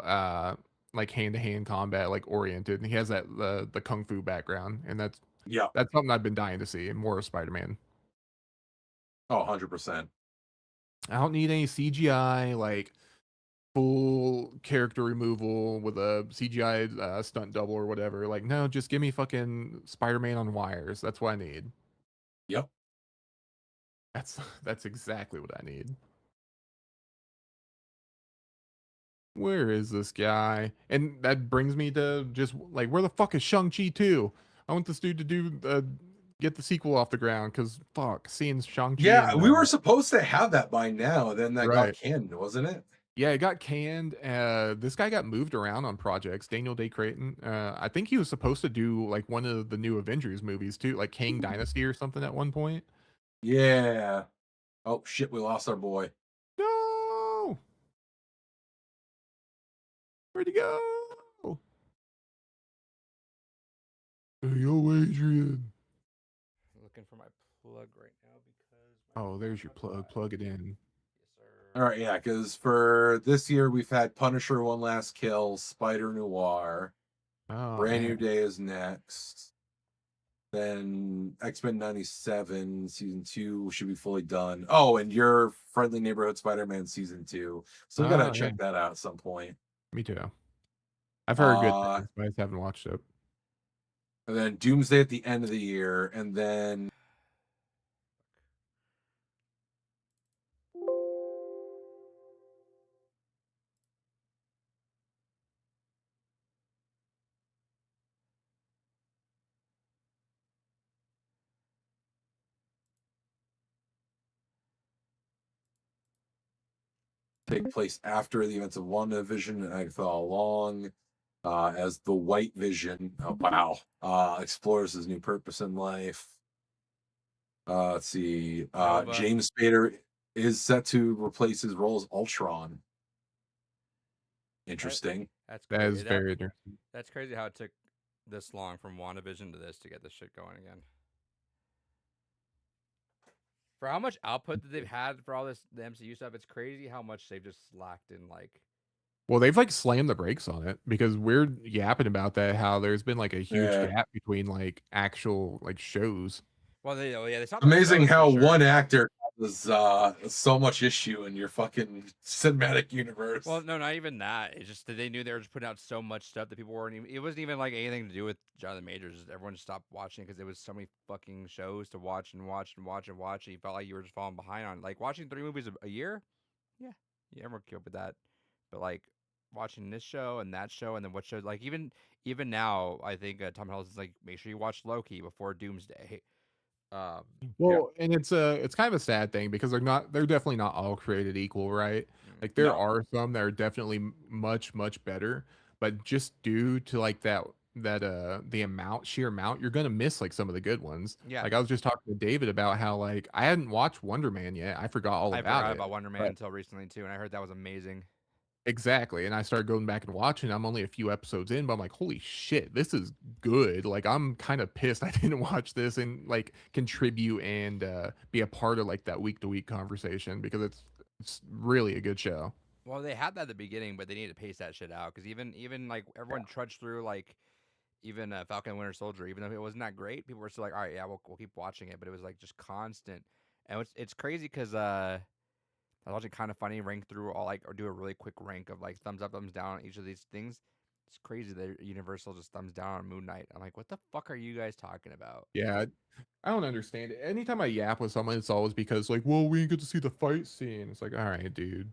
like hand-to-hand combat like oriented, and he has that the kung fu background, and Yeah. that's something I've been dying to see more of Spider-Man. Oh, 100%. I don't need any CGI like full character removal with a CGI stunt double or whatever. Like, no, just give me fucking Spider-Man on wires. That's what I need. Yep. That's exactly what I need. Where is this guy? And that brings me to just like, where the fuck is Shang-Chi 2? I want this dude to do get the sequel off the ground, because fuck, seeing Shang-Chi Yeah, and we were supposed to have that by now. Then that got right. canned, wasn't it? Yeah, it got canned. This guy got moved around on projects. Daniel Day Creighton. I think he was supposed to do like one of the new Avengers movies too, like Kang Dynasty or something at one point. Yeah. Oh shit, we lost our boy. No, where'd he go? Hey, yo, Adrian. Looking for my plug right now because. Oh, there's your plug. Plug it in. Yes, All right, yeah, because for this year we've had Punisher: One Last Kill, Spider Noir, Oh, Brand New man. Day is next. Then X-Men 97 season 2 should be fully done. Oh, and your Friendly Neighborhood Spider-Man season 2. Still gotta Oh, yeah. check that out at some point. Me too. I've heard good Uh, things, but I just haven't watched it. and then Doomsday at the end of the year, and then take place after the events of WandaVision and Agatha All Along, as the White Vision. Oh wow! Explores his new purpose in life. Let's see. Nova. James Spader is set to replace his role as Ultron. Interesting. That's That crazy. is very interesting. That's crazy how it took this long from WandaVision to this to get this shit going again. For how much output that they've had for all this the MCU stuff, it's crazy how much they've just slacked in like. Well, they've like slammed the brakes on it, because we're yapping about that, how there's been like a huge Yeah. gap between like actual like shows. Well, they stopped. Amazing how one actor was so much issue in your fucking cinematic universe. Well, no, not even that. It's just that they knew they were just putting out so much stuff that people weren't even. It wasn't even like anything to do with Jonathan Majors. Just everyone just stopped watching because there was so many fucking shows to watch and watch and watch and watch. And you felt like you were just falling behind on like watching 3 movies a year. Yeah, everyone could with that. But like watching this show and that show and then what shows like even now, I think Tom Hiddleston's like make sure you watch Loki before Doomsday. Well, and it's kind of a sad thing, because they're definitely not all created equal, right? Like there No. are some that are definitely much better, but just due to like the sheer amount, you're gonna miss like some of the good ones. Yeah. Like I was just talking to David about how like I hadn't watched Wonder Man yet. I forgot all I about forgot it. about Wonder Man but until recently too, and I heard that was amazing. Exactly, and I started going back and watching. I'm only a few episodes in, but I'm like, "Holy shit, this is good." Like, I'm kind of pissed I didn't watch this and like contribute and be a part of like that week to week conversation because it's really a good show. Well, they had that at the beginning, but they need to pace that shit out because even like everyone trudged through like even Falcon and Winter Soldier, even though it wasn't that great, people were still like, all right, yeah, we'll keep watching it. But it was like just constant, and it's crazy because I was watching Kind of Funny rank through all like or do a really quick rank of like thumbs up, thumbs down on each of these things. It's crazy that Universal just thumbs down on Moon Knight. I'm like, what the fuck are you guys talking about? Yeah, I don't understand it. Anytime I yap with someone, it's always because like, "Well, we didn't get to see the fight scene." It's like, "All right, dude."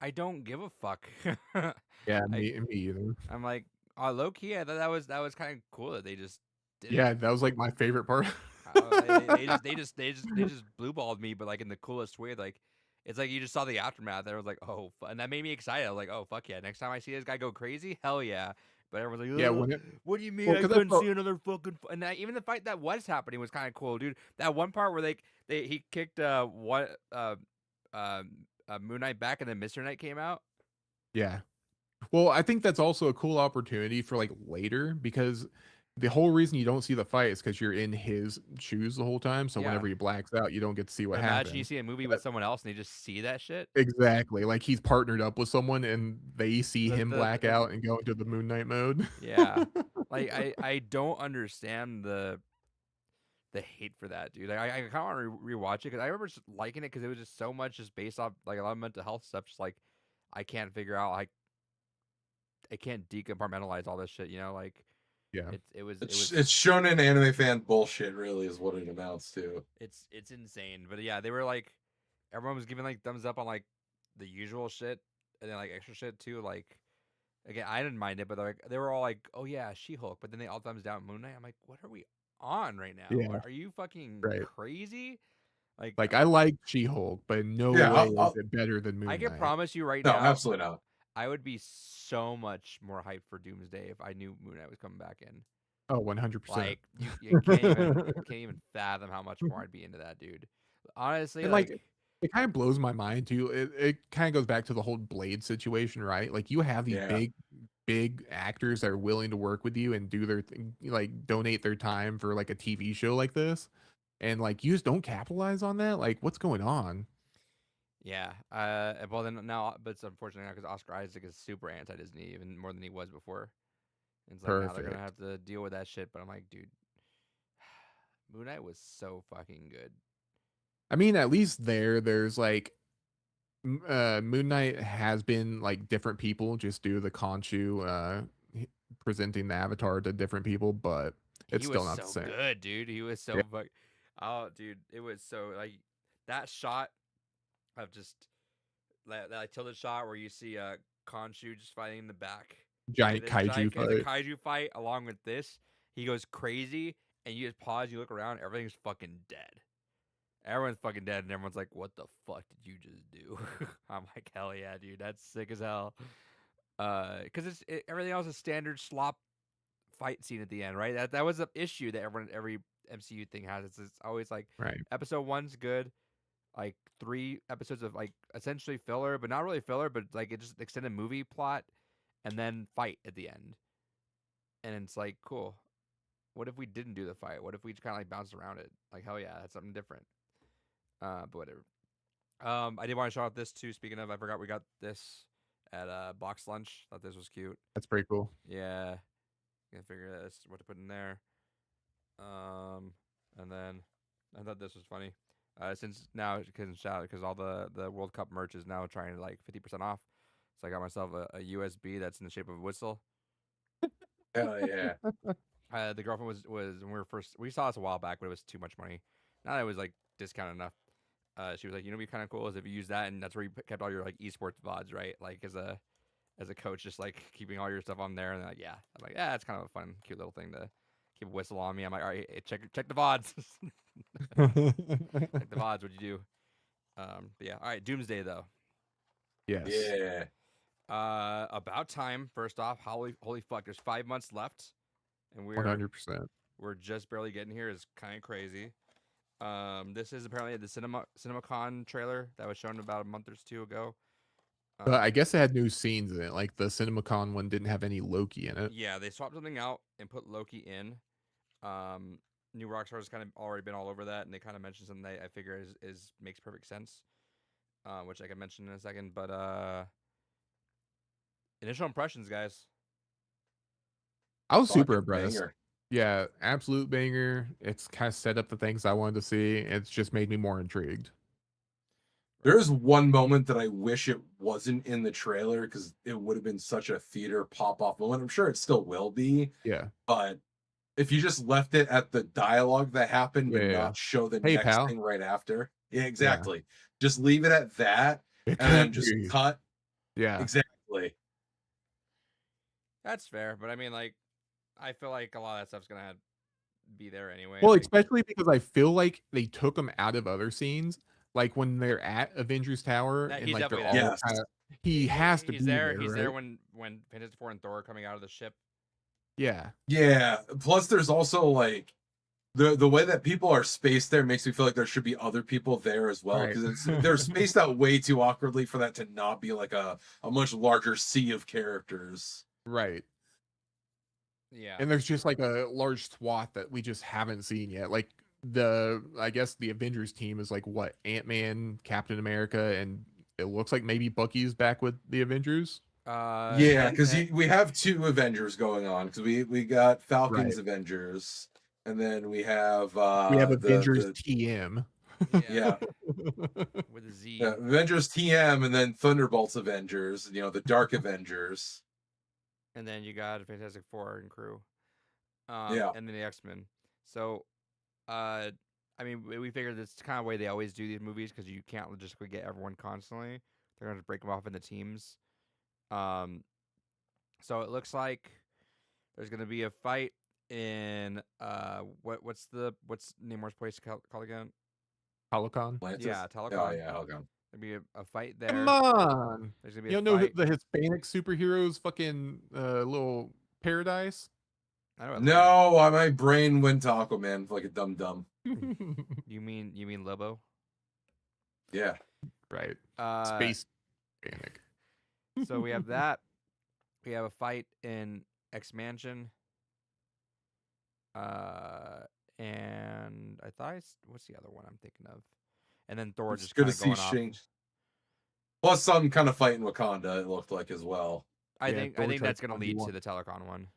I don't give a fuck. Yeah, Like me either. I'm like, low key, I thought that was kind of cool that they just didn't. Yeah, that was like my favorite part. They just blue balled me, but like in the coolest way. Like it's like you just saw the aftermath. And I was like, oh, and that made me excited. I was like, oh fuck yeah! Next time I see this guy go crazy, hell yeah! But everyone's like, Yeah, when it what do you mean well, I because I couldn't felt see another fucking? And that, even the fight that was happening was kind of cool, dude. That one part where he kicked uh, Moon Knight back, and then Mister Knight came out. yeah. Well, I think that's also a cool opportunity for like later because the whole reason you don't see the fight is because you're in his shoes the whole time. So Yeah. whenever he blacks out, you don't get to see what But imagine you happened. see a movie with But someone else and they just see that shit. exactly, like he's partnered up with someone and they see him black The out and go into the Moon Knight mode. Yeah. Like I don't understand the hate for that, dude. Like, I kind of want to rewatch it because I remember just liking it because it was just so much just based off like a lot of mental health stuff. Just like I can't figure out like I can't decompartmentalize all this shit. You know, like Yeah, It's shonen anime fan bullshit, really, is what it amounts to. it's insane. But yeah, they were like everyone was giving like thumbs up on like the usual shit and then like extra shit too. Like again, I didn't mind it, but like they were all like, "Oh yeah, She-Hulk," but then they all thumbs down Moon Knight. I'm like, "What are we on right now? yeah, Are you fucking right. crazy?" Like, Like I like She-Hulk, but in no Yeah, way is it better than I Moon can Knight. promise you right no, now, absolutely not. I would be so much more hyped for Doomsday if I knew Moon Knight was coming back in. Oh, 100%. Like, you can't even fathom how much more I'd be into that, dude. Honestly, And like like, it kind of blows my mind too. It kind of goes back to the whole Blade situation, right? Like you have these Yeah. big actors that are willing to work with you and do their thing, like donate their time for like a TV show like this, and like you just don't capitalize on that. Like what's going on? yeah. Well then now, but it's unfortunate now because Oscar Isaac is super anti-Disney, even more than he was before. And it's like now they're gonna Perfect. have to deal with that shit. But I'm like, dude, Moon Knight was so fucking good. I mean, at least there's like Moon Knight has been like different people just do the Khonshu presenting the avatar to different people, but He it's was still not the so same. good, dude. He was Yeah. so fuck. Oh, dude, it was so like that shot of just that tilted shot where you see Khonshu just fighting in the back. Giant kaiju The fight. kaiju fight along with this, he goes crazy, and you just pause, you look around, everything's fucking dead. Everyone's fucking dead, and everyone's like, "What the fuck did you just do?" I'm like, "Hell yeah, dude, that's sick as hell." Because everything else is standard slop fight scene at the end, right? That was an issue that every MCU thing has. It's always like Right. episode one's good, like 3 episodes of like essentially filler, but not really filler, but like it just extended movie plot, and then fight at the end. And it's like, cool. What if we didn't do the fight? What if we just kind of like bounced around it? Like, hell yeah, that's something different. But whatever. I did want to shout out this too. Speaking of, I forgot we got this at box lunch. Thought this was cute. That's pretty cool. Yeah, can figure this what to put in there. And then I thought this was funny. Since now can shout because all the World Cup merch is now trying to like 50% off. So I got myself a USB that's in the shape of a whistle. Hell yeah. The girlfriend was when we saw this a while back, but it was too much money. Now that it was like discounted enough. She was like, you know, what'd be kind of cool is if you use that, and that's where you kept all your like esports vods, right? Like as a coach, just like keeping all your stuff on there, and like, yeah, I'm like, yeah, it's kind of a fun, cute little thing to keep a whistle on me. I'm like, all right, hey, check the vods, check the vods. What'd you do? But yeah, all right, Doomsday though. Yes. Yeah. About time. First off, holy fuck, there's 5 months left, and 100%. we're just barely getting here. Is kind of crazy. This is apparently the CinemaCon trailer that was shown about a month or two ago. But I guess it had new scenes in it. Like the CinemaCon one didn't have any Loki in it. Yeah, they swapped something out and put Loki in. New Rockstar's kind of already been all over that, and they kind of mentioned something that I figure is makes perfect sense, which I can mention in a second. But initial impressions, guys. I was super Fucking impressed. banger. Yeah, absolute banger. It's kind of set up the things I wanted to see. It's just made me more intrigued. There's one moment that I wish it wasn't in the trailer because it would have been such a theater pop-off moment. I'm sure it still will be, Yeah. but if you just left it at the dialogue that happened and Yeah. not show the Hey, next pal. thing right after. Yeah, exactly. Just leave it at that It and then can't just be. cut. Yeah. Exactly. That's fair, but I mean, like, I feel like a lot of that stuff's gonna be there anyway. Well, like, especially because I feel like they took him out of other scenes. Like when they're at Avengers Tower That- and he's like they're definitely all there. Yes. kinda, he has to he's be there. there. He's right? there when Fantastic Four and Thor are coming out of the ship. Yeah. Yeah. Plus, there's also like the way that people are spaced there makes me feel like there should be other people there as well Right. because they're spaced out way too awkwardly for that to not be like a much larger sea of characters. Right. Yeah. And there's just like a large swath that we just haven't seen yet. Like I guess the Avengers team is like what, Ant-Man, Captain America, and it looks like maybe Bucky's back with the Avengers. Yeah, because we have two Avengers going on because we got Falcon's Right. Avengers and then we have Avengers the TM. yeah. With a Z. Yeah, Avengers TM and then Thunderbolts Avengers, the Dark Avengers. And then you got Fantastic Four and crew. Yeah. And then the X-Men. So, I mean, we figured this is kind of way they always do these movies because you can't logistically get everyone constantly. They're going to break them off into teams. So it looks like there's going to be a fight in what's Namor's place called again? Helicon. Atlantis? Yeah, Telecom. Oh yeah, Telecom. There'll be a fight there. Come on. There's gonna be You a don't know fight. the Hispanic superheroes fucking little paradise? I know. No, my brain went to Aquaman like a dumb. You mean Lobo? Yeah. Right. Uh, Space Hispanic. So we have that. We have a fight in X Mansion. And I thought what's the other one I'm thinking of? And then Thor It's just good kind to of going see off. Shang. Plus some kind of fight in Wakanda, it looked like as well. I Yeah, think Thor that's tries gonna to lead undo to the Telecon one.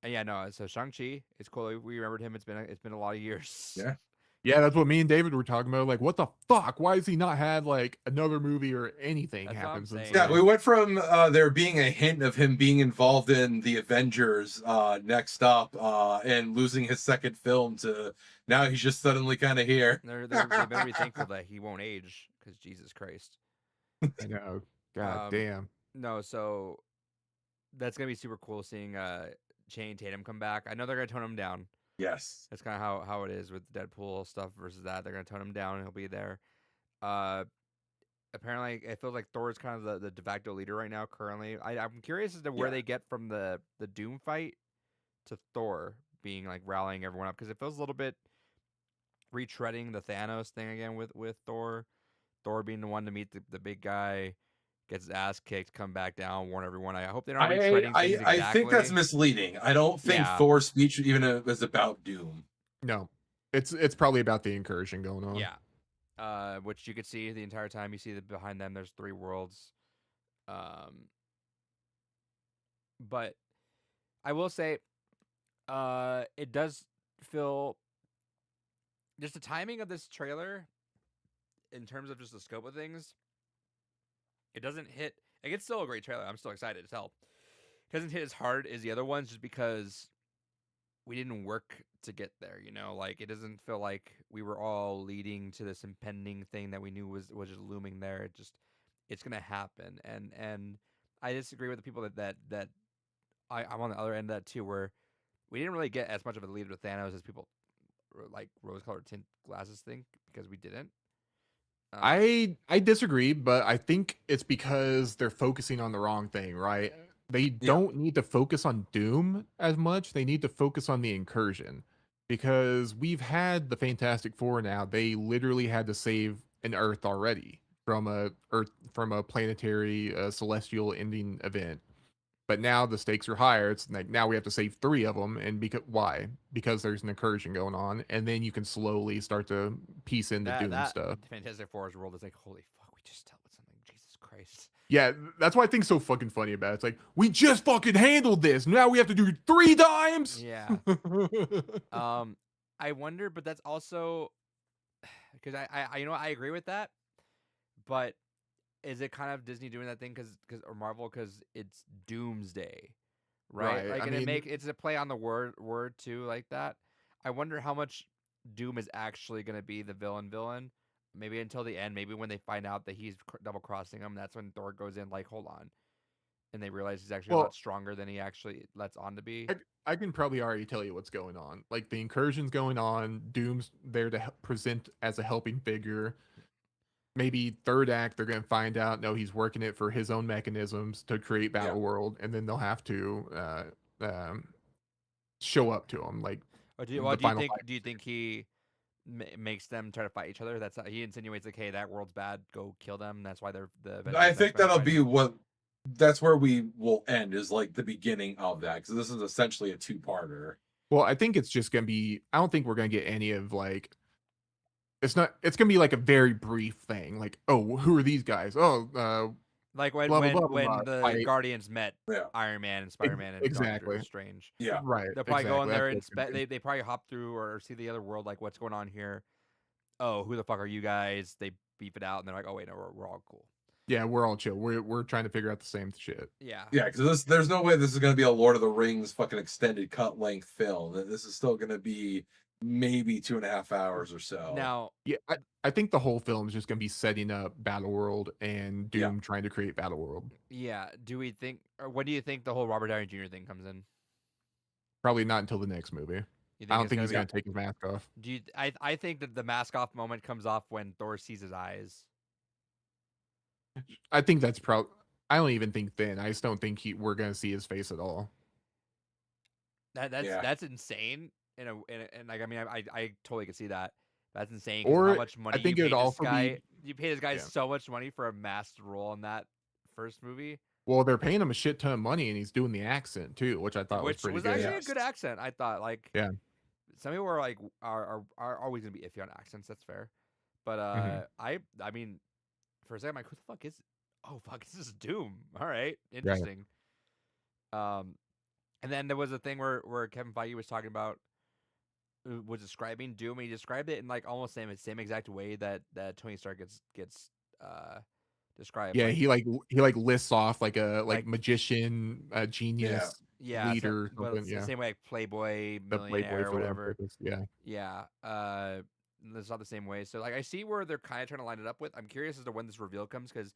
And yeah, no. So Shang-Chi, it's cool. We remembered him. It's been a lot of years. Yeah. Yeah, that's what me and David were talking about. Like, what the fuck? Why has he not had like another movie or anything That's what I'm happen since? saying. Yeah, then? we went from there being a hint of him being involved in the Avengers next up and losing his second film to now he's just suddenly kind of here. They better be thankful that he won't age because Jesus Christ. I know. God damn. No, so that's gonna be super cool seeing Channing Tatum come back. I know they're gonna tone him down. Yes. That's kind of how it is with Deadpool stuff versus that. They're gonna tone him down and he'll be there. Apparently, it feels like Thor is kind of the de facto leader right now. Currently, I'm curious as to where Yeah. they get from the Doom fight to Thor being like rallying everyone up because it feels a little bit retreading the Thanos thing again with Thor. Thor being the one to meet the big guy, gets his ass kicked, come back down, warn everyone. I hope they're not retreading things exactly. I think that's misleading. I don't think Yeah. Thor's speech even was about Doom. No. It's probably about the incursion going on. Yeah. Which you could see the entire time. You see that behind them there's 3 worlds. But I will say it does feel just the timing of this trailer in terms of just the scope of things. It doesn't hit. Like, it's still a great trailer. I'm still excited as hell. It doesn't hit as hard as the other ones just because we didn't work to get there, Like, it doesn't feel like we were all leading to this impending thing that we knew was just looming there. It's gonna happen. And I disagree with the people that I'm on the other end of that too, where we didn't really get as much of a lead with Thanos as people like rose-colored tint glasses think, because we didn't. I disagree, but I think it's because they're focusing on the wrong thing, right? They don't need to focus on Doom as much. They need to focus on the incursion, because we've had the Fantastic Four now. They literally had to save an Earth already from a planetary celestial ending event. But now the stakes are higher. It's like now we have to save 3 of them, and because why? Because there's an incursion going on, and then you can slowly start to piece in the Doom stuff. Fantastic Four's world is like, holy fuck, we just dealt with something. Jesus Christ. Yeah, that's why I think so fucking funny about it. It's like we just fucking handled this. Now we have to do 3 times. Yeah. I wonder, but that's also because I you know I agree with that, but is it kind of Disney doing that thing because or Marvel because it's Doomsday, right? Right, Like, I and mean- it's a play on the word too, like that. I wonder how much Doom is actually gonna be the villain. Maybe until the end. Maybe when they find out that he's double crossing them, that's when Thor goes in like, hold on, and they realize he's actually a Well- lot stronger than he actually lets on to be. I can probably already tell you what's going on. Like the incursion's going on. Doom's there to present as a helping figure. Maybe third act, they're going to find out, no, he's working it for his own mechanisms to create Battle World, and then they'll have to show up to him. Like, Or do the you final think? fight. Do you think he makes them try to fight each other? That's how he insinuates like, "Hey, that world's bad. Go kill them." That's why they're the. I Avengers think X-Men that'll fighting. be what. That's where we will end. Is like the beginning of that because this is essentially a 2-parter. Well, I think it's just going to be, I don't think we're going to get any of like, it's going to be like a very brief thing. Like, oh, who are these guys? Oh, Like when blah, blah, blah, blah, when blah, the fight. Guardians met Yeah. Iron Man and Spider-Man and exactly. Doctor Strange. Yeah. Right. They'll probably go in exactly. there That's and what it's gonna be. they probably hop through or see the other world, like what's going on here. Oh, who the fuck are you guys? They beef it out and they're like, oh wait, no, we're all cool. Yeah, we're all chill. We're trying to figure out the same shit. Yeah. Yeah, because there's no way this is going to be a Lord of the Rings fucking extended cut length film. This is still going to be maybe 2.5 hours or so. Now, Yeah, I think the whole film is just going to be setting up Battle World and Doom trying to create Battle World. yeah, do we think, or when do you think the whole Robert Downey Jr. thing comes in? Probably not until the next movie. You I don't it's think he's be- going to take his mask off. Do you? I think that the mask off moment comes off when Thor sees his eyes. I think that's probably. I don't even think then. I just don't think we're going to see his face at all. That's insane. And like I mean I totally could see that. That's insane. Or how much money I think you it paid would this also guy? be. You paid this guy Yeah. so much money for a masked role in that first movie, Well, they're paying him a shit ton of money, and he's doing the accent too, which I thought was which pretty was good. actually a good accent. I thought like Yeah. Some people are like are always gonna be iffy on accents. That's fair, but I mean, for a second, I'm like, who the fuck is? Oh fuck, this is Doom. All right, interesting. And then there was a thing where Kevin Feige was talking about was describing Doom, and he described it in like almost same exact way that Tony Stark gets described. Yeah, like, he lists off like a Like- magician, genius, yeah, leader, but something, it's yeah. the same way like Playboy, the millionaire, Playboy or whatever. philanthropist. Yeah, Yeah, it's not the same way. So like I see where they're kind of trying to line it up with. I'm curious as to when this reveal comes because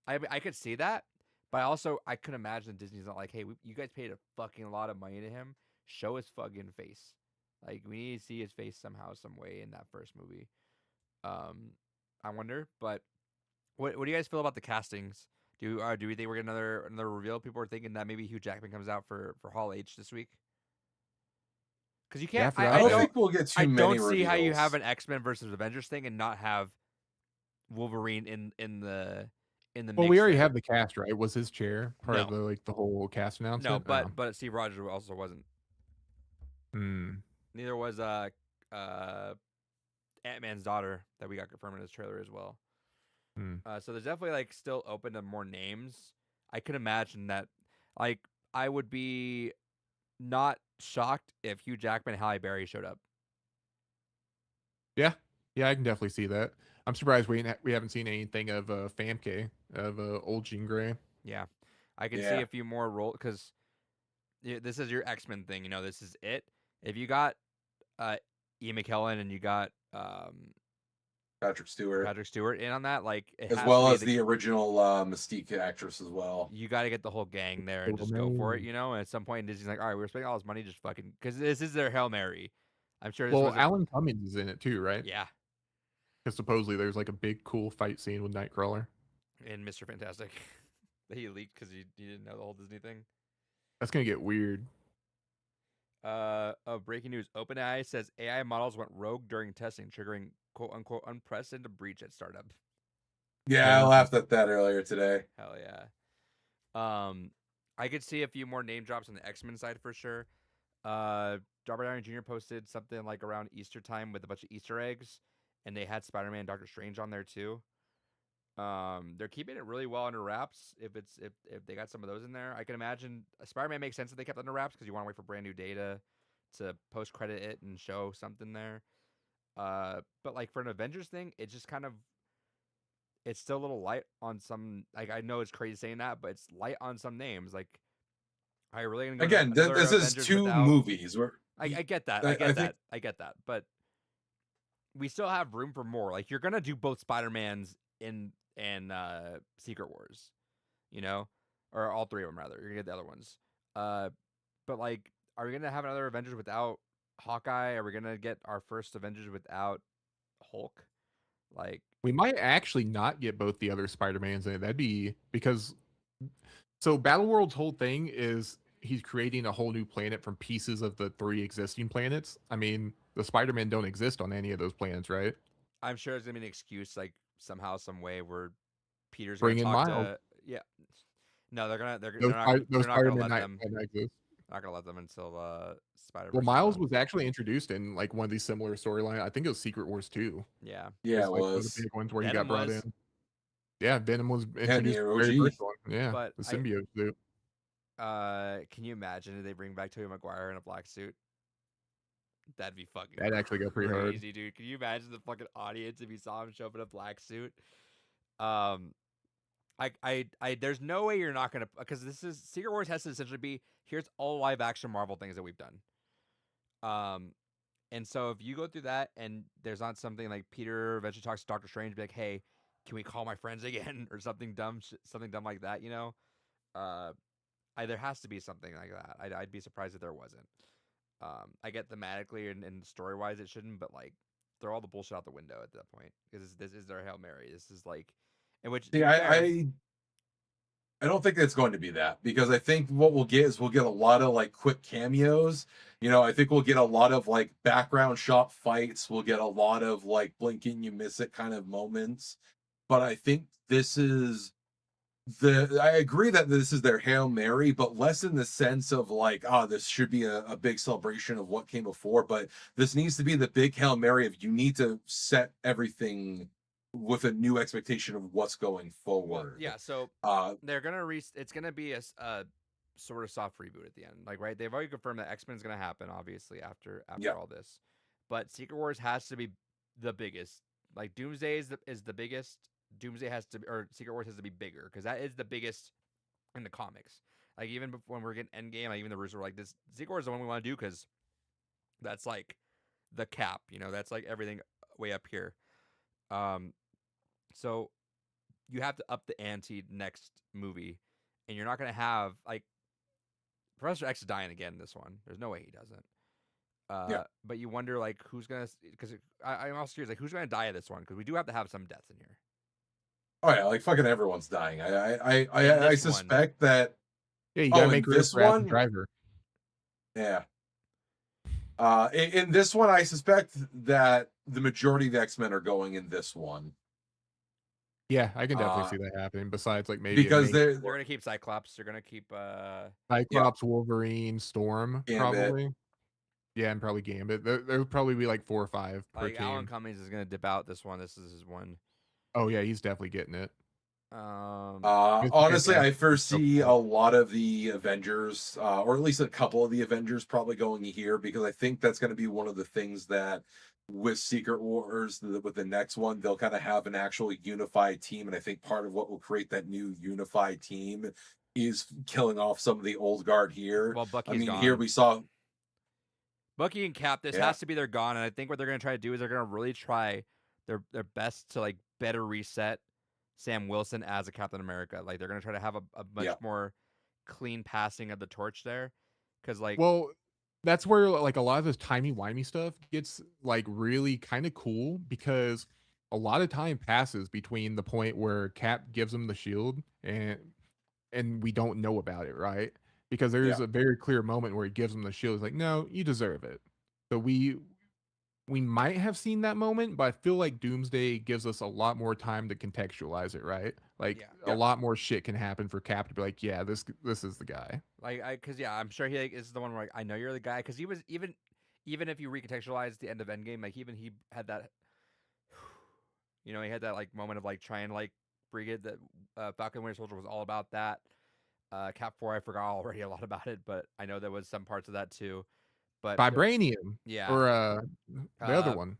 I could see that, but also I could imagine Disney's not like, hey, you guys paid a fucking lot of money to him. Show his fucking face. Like we need to see his face somehow, some way in that first movie. I wonder, but what do you guys feel about the castings? Do we think we're getting another reveal? People are thinking that maybe Hugh Jackman comes out for Hall H this week. Because you can't. Yeah, I don't don't think we'll get too I many don't see how you reveals. have an X-Men versus Avengers thing and not have Wolverine in the well, mix we already there. have the cast, right? Was his chair part of No. the whole cast announcement? No, but Steve Rogers also wasn't. Hmm. Neither was Ant-Man's daughter that we got confirmed in his trailer as well. Hmm. So there's definitely like still open to more names. I could imagine that. Like I would be not shocked if Hugh Jackman and Halle Berry showed up. Yeah, I can definitely see that. I'm surprised we haven't seen anything of Famke, of old Jean Grey. Yeah, I can see Yeah. a few more roles because this is your X-Men thing. You know, this is it. If you got Ian McKellen and you got Patrick Stewart, Patrick Stewart in on that, like it as has well to as be the original Mystique actress as well. you got to get the whole gang there and Little just go for it. man. You know, and at some point Disney's like, all right, we're spending all this money, just fucking because this is their Hail Mary. I'm sure this Well, was Alan Cummings is in it too, right? yeah, Because supposedly there's like a big cool fight scene with Nightcrawler. and Mr. Fantastic that he leaked because he didn't know the whole Disney thing. That's gonna get weird. Breaking news: OpenAI says AI models went rogue during testing, triggering "quote unquote" unprecedented breach at startup. Yeah, I laughed at that earlier today. Hell yeah. I could see a few more name drops on the X-Men side for sure. Robert Downey Jr. posted something like around Easter time with a bunch of Easter eggs, and they had Spider-Man and Doctor Strange on there too. They're keeping it really well under wraps. If they got some of those in there, I can imagine Spider-Man makes sense that they kept it under wraps because you want to wait for brand new data to post credit it and show something there. But like for an Avengers thing, it just kind of it's still a little light on some. Like I know it's crazy saying that, but it's light on some names. Like are you really gonna go Again, another this is Avengers 2 without? movies. I get that. I I get think that. I get that. But we still have room for more. Like you're gonna do both Spider-Mans in Secret Wars, you know, or all 3 of them rather. You're gonna get the other ones. But like, are we gonna have another Avengers without Hawkeye? Are we gonna get our first Avengers without Hulk? Like, We might actually not get both the other Spider-Mans in it. That'd be because so Battleworld's whole thing is he's creating a whole new planet from pieces of the 3 existing planets. I mean, the Spider-Man don't exist on any of those planets, right? I'm sure there's gonna be an excuse, like somehow, some way where Peter's gonna Bring in talk Miles. to. Yeah, no, they're Those not those they're not gonna Spider-Man let them. might not exist. Not gonna let them until Spider Well, Verse is Miles done. was actually introduced in like one of these similar storyline. I think it was Secret Wars 2. Yeah. yeah, it Like one of the was. big ones where he Venom got brought was. in. Yeah, Venom was And the introduced in the very OG. first one. Yeah, But the symbiote suit. can you imagine if they bring back Tobey Maguire in a black suit? That'd be fucking That actually got pretty hard. crazy, dude. Can you imagine the fucking audience if you saw him show up in a black suit? Um, there's no way you're not gonna because this is Secret Wars has to essentially be here's all live action Marvel things that we've done. And so if you go through that and there's not something like Peter eventually talks to Doctor Strange, be like, hey, can we call my friends again or something dumb like that, you know? There has to be something like that. I'd be surprised if there wasn't. I get thematically and story wise it shouldn't, but like throw all the bullshit out the window at that point because this is their Hail Mary. This is like, in which See, I don't think it's going to be that because I think what we'll get is we'll get a lot of like quick cameos. You know, I think we'll get a lot of like background shot fights. We'll get a lot of like blinking you miss it kind of moments. But I think this is I agree that this is their Hail Mary, but less in the sense of like, this should be a big celebration of what came before. But this needs to be the big Hail Mary of you need to set everything with a new expectation of what's going forward. yeah, so they're gonna it's gonna be a sort of soft reboot at the end, like right. They've already confirmed that X-Men is gonna happen, obviously after all this, but Secret Wars has to be the biggest. Like Doomsday is the biggest. Doomsday has to or Secret Wars has to be bigger because that is the biggest in the comics. Like even when we're getting Endgame, like even the Russo were like this Secret Wars is the one we want to do because that's like the cap, you know, that's like everything way up here. So you have to up the ante next movie, and you're not gonna have like Professor X is dying again in this one. There's no way he doesn't. But you wonder like who's gonna because I'm also curious like who's gonna die at this one because we do have to have some deaths in here. Oh yeah, like fucking everyone's dying. I suspect that. Yeah, you gotta make room for Adam one Driver. Yeah. In this one, I suspect that the majority of the X-Men are going in this one. Yeah, I can definitely see that happening. Besides, like maybe because they're gonna keep Cyclops. They're gonna keep Cyclops, Wolverine, Storm, Gambit. probably. Yeah, and probably Gambit. There would probably be like 4 or 5 per like team. Alan Cummings is gonna dip out this one. This is his one. Oh yeah, he's definitely getting it. Honestly, I foresee a lot of the Avengers, or at least a couple of the Avengers, probably going here because I think that's going to be one of the things that with Secret Wars, with the next one, they'll kind of have an actual unified team, and I think part of what will create that new unified team is killing off some of the old guard here. Well, Bucky's gone. Here we saw Bucky and Cap. This has to be their gone, and I think what they're going to try to do is they're going to really try their best to like better reset Sam Wilson as a Captain America. Like they're going to try to have a much more clean passing of the torch there, because like that's where like a lot of this timey-wimey stuff gets like really kind of cool because a lot of time passes between the point where Cap gives him the shield and we don't know about it, right? Because there's a very clear moment where he gives him the shield. It's like, no, you deserve it. So we might have seen that moment, but I feel like Doomsday gives us a lot more time to contextualize it, right? Like Yeah. a Yeah. lot more shit can happen for Cap to be like, yeah, this is the guy. Like because I'm sure he like, is the one where like, I know you're the guy because he was even if you recontextualize the end of Endgame, like even he had that, he had that like moment of like trying to like bring it that Falcon Winter Soldier was all about that. Cap 4, I forgot already a lot about it, but I know there was some parts of that too. But Vibranium yeah, or the other uh, one.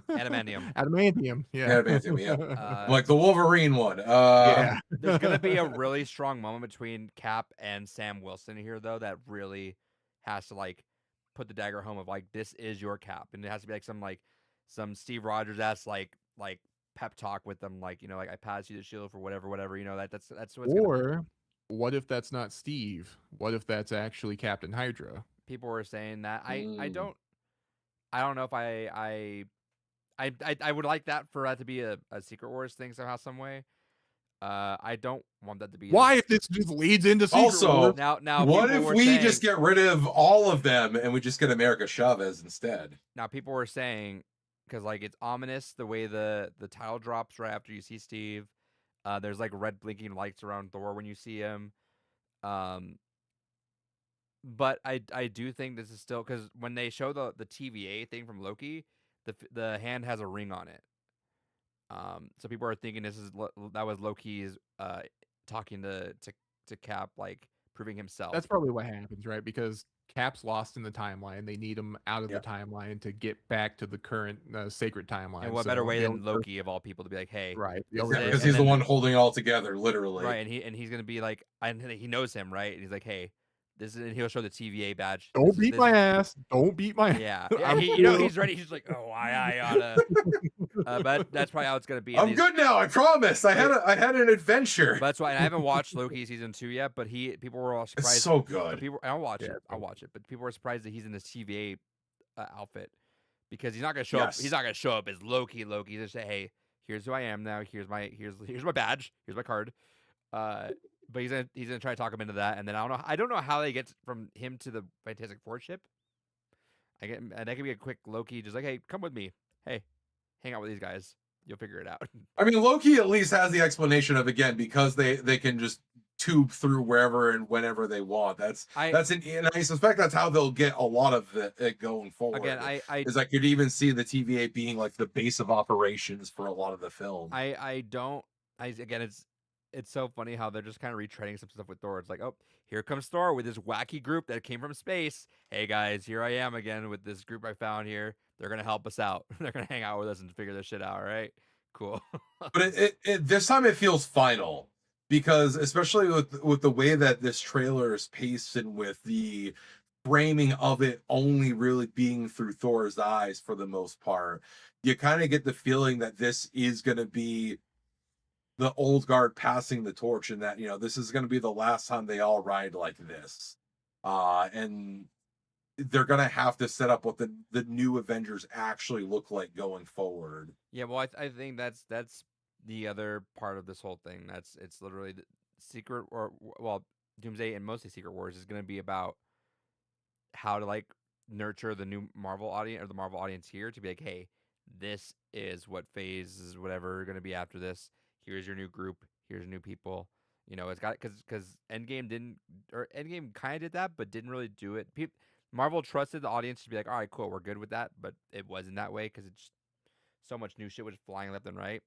Adamantium. Adamantium. Yeah. Adamantium, yeah. Like the Wolverine one. Yeah. There's gonna be a really strong moment between Cap and Sam Wilson here, though, that really has to like put the dagger home of like this is your Cap, and it has to be like some Steve Rogers ass like pep talk with them, like like I pass you the shield for whatever, that's what's gonna. Or what if that's not Steve? What if that's actually Captain Hydra? People were saying that I Mm. don't know if I would like that for that to be a Secret Wars thing somehow, some way. I don't want that to be Why if this just leads into Secret Also, Wars? now. What People if were we saying, just get rid of all of them and we just get America Chavez instead? now people were saying because like it's ominous the way the title drops right after you see Steve. There's like red blinking lights around Thor when you see him. But I do think this is still because when they show the TVA thing from Loki, the hand has a ring on it. So people are thinking that was Loki's talking to Cap, like proving himself. That's probably what happens, right? Because Cap's lost in the timeline. They need him out of Yeah. the timeline to get back to the current sacred timeline. And what better way than Loki of all people to be like, hey, right? this is Yeah, it. because And he's the then one holding it all together, literally. right? And he's gonna be like, and he knows him, right? And he's like, hey, this is, and he'll show the TVA badge. Don't beat my ass. Don't beat my ass. Yeah, I'm he, cool. he's ready. He's like, oh, I oughta. But that's probably how it's gonna be. I'm good now. I promise. I had an adventure. But that's why, and I haven't watched Loki season 2 yet. But people were all surprised. It's so But good. people, I'll watch Yeah, it. it's I'll good. watch it. But people were surprised that he's in this TVA outfit because he's not gonna show Yes. up. He's not gonna show up as Loki. He's gonna say, hey, here's who I am now. Here's my badge. Here's my card. But he's gonna try to talk him into that, and then I don't know how they get from him to the Fantastic Four ship. And that could be a quick Loki, just like, hey, come with me. Hey, hang out with these guys. You'll figure it out. I mean, Loki at least has the explanation of, again, because they can just tube through wherever and whenever they want. And I suspect that's how they'll get a lot of it going forward. Again, I could even see the TVA being like the base of operations for a lot of the film. Again, it's so funny how they're just kind of retreading some stuff with Thor. It's like, oh, here comes Thor with this wacky group that came from space. Hey guys, here I am again with this group I found here. They're gonna help us out. They're gonna hang out with us and figure this shit out. Right? Cool. But it this time it feels final, because especially with the way that this trailer is paced and with the framing of it only really being through Thor's eyes for the most part, you kind of get the feeling that this is going to be the old guard passing the torch, and that this is going to be the last time they all ride like this, and they're going to have to set up what the new Avengers actually look like going forward. Yeah, well, I think that's the other part of this whole thing. It's literally the Secret, or well, Doomsday and mostly Secret Wars is going to be about how to like nurture the new Marvel audience, or the Marvel audience here, to be like, hey, this is what phase is whatever going to be after this. Here's your new group. Here's new people. It's got, because Endgame kind of did that, but didn't really do it. Marvel trusted the audience to be like, all right, cool, we're good with that, but it wasn't that way because it's so much new shit was flying left and right.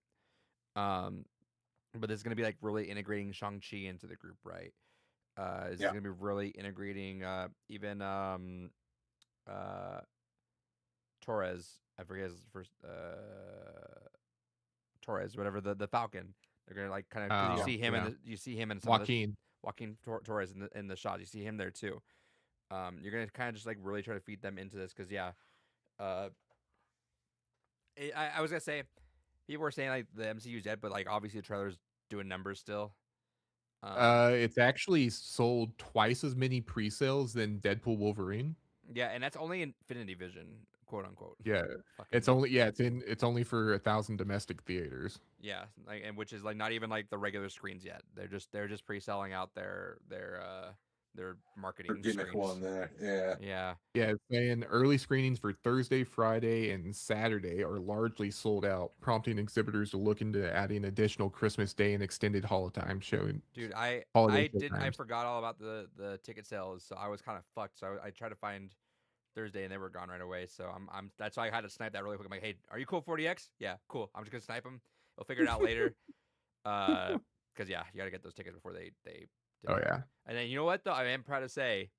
But this is gonna be like really integrating Shang-Chi into the group, right? This is gonna be really integrating even Torres. I forget his first Torres, whatever, the Falcon. They're gonna like kind of, you see him in some Joaquin. Joaquin Torres in the shot. You see him there too. You're gonna kind of just like really try to feed them into this because I was gonna say, people were saying like the MCU's dead, but like obviously the trailer's doing numbers still. It's actually sold twice as many pre-sales than Deadpool Wolverine. Yeah, and that's only Infinity Vision, quote unquote. Yeah, it's only for 1,000 domestic theaters. Yeah, like, and which is like not even like the regular screens yet. They're just pre-selling out their their marketing Or gimmick screens. one there. Yeah. Yeah. Yeah, it's saying early screenings for Thursday, Friday, and Saturday are largely sold out, prompting exhibitors to look into adding additional Christmas Day and extended holiday showing. Dude, I Holiday didn't I showtimes. forgot all about the ticket sales, so I was kind of fucked. So I tried to find Thursday and they were gone right away. So I'm that's why I had to snipe that really quick. I'm like, hey, are you cool 40x? Yeah, cool. I'm just gonna snipe them. We'll figure it out later. Because yeah, you gotta get those tickets before they Oh demand. yeah, And then you know what though, I am proud to say,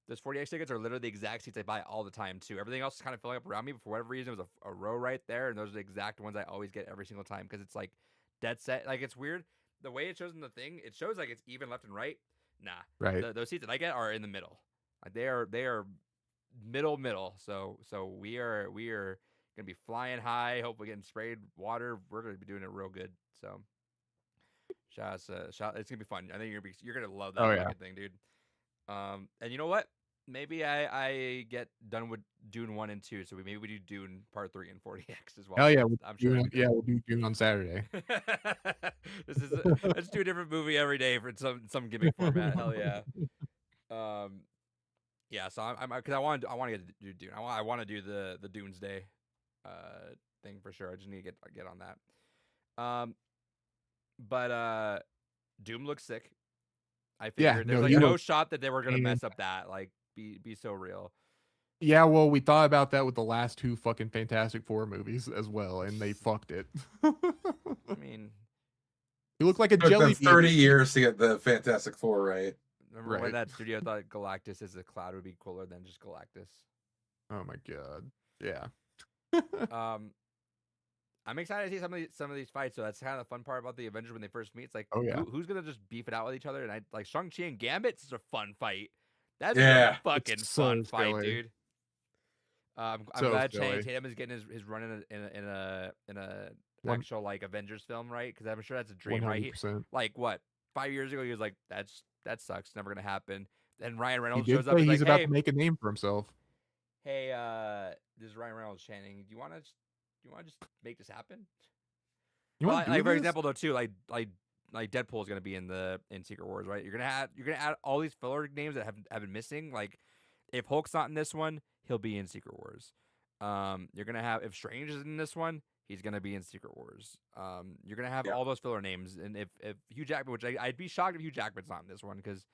those 40x tickets are literally the exact seats I buy all the time too. Everything else is kind of filling up around me, but for whatever reason, it was a row right there, and those are the exact ones I always get every single time because it's like dead set. Like it's weird the way it shows in the thing. It shows like it's even left and right. Nah, right. those seats that I get are in the middle. Like they are middle. So we are gonna be flying high. Hopefully getting sprayed water. We're gonna be doing it real good. So shout. It's gonna be fun. I think you're gonna love that Oh yeah. fucking thing, dude. And you know what? Maybe I get done with Dune 1 and 2, so maybe we do Dune Part 3 and 40x as well. Oh yeah, I'm sure. we'll do June on Saturday. Let's do a different movie every day for some gimmick format. Hell yeah. Yeah. So I'm because I want to do Dune. I want to do the Doomsday, thing for sure. I just need to get on that. But Doom looks sick. I Yeah, figured no, there's like he no looks shot that they were gonna fan- mess up that. Like be so real. Yeah, well, we thought about that with the last two fucking Fantastic Four movies as well, and they fucked it. I mean, He looked like a It took them jelly 30 bean. years to get the Fantastic Four right. remember when Right. that studio thought Galactus as a cloud would be cooler than just Galactus? Oh my god. Yeah. Um, I'm excited to see some of these fights. So that's kind of the fun part about the Avengers when they first meet. It's like, Oh, yeah. who's gonna just beef it out with each other? And I like Shang-Chi and Gambit. It's a fun fight. That's Yeah, a fucking it's so fun fight, silly. dude. I'm So glad silly. Channing Tatum is getting his run in a One- actual like Avengers film, right? Because I'm sure that's a dream, right? 100%. Like what 5 years ago, he was like, that sucks, never gonna happen. Then Ryan He Reynolds did shows up. say He's he's like, about hey, to make a name for himself. hey, this is Ryan Reynolds, Channing. Do you want to just make this happen? You Well, want to like do for this? example, though, too, like Deadpool is gonna be in Secret Wars, right? You're gonna add all these filler names that have been missing. Like if Hulk's not in this one, he'll be in Secret Wars. You're gonna have if Strange is in this one, he's gonna be in Secret Wars. You're gonna have Yeah. all those filler names, and if Hugh Jackman, which I'd be shocked if Hugh Jackman's not in this one because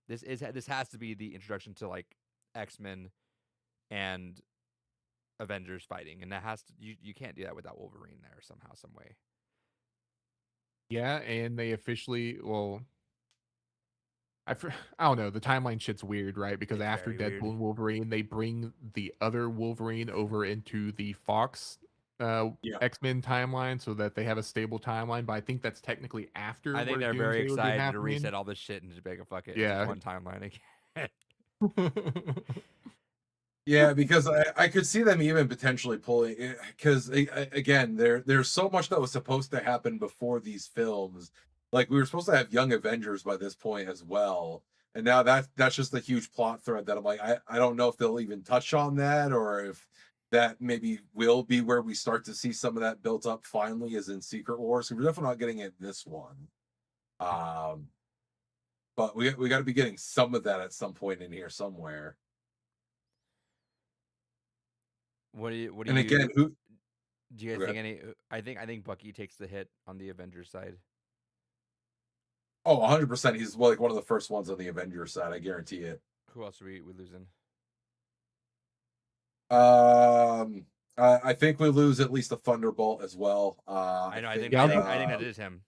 this has to be the introduction to like X-Men and Avengers fighting, and that has to you can't do that without Wolverine there somehow, some way. Yeah, and they officially, well, I don't know. The timeline shit's weird, right? Because It's after very Deadpool weird. and Wolverine, they bring the other Wolverine over into the Fox Yeah. X-Men timeline so that they have a stable timeline. But I think that's technically after. I think where they're very Doomsday would be excited to happening. reset all this shit and just make a fuck it. Yeah. Just one timeline again. Yeah, because I could see them even potentially pulling because again there's so much that was supposed to happen before these films. Like we were supposed to have Young Avengers by this point as well, and now that's just a huge plot thread that I'm like I don't know if they'll even touch on that or if that maybe will be where we start to see some of that built up finally as in Secret Wars. So we're definitely not getting it in this one. But we got to be getting some of that at some point in here somewhere. What do you And again, who do you guys Go think any? I think Bucky takes the hit on the Avengers side. Oh, 100%. He's like one of the first ones on the Avengers side. I guarantee it. Who else are we losing? I think we lose at least a Thunderbolt as well. I know. I think that is him.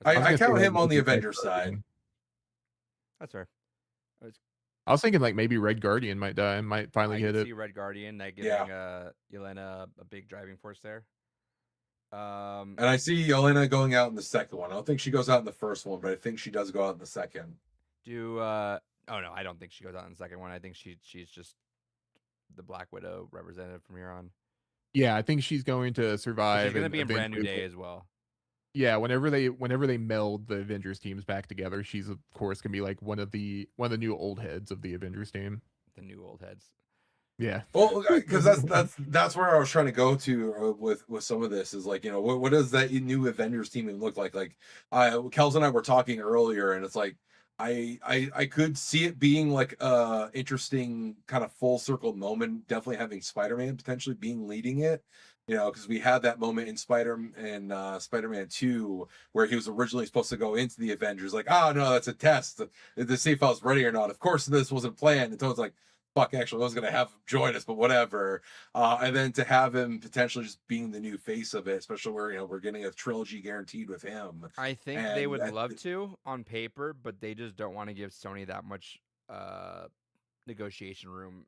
I was gonna count say, him like, on the maybe Red Avengers side. Guardian. That's fair. I was thinking like maybe Red Guardian might die and might finally I hit can it. see Red Guardian that giving Yelena a big driving force there. And I see Yelena going out in the second one. I don't think she goes out in the first one, but I think she does go out in the second. Oh no, I don't think she goes out in the second one. I think she's just the Black Widow representative from here on. Yeah, I think she's going to survive. She's gonna and be in Brand New eventually- Day as well. Yeah, whenever they meld the Avengers teams back together, she's of course gonna be like one of the new old heads of the Avengers team. The new old heads. Yeah. Well, because that's where I was trying to go to with some of this is like, you know, what does that new Avengers team even look like? Like, Kels and I were talking earlier, and it's like I could see it being like a interesting kind of full circle moment. Definitely having Spider-Man potentially being leading it, you know, because we had that moment in Spider-Man 2 where he was originally supposed to go into the Avengers, like, oh no, that's a test to see if I was ready or not. Of course, this wasn't planned. And Tony's like, fuck, actually, I was gonna have him join us, but whatever. And then to have him potentially just being the new face of it, especially where, you know, we're getting a trilogy guaranteed with him. I think they And would love to on paper, but they just don't want to give Sony that much negotiation room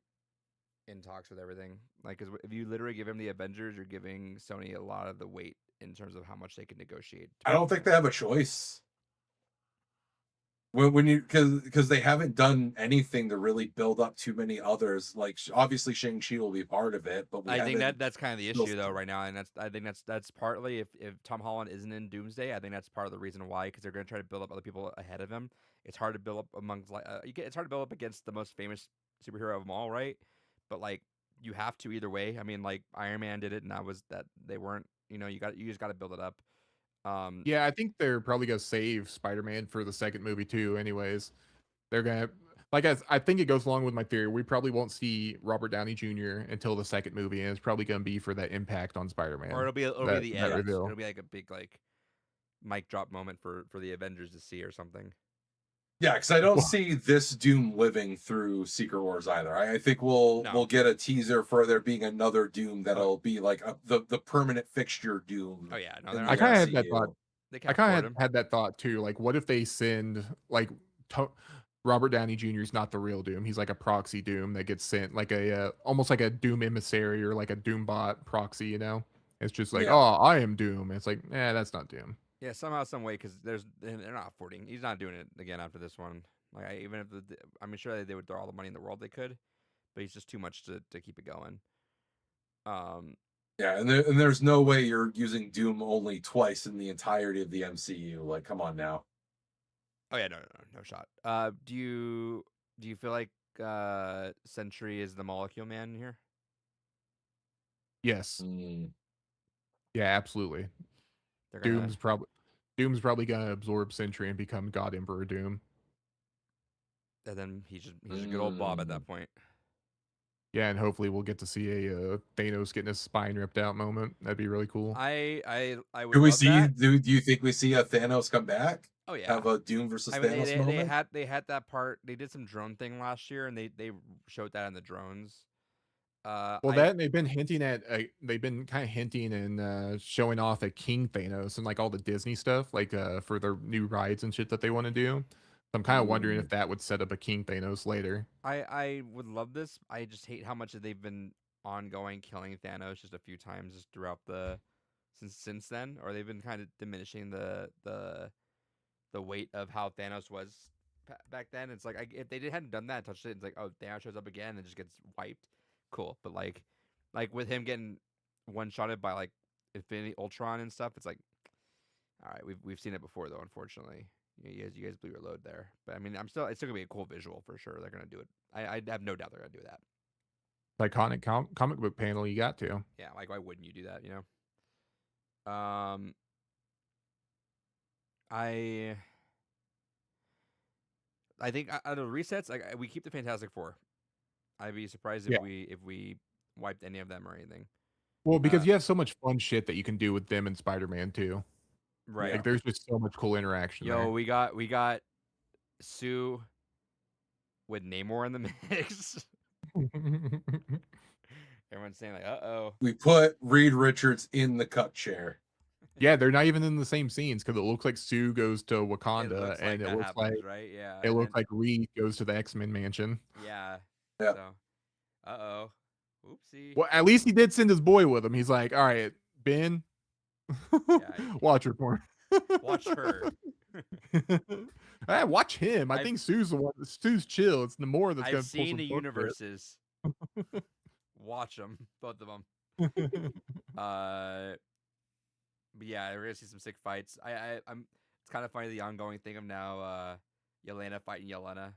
in talks with everything. Like, cause if you literally give him the Avengers, you're giving Sony a lot of the weight in terms of how much they can negotiate. I don't think they have a choice. When you because they haven't done anything to really build up too many others. Like obviously Shang-Chi will be part of it, but we I think haven't that's kind of the built- issue though right now, and I think that's partly if Tom Holland isn't in Doomsday, I think that's part of the reason why, because they're going to try to build up other people ahead of him. It's hard to build up amongst like it's hard to build up against the most famous superhero of them all, right? But like you have to either way. I mean, like Iron Man did it, and that was that they weren't. You know, you just got to build it up. Yeah, I think they're probably gonna save Spider-Man for the second movie too. Anyways, they're gonna like I think it goes along with my theory. We probably won't see Robert Downey Jr. until the second movie, and it's probably gonna be for that impact on Spider-Man. or it'll be the that end. reveal. It'll be like a big like mic drop moment for the Avengers to see or something. Yeah, because I don't Well- see this Doom living through Secret Wars either. I think we'll No. we'll get a teaser for there being another Doom that'll be like the permanent fixture Doom. Oh yeah, no, in they're the not I kind of had gonna- that MCU. thought. They I can't kind afford of him. had that thought too. Like, what if they send like Robert Downey Jr. is not the real Doom? He's like a proxy Doom that gets sent, like a almost like a Doom emissary or like a Doom bot proxy. You know, it's just like, Yeah. oh, I am Doom. It's like, that's not Doom. Yeah, somehow, some way, because they're not affording. He's not doing it again after this one. Like even if I'm sure they would throw all the money in the world they could, but he's just too much to keep it going. Yeah, and there's no way you're using Doom only twice in the entirety of the MCU. Like, come on now. Oh yeah, no shot. Do you feel like Sentry is the Molecule Man here? Yes, Mm. yeah, absolutely. They're gonna, Doom's probably gonna absorb Sentry and become God Emperor Doom. and then he's just a good old Bob at that point. Yeah, and hopefully we'll get to see a Thanos getting his spine ripped out moment. That'd be really cool. I would. Do we love see? that. Do you think we see a Thanos come back? Oh yeah. Have a Doom versus I mean, Thanos they moment? had that part. They did some drone thing last year, and they showed that in the drones. Well, I- that they've been hinting at, they've been kind of hinting and showing off at King Thanos and like all the Disney stuff, like for their new rides and shit that they want to do. So I'm kind of wondering if that would set up a King Thanos later. I would love this. I just hate how much they've been ongoing killing Thanos just a few times just throughout the since then, or they've been kind of diminishing the weight of how Thanos was back then. It's like if they hadn't done that, touched it, it's like, oh, Thanos shows up again and just gets wiped. Cool, but like with him getting one shotted by like Infinity Ultron and stuff, it's like, all right, we've seen it before though. Unfortunately, you guys blew your load there. But I mean, it's still gonna be a cool visual for sure. They're gonna do it. I have no doubt they're gonna do that. Iconic comic book panel, you got to. Yeah, like why wouldn't you do that? You know. I think out of the resets, like we keep the Fantastic Four. I'd be surprised if we wiped any of them or anything. Well, because you have so much fun shit that you can do with them and Spider-Man too. Right. Like there's just so much cool interaction. Yo, there. we got Sue with Namor in the mix. Everyone's saying like, "Uh-oh." We put Reed Richards in the cut chair. Yeah, they're not even in the same scenes because it looks like Sue goes to Wakanda and it that looks happens, like right? Yeah. it and looks then- like Reed goes to the X-Men mansion. Yeah. Yeah. So, uh-oh. Oopsie. Well, at least he did send his boy with him. He's like, all right, Ben, watch her for Watch her. Hey, watch him. I I've- think Sue's the one. Sue's chill. It's Namor that's gonna I've pull seen some the bullshit. universes. Watch them, both of them. But yeah, we're gonna see some sick fights. I'm. It's kind of funny the ongoing thing of now Yelena fighting Yelena.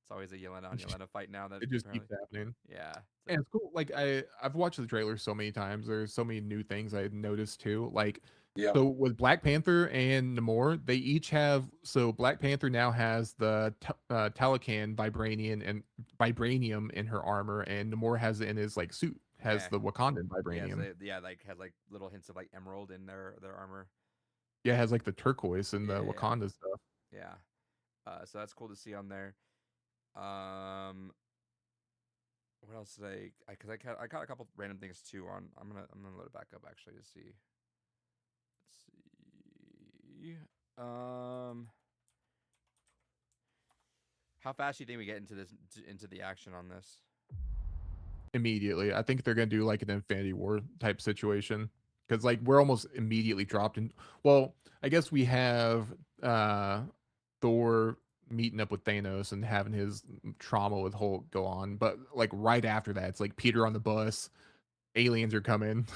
It's always a Yelena on It just- Yelena fight now. That It just apparently, keeps happening. yeah. And it's cool. Like I've watched the trailer so many times. There's so many new things I noticed too. Like Yeah. so with Black Panther and Namor, they each have. So Black Panther now has the Talocan vibranium in her armor, and Namor has it in his like suit. Has Yeah. the Wakandan Yeah, vibranium. so like has like little hints of like emerald in their armor. Yeah, it has like the turquoise and the Yeah. Wakanda stuff. Yeah. So that's cool to see on there. What else did because I caught a couple random things too on. I'm gonna load it back up actually to see. Let's see. How fast do you think we get into the action on this? Immediately, I think they're gonna do like an Infinity War type situation because like we're almost immediately dropped in. Well, I guess we have Thor meeting up with Thanos and having his trauma with Hulk go on, but like right after that, it's like Peter on the bus, aliens are coming.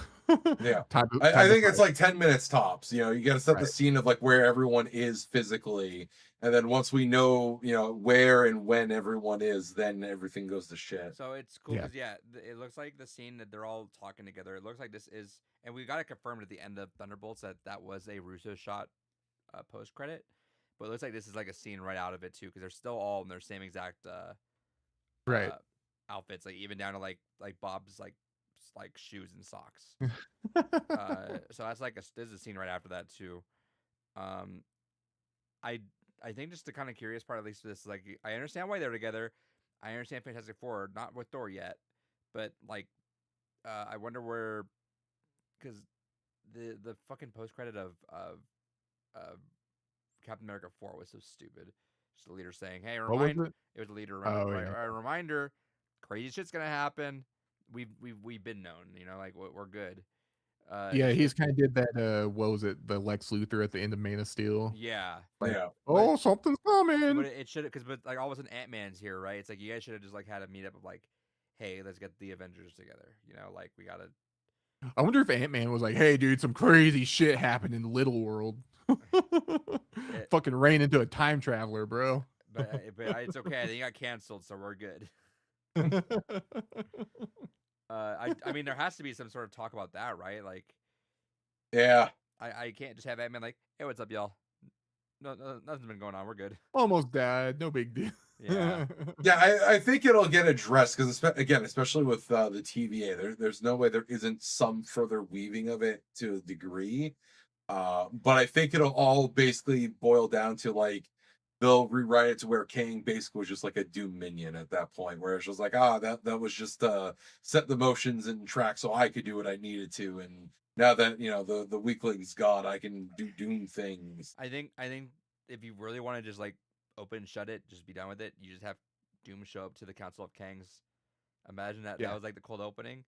Yeah. time I to think it's fight. like 10 minutes tops. You know, you got to set the Right. scene of like where everyone is physically. And then once we know, you know, where and when everyone is, then everything goes to shit. So it's cool Yeah. because it looks like the scene that they're all talking together. It looks like this is, and we got it confirmed at the end of Thunderbolts that was a Russo shot post credit, but it looks like this is like a scene right out of it too because they're still all in their same exact Right. outfits, like even down to like Bob's like shoes and socks. So that's like there's a scene right after that too. I think just the kind of curious part, at least, this is like I understand why they're together. I understand Fantastic Four, not with Thor yet, but like I wonder where, because the fucking post credit of Captain America 4 was so stupid. Just the leader saying, "Hey, What was remind." it? It was a leader. Oh, yeah. A reminder. Crazy shit's gonna happen. We've been known. You know, like we're good. Yeah, it's he's just- kind of did that. What was it? The Lex Luthor at the end of Man of Steel. yeah. Like, Yeah. oh, something's coming. But it should, because like all of a sudden Ant-Man's here, right? It's like you guys should have just like had a meetup of like, hey, let's get the Avengers together. You know, like we gotta. I wonder if Ant-Man was like, hey, dude, some crazy shit happened in Little World. Fucking ran into a time traveler, bro. But it's okay. I think it got canceled, so we're good. I mean, there has to be some sort of talk about that, right? Like, Yeah. I can't just have Ant-Man like, hey, what's up, y'all? No, nothing's been going on. We're good. Almost died. No big deal. Yeah. Yeah, I think it'll get addressed because, again, especially with the TVA, there's no way there isn't some further weaving of it to a degree. But I think it'll all basically boil down to like they'll rewrite it to where Kang basically was just like a Doom minion at that point, where it's just like, that was just set the motions in track so I could do what I needed to, and now that you know the weakling's gone, I can do Doom things. I think if you really want to just like open and shut it, just be done with it. You just have Doom show up to the Council of Kangs. Imagine that Yeah. that was like the cold opening.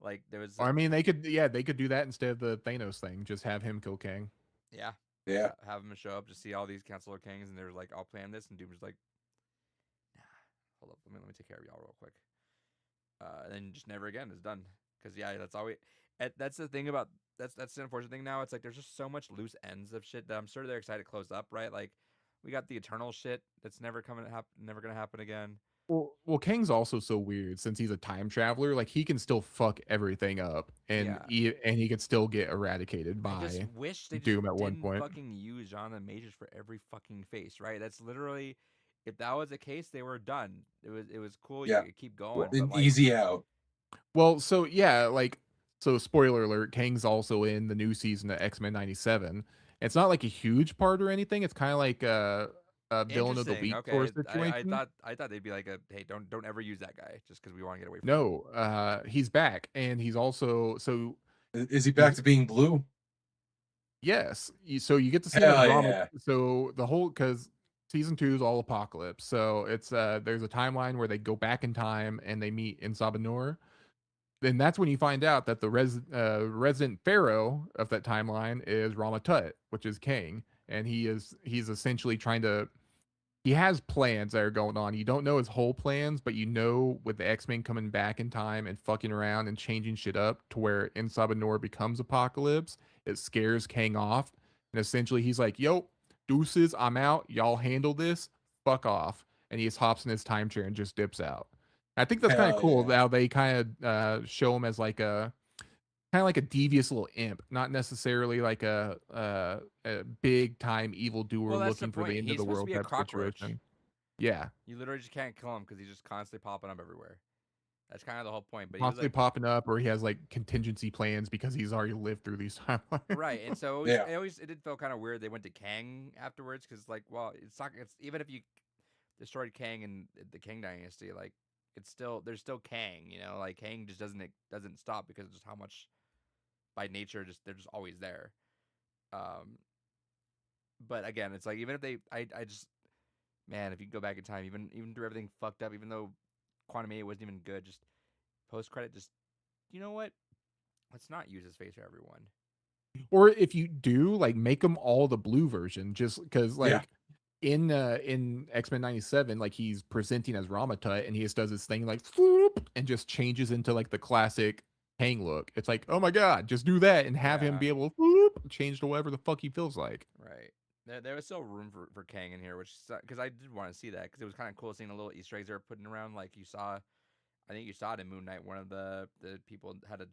Like there was. I mean, they could do that instead of the Thanos thing. Just have him kill Kang. Yeah. Yeah. Have them show up to see all these Council of Kangs, and they're like, "I'll plan this," and Doom's like, "Nah, hold up, let me take care of y'all real quick." And then just never again is done. Because that's all we. That's the thing about that's the unfortunate thing now. It's like there's just so much loose ends of shit that I'm sure they're excited to close up. Right? Like we got the Eternal shit that's never never gonna happen again. Well, Kang's also so weird since he's a time traveler. Like he can still fuck everything up, and Yeah. he can still get eradicated I just by wish they just Doom at one didn't point. fucking use Jonathan Majors for every fucking face, right? That's literally, if that was the case, they were done. It was cool. Yeah. You could keep going. An but, like, easy out. Well, so yeah, like so spoiler alert, Kang's also in the new season of X-Men 97. It's not like a huge part or anything. It's kind of like a villain of the interesting. week Okay, sort of situation. I thought they'd be like hey, don't ever use that guy just because we want to get away from. No, he's back, and he's also so Is he back to being blue? yes. So you get to see Hell the drama. yeah. So the whole because season 2 is all Apocalypse. So it's there's a timeline where they go back in time and they meet in Sabanur. Then that's when you find out that the resident pharaoh of that timeline is Rama Tut, which is Kang, and he's essentially trying to. He has plans that are going on. You don't know his whole plans, but you know with the X-Men coming back in time and fucking around and changing shit up to where In Sabanur becomes Apocalypse, it scares Kang off. And essentially he's like, yo, deuces, I'm out. Y'all handle this. Fuck off. and he just hops in his time chair and just dips out. I think that's kind of Hell cool yeah. how they kind of show him as like a kind of like a devious little imp, not necessarily like a big time evildoer Well, that's the looking for the point. end of He's the supposed to world be a type cockroach. situation. Yeah, You literally just can't kill him because he's just constantly popping up everywhere. That's kind of the whole point. But he was constantly like, popping up, or he has like contingency plans because he's already lived through these timelines. right, and so Yeah. it did feel kind of weird. They went to Kang afterwards because, like, well, it's not. It's even if you destroyed Kang and the Kang Dynasty, like, it's still there's still Kang. You know, like Kang just doesn't stop because of just how much by nature just they're just always there. Um, but again, it's like even if they, I just man, if you go back in time, even through everything fucked up, even though Quantumania wasn't even good, just post credit, just you know what? Let's not use his face for everyone. Or if you do, like, make them all the blue version, just because, Yeah. like, in X-Men 97, like, he's presenting as Ramatut, and he just does this thing like swoop, and just changes into like the classic Kang look. It's like, oh my god, just do that and have him Yeah. be able to whoop, change to whatever the fuck he feels like. Right. There was still room for Kang in here, which because I did want to see that because it was kind of cool seeing the little Easter eggs they were putting around. Like you saw, I think you saw it in Moon Knight. One of the people had a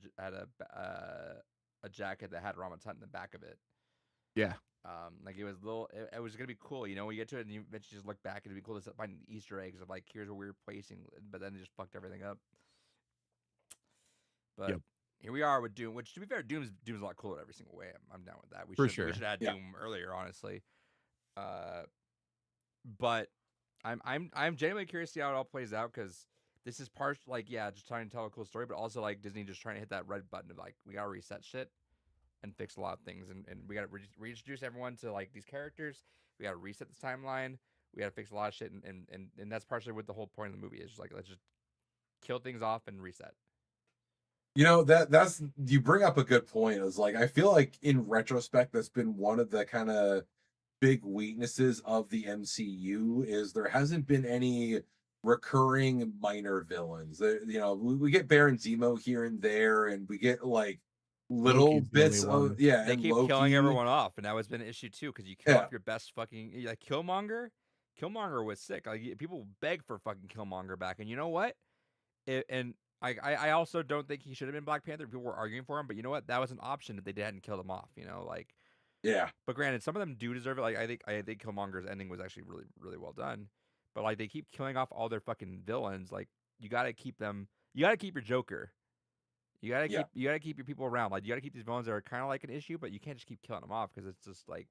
jacket that had Ramatut in the back of it. Yeah. Like it was little. It was gonna be cool, you know. When you get to it and you eventually just look back, it'd be cool to find Easter eggs of like here's where we were placing, but then they just fucked everything up. But Yep. here we are with Doom, which to be fair, Doom's a lot cooler every single way. I'm down with that. We For should sure. have had Yeah. Doom earlier, honestly. But I'm genuinely curious to see how it all plays out because this is like just trying to tell a cool story, but also like Disney just trying to hit that red button of like we gotta reset shit and fix a lot of things, and we gotta reintroduce everyone to like these characters. We gotta reset this timeline. We gotta fix a lot of shit, and that's partially what the whole point of the movie is. Just like let's just kill things off and reset. You know, that's you bring up a good point. Is like I feel like in retrospect, that's been one of the kind of big weaknesses of the MCU is there hasn't been any recurring minor villains. You know, we get Baron Zemo here and there, and we get like little Loki's the only bits one. of yeah, They and keep Loki. killing everyone off, and that was been an issue too because you kill Yeah. off your best fucking like Killmonger. Killmonger was sick. Like people beg for fucking Killmonger back, and you know what? And I also don't think he should have been Black Panther. People were arguing for him, but you know what? That was an option if they hadn't killed him off. You know, like. Yeah. But granted, some of them do deserve it. Like I think Killmonger's ending was actually really really well done. But like they keep killing off all their fucking villains. Like you gotta keep them. You gotta keep your Joker. Yeah. You gotta keep your people around. Like you gotta keep these villains that are kind of like an issue, but you can't just keep killing them off because it's just like,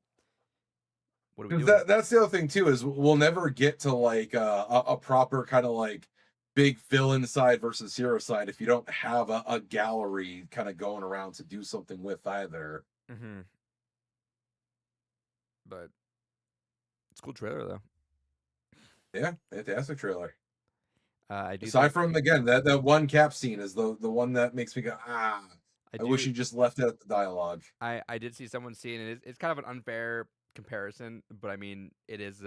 what are we Because doing? that's the other thing too is we'll never get to like a proper kind of like big villain side versus hero side if you don't have a gallery kind of going around to do something with either. Mm-hmm. But it's a cool trailer though. Yeah, fantastic trailer. I do. Aside think, from again that one cap scene is the one that makes me go I wish do. you just left out the dialogue. I did see someone seeing it. It's kind of an unfair comparison, but I mean it's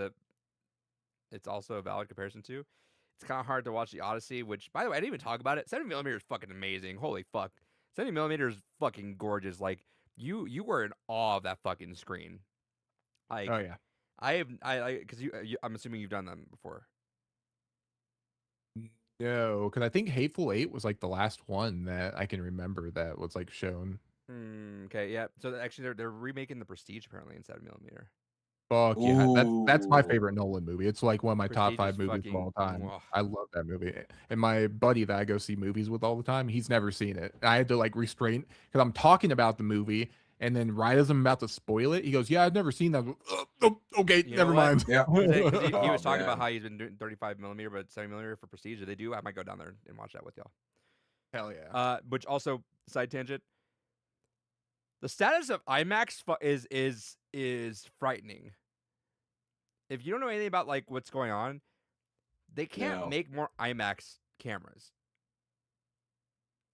also a valid comparison too. It's kind of hard to watch the Odyssey, which by the way I didn't even talk about it. 70mm is fucking amazing. Holy fuck, 70mm is fucking gorgeous. Like you were in awe of that fucking screen. Like Oh yeah. I because I'm assuming you've done them before. No, because I think Hateful Eight was like the last one that I can remember that was like shown. Okay, yeah. So actually, they're remaking The Prestige apparently in 7mm. Fuck yeah, that's my Ooh. favorite Nolan movie. It's like one of my top Prestige is 5 movies of all fucking- time. ugh. I love that movie. And my buddy that I go see movies with all the time, he's never seen it. I had to like restrain because I'm talking about the movie, and then right as I'm about to spoil it, he goes, "Yeah, I've never seen that." Okay, You know never what? mind. Yeah. Because he Oh, was talking about man. how he's been doing 35mm, but 7mm for Prestige. If they do, I might go down there and watch that with y'all. Hell yeah. Which also side tangent. The status of IMAX is frightening. If you don't know anything about like what's going on, they can't No. make more IMAX cameras.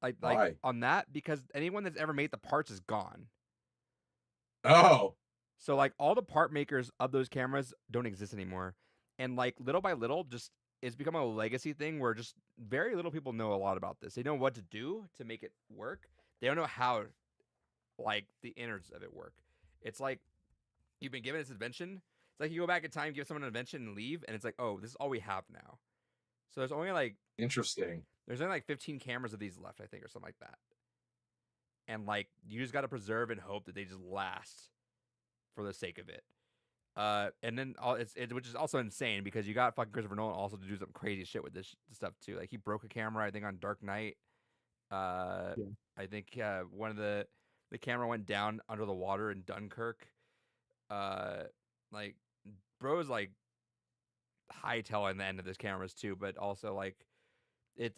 Like Why? on that because anyone that's ever made the parts is gone. Oh. So like all the part makers of those cameras don't exist anymore. And like little by little just it's become a legacy thing where just very little people know a lot about this. They know what to do to make it work. They don't know how like the innards of it work. It's like you've been given this invention. It's like you go back in time, give someone an invention, and leave, and it's like, oh, this is all we have now. So there's only like Interesting. 15 cameras of these left, I think, or something like that. And like you just got to preserve and hope that they just last for the sake of it. And then which is also insane because you got fucking Christopher Nolan also to do some crazy shit with this stuff too. Like he broke a camera, I think, on Dark Knight. I think one of the camera went down under the water in Dunkirk. Like bro's like hightail in the end of this cameras too, but also like it's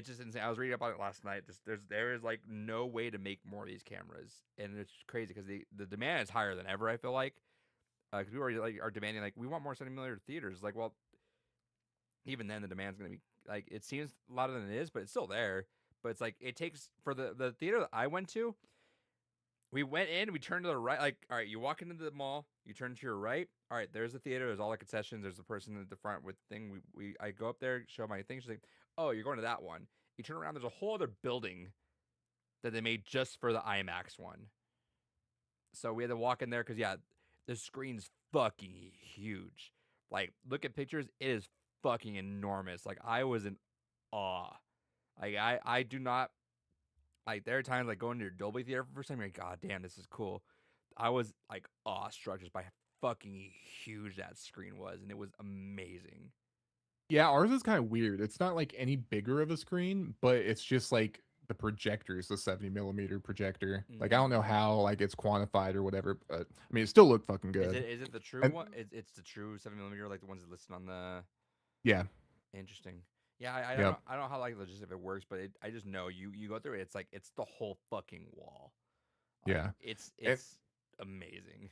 just insane. I was reading about it last night. There is like no way to make more of these cameras, and it's crazy because the demand is higher than ever. I feel like because people are demanding like we want more 70mm theaters. Like, well, even then the demand's gonna be like it seems a lot than it is, but it's still there. But it's like it takes for the theater that I went to. We went in, we turned to the right. Like, all right, you walk into the mall, you turn to your right. All right, there's the theater. There's all the concessions. There's the person at the front with thing. I go up there, show my thing. She's like, oh, you're going to that one. You turn around, there's a whole other building that they made just for the IMAX one. So we had to walk in there because yeah, the screen's fucking huge. Like, look at pictures, it is fucking enormous. Like, I was in awe. Like, I do not. Like, there are times like going to your Dolby Theater for the first time, you're like, God damn, this is cool. I was like awestruck just by how fucking huge that screen was, and it was amazing. Yeah, ours is kind of weird. It's not like any bigger of a screen, but it's just like the projector is the 70mm projector. Like I don't know how like it's quantified or whatever, but I mean it still looked fucking good. Is it the true one? It's the true 7mm, like the ones that listed on the. Yeah. Interesting. Yeah, I don't know how like logistically it works, but I just know you go through it. It's like it's the whole fucking wall. Like, yeah, it's amazing.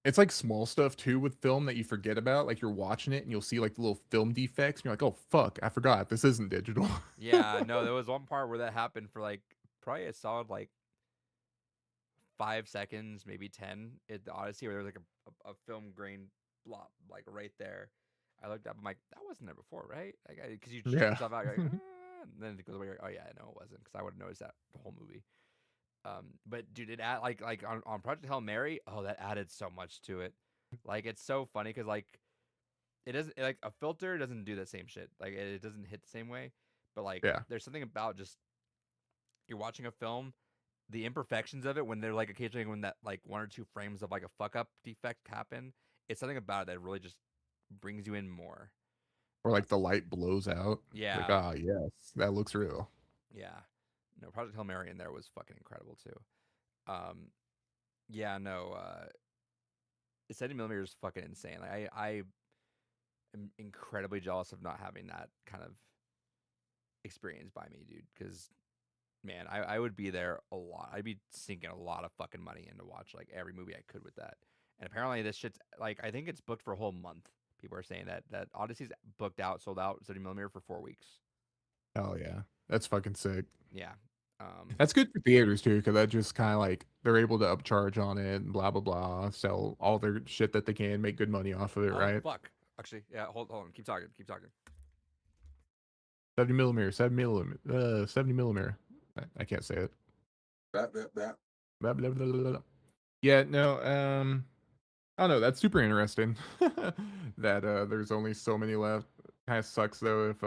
It's like small stuff too with film that you forget about. Like you're watching it and you'll see like the little film defects, and you're like, oh fuck, I forgot this isn't digital. Yeah, no, there was one part where that happened for like probably a solid like 5 seconds, maybe 10 at the Odyssey, where there was like a film grain blob like right there. I looked up, I'm like, that wasn't there before, right? Like, because you check stuff out, you're like, and then it goes away. You're like, oh yeah, no, it wasn't, because I would have noticed that the whole movie. But dude, it add like on Project Hail Mary, oh, that added so much to it. Like, it's so funny because like it doesn't like a filter doesn't do the same shit. Like it doesn't hit the same way. But like, there's something about just you're watching a film, the imperfections of it when they're like occasionally when that like 1 or 2 frames of like a fuck up defect happen. It's something about it that really just brings you in more. Or like the light blows out. Yeah. Like, ah, yes, that looks real. Yeah. No, Project Hail Mary in there was fucking incredible too. Yeah, no, 70mm is fucking insane. Like I am incredibly jealous of not having that kind of experience by me, dude. Because man, I would be there a lot. I'd be sinking a lot of fucking money in to watch like every movie I could with that. And apparently this shit's like I think it's booked for a whole month. People are saying that Odyssey's booked out, sold out 70mm for 4 weeks. Oh yeah, that's fucking sick. Yeah. That's good for theaters too, because that just kind of like they're able to upcharge on it and blah blah blah, sell all their shit that they can, make good money off of it, right? Fuck. Actually, yeah. Hold on. Keep talking. 70mm, 70mm. I can't say it. That. Blah, blah, blah, blah, blah. Yeah, no. I don't know. That's super interesting. That there's only so many left. Kind of sucks though if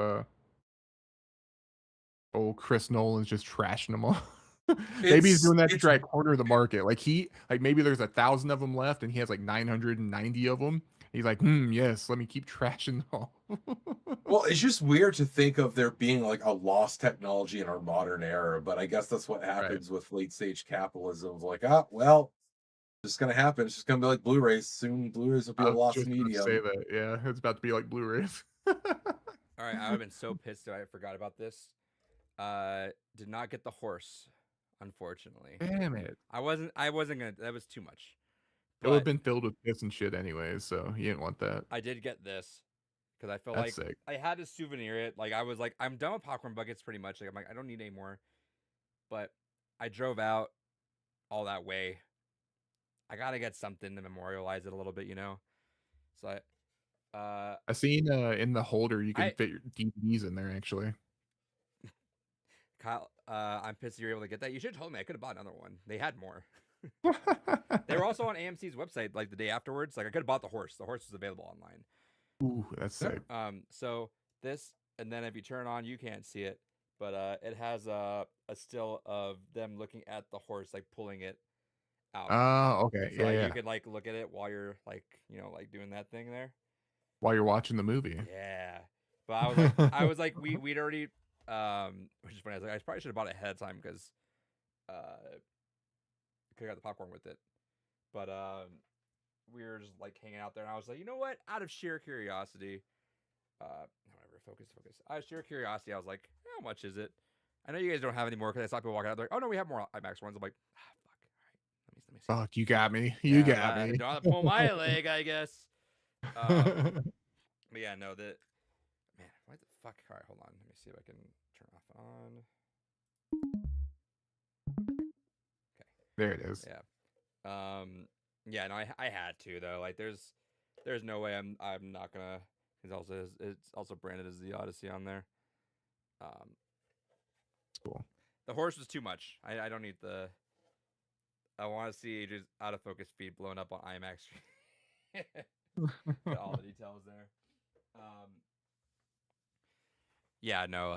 old Chris Nolan's just trashing them all. Maybe he's doing that to try to corner the market. Like maybe there's 1,000 of them left, and he has like 990 of them. He's like, yes, let me keep trashing them all. Well, it's just weird to think of there being like a lost technology in our modern era, but I guess that's what happens with late stage capitalism. It's like, well, it's just gonna happen. It's just gonna be like Blu-rays. Soon Blu-rays will be a lost medium. Say that, yeah, it's about to be like Blu-rays. All right, I would have been so pissed that I forgot about this. Did not get the horse, unfortunately. Damn it! I wasn't gonna. That was too much. It would have been filled with piss and shit anyways, so you didn't want that. I did get this because I felt That's like sick. I had to souvenir it. Like I was like, I'm done with popcorn buckets pretty much. Like I'm like, I don't need any more. But I drove out all that way. I gotta get something to memorialize it a little bit, you know. So I seen in the holder you can fit your DVDs in there actually. Kyle, I'm pissed you're able to get that. You should have told me. I could have bought another one. They had more. They were also on AMC's website like the day afterwards. Like I could have bought the horse. The horse was available online. Ooh, that's Yeah. sick. So this, and then if you turn on, you can't see it, but it has a still of them looking at the horse, like pulling it out. Oh, okay. So Yeah, like, yeah. you could like look at it while you're like, like doing that thing there. While you're watching the movie. Yeah. But I was like, we'd already, which is funny. I was like, I probably should have bought it ahead of time because, could have got the popcorn with it. But we were just like hanging out there, and I was like, you know what? Out of sheer curiosity, whatever, focus. Out of sheer curiosity, I was like, how much is it? I know you guys don't have any more because I saw people walking out. They're like, oh no, we have more IMAX ones. I'm like, fuck. All right, let me see. Fuck, you got me. You got me. Don't have to pull my leg, I guess. But yeah, no, man, what the fuck? All right, hold on. Let me see if I can turn off on. Okay. There it is. Yeah. Yeah, no, I had to though. Like, there's no way I'm not gonna. It's also branded as the Odyssey on there. It's cool. The horse was too much. I don't need the. I want to see just out of focus feed blown up on IMAX. Got all the details there. Yeah, no,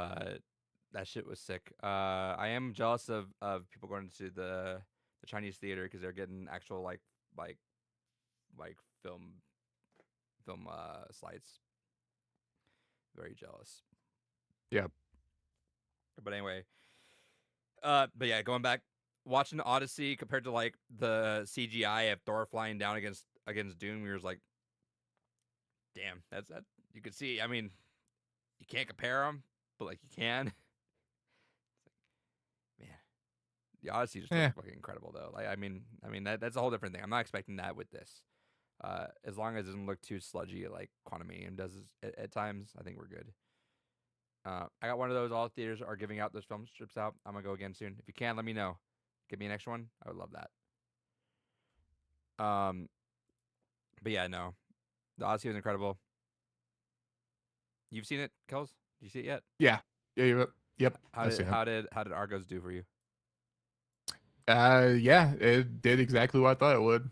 that shit was sick. I am jealous of people going to the Chinese theater because they're getting actual like film slides. Very jealous. Yep. But anyway, but yeah, going back, watching Odyssey compared to like the CGI of Thor flying down against Doom, we was like, damn, that you could see. I mean, you can't compare them, but like you can. Man, the Odyssey just looks fucking incredible though. Like I mean that's a whole different thing. I'm not expecting that with this. As long as it doesn't look too sludgy like Quantumanium does at times, I think we're good. I got one of those. All theaters are giving out those film strips out. I'm gonna go again soon. If you can, let me know. Give me an extra one. I would love that. But yeah, no, the Odyssey was incredible. You've seen it, Kels? Did you see it yet? Yeah. Yep. How did Argos do for you? Yeah, it did exactly what I thought it would.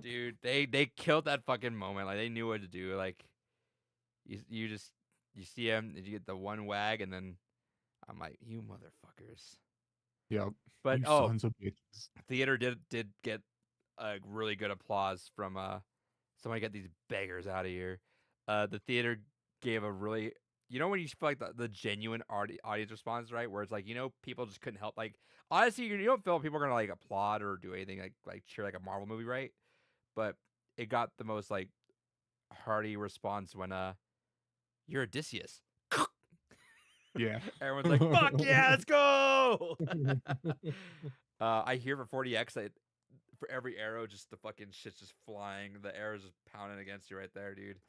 Dude, they killed that fucking moment. Like they knew what to do. Like you see him and you get the one wag, and then I'm like, you motherfuckers. Yep. But you sons of bitches. Theater did get a really good applause from somebody get these beggars out of here. The theater gave a really, when you feel like the genuine audience response, right? Where it's like, people just couldn't help. Like, honestly, you don't feel people are gonna like applaud or do anything like cheer like a Marvel movie, right? But it got the most like hearty response when you're Odysseus. Yeah. Everyone's like, fuck yeah, let's go. I hear for 40X that for every arrow, just the fucking shit's just flying. The arrows just pounding against you right there, dude.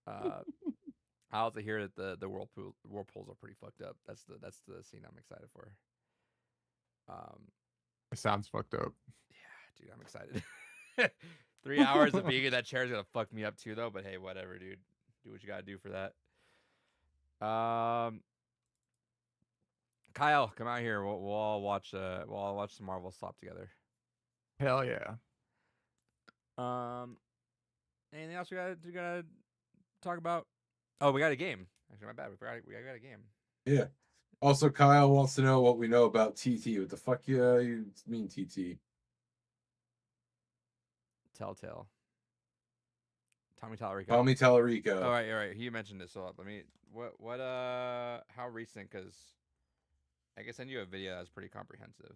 I also hear that the whirlpools are pretty fucked up. That's the scene I'm excited for. It sounds fucked up. Yeah, dude, I'm excited. 3 hours of being in that chair is gonna fuck me up too, though. But hey, whatever, dude. Do what you gotta do for that. Kyle, come out here. We'll all watch some Marvel slop together. Hell yeah. Anything else we gotta talk about? Oh, we got a game. Actually, my bad. We got a game. Yeah. Also, Kyle wants to know what we know about TT. What the fuck you mean TT? Telltale. Tommy Tallarico. Tommy Tallarico. All right. You mentioned this, so let me. How recent? Because I guess I knew a video that was pretty comprehensive.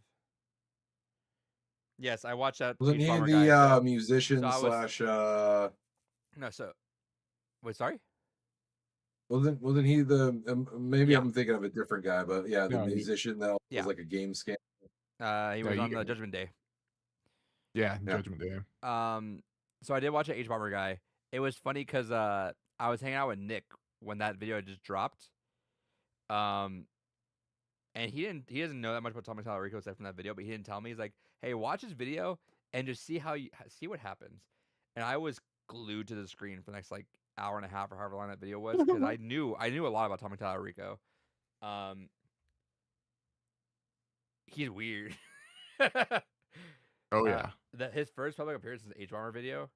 Yes, I watched that. Wasn't he Farmer the guy, musician so slash? No, so. Wait, sorry. Wasn't he the? Maybe Yeah. I'm thinking of a different guy, but yeah, the No, musician that Yeah. was like a game scam. He was you on the got it. Judgment Day. Yeah, Judgment Day. So I did watch an H Bomber guy. It was funny because I was hanging out with Nick when that video just dropped. And he doesn't know that much about Tommy Tallarico except from that video, but he didn't tell me. He's like, hey, watch his video and just see what happens. And I was glued to the screen for the next like hour and a half or however long that video was because I knew a lot about Tommy Tallarico. He's weird. Oh yeah. His first public appearance is the H Bomber video.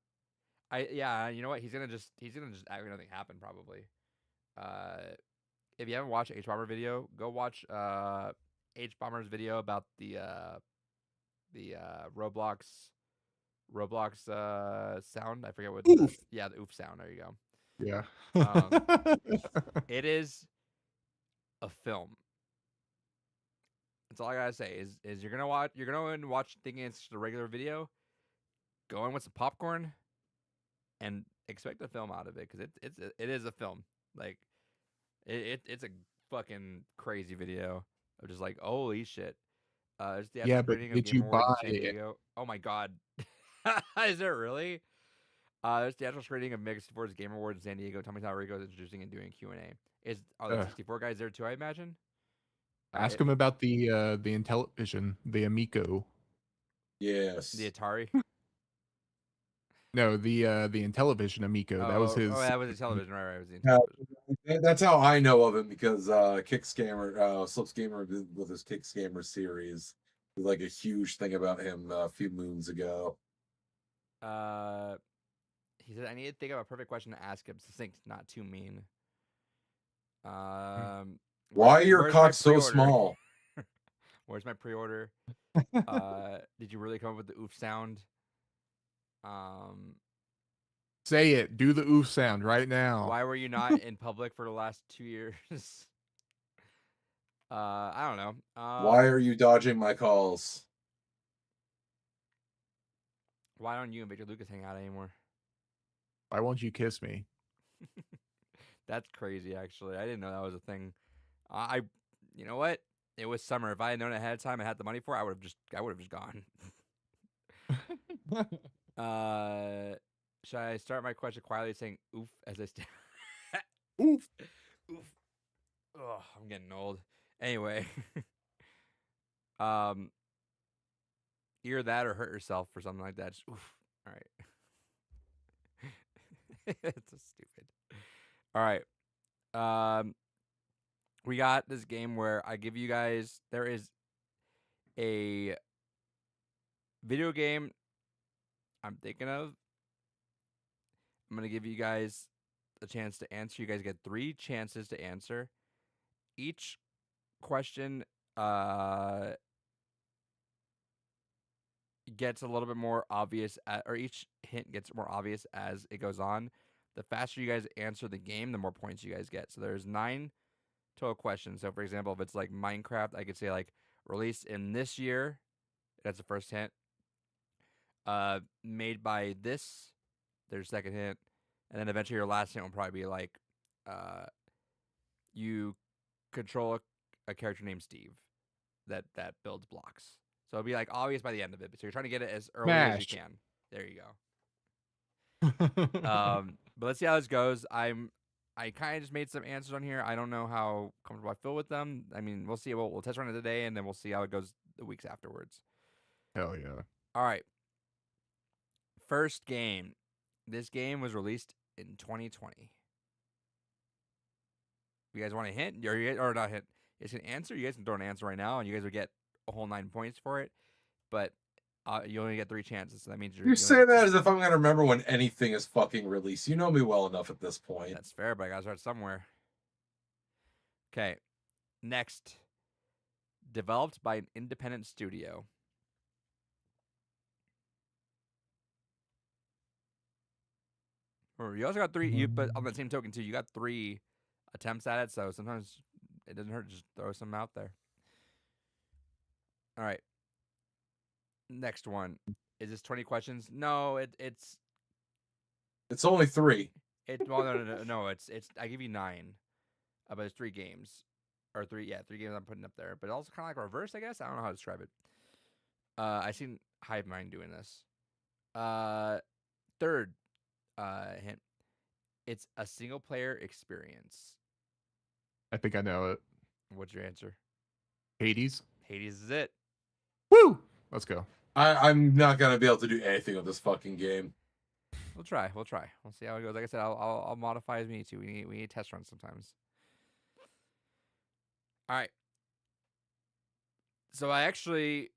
You know what? He's gonna just act like nothing happened probably. If you haven't watched H Bomber video, go watch H Bomber's video about the Roblox sound. I forget what. The oof sound. There you go. Yeah. It is a film. That's all I gotta say. Is you're gonna watch thinking it's just a regular video. Go in with some popcorn, and expect a film out of it because it is a film. Like it's a fucking crazy video of just like holy shit. There's the Yeah, but screening of did Game you Awards in buy San it? Diego. Oh my god, is it really? There's the actual screening of Mega 64's Game Awards in San Diego. Tommy Tallarico is introducing and doing Q&A. Are the 64 guys there too? I imagine. Ask him about the Intellivision, the Amico. Yes. The Atari. No, the Intellivision Amico. That was his. Oh, that was the television, right? It was the Yeah, Intellivision. that's how I know of him because Kick Scammer, Slips Gamer with his Kick Scammer series, was like a huge thing about him a few moons ago. He said, "I need to think of a perfect question to ask him. Succinct, not too mean." Why are your where's my cocks so pre-order? small? Where's my pre-order? Did you really come up with the oof sound? Say it. Do the oof sound right now. Why were you not in public for the last 2 years? I don't know. Why are you dodging my calls? Why don't you and Victor Lucas hang out anymore? Why won't you kiss me? That's crazy, actually. I didn't know that was a thing. You know what? It was summer. If I had known ahead of time and had the money for it, I would have just gone. Should I start my question quietly saying oof as I stand? Oof. Oof. Oh, I'm getting old. Anyway. Either that or hurt yourself or something like that. Just oof. All right. It's so stupid. All right. We got this game where I give you guys, there is a video game I'm thinking of. I'm going to give you guys a chance to answer. You guys get 3 chances to answer. Each question gets a little bit more obvious, or each hint gets more obvious as it goes on. The faster you guys answer the game, the more points you guys get. So there's 9 total questions. So for example, if it's like Minecraft, I could say like released in this year. That's the first hint. Made by this. There's second hint. And then eventually your last hint will probably be like you control a character named Steve that builds blocks. So it'll be like obvious by the end of it. So you're trying to get it as early as you can. There you go. But let's see how this goes. I kind of just made some answers on here. I don't know how comfortable I feel with them. I mean, we'll see. We'll test run it today, and then we'll see how it goes the weeks afterwards. Hell yeah. All right. First game. This game was released in 2020. You guys want a hint? Or not hint. You guys can answer. You guys can throw an answer right now, and you guys would get a whole 9 points for it. But you only get 3 chances, so that means You say that as if I'm gonna remember when anything is fucking released. You know me well enough at this point. That's fair, but I gotta start somewhere. Okay. Next. Developed by an independent studio. Or you also got 3. But on the same token too, you got 3 attempts at it. So sometimes it doesn't hurt to just throw some out there. All right. Next one. Is this 20 questions? No, it's only 3. No. It's I give you 9. But it's 3 games. Or 3 games I'm putting up there. But also kind of like reverse, I guess. I don't know how to describe it. I seen Hive Mind doing this. Third hint. It's a single player experience. I think I know it. What's your answer? Hades. Hades is it. Woo! Let's go. I'm not gonna be able to do anything with this fucking game. We'll try. We'll see how it goes. Like I said, I'll modify as we need to. We need test runs sometimes. All right. So I actually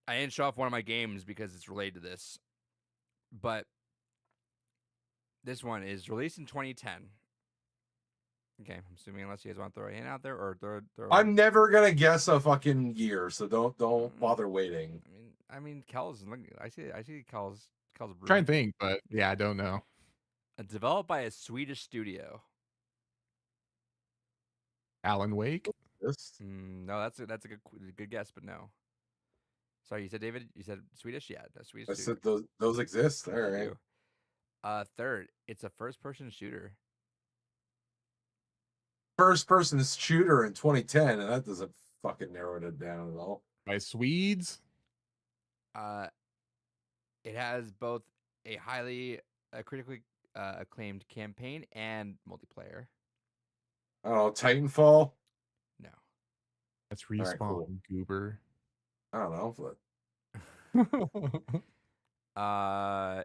I didn't show off one of my games because it's related to this, but this one is released in 2010. Okay, I'm assuming unless you guys want to throw a hint out there or throw. I'm never gonna guess a fucking year, so don't Mm. bother waiting. I mean, Kel's. I see Kel's. Trying to think, but yeah, I don't know. Developed by a Swedish studio. Alan Wake. This No, that's a good guess, but no. Sorry, you said David. You said Swedish. Yeah, that's Swedish. I studio. said those exist. All They right. do. Third, it's a first-person shooter. First person shooter in 2010, and that doesn't fucking narrow it down at all. By Swedes. It has both a highly critically acclaimed campaign and multiplayer. I don't know, Titanfall. No. That's right, Respawn, cool. Goober. I don't know.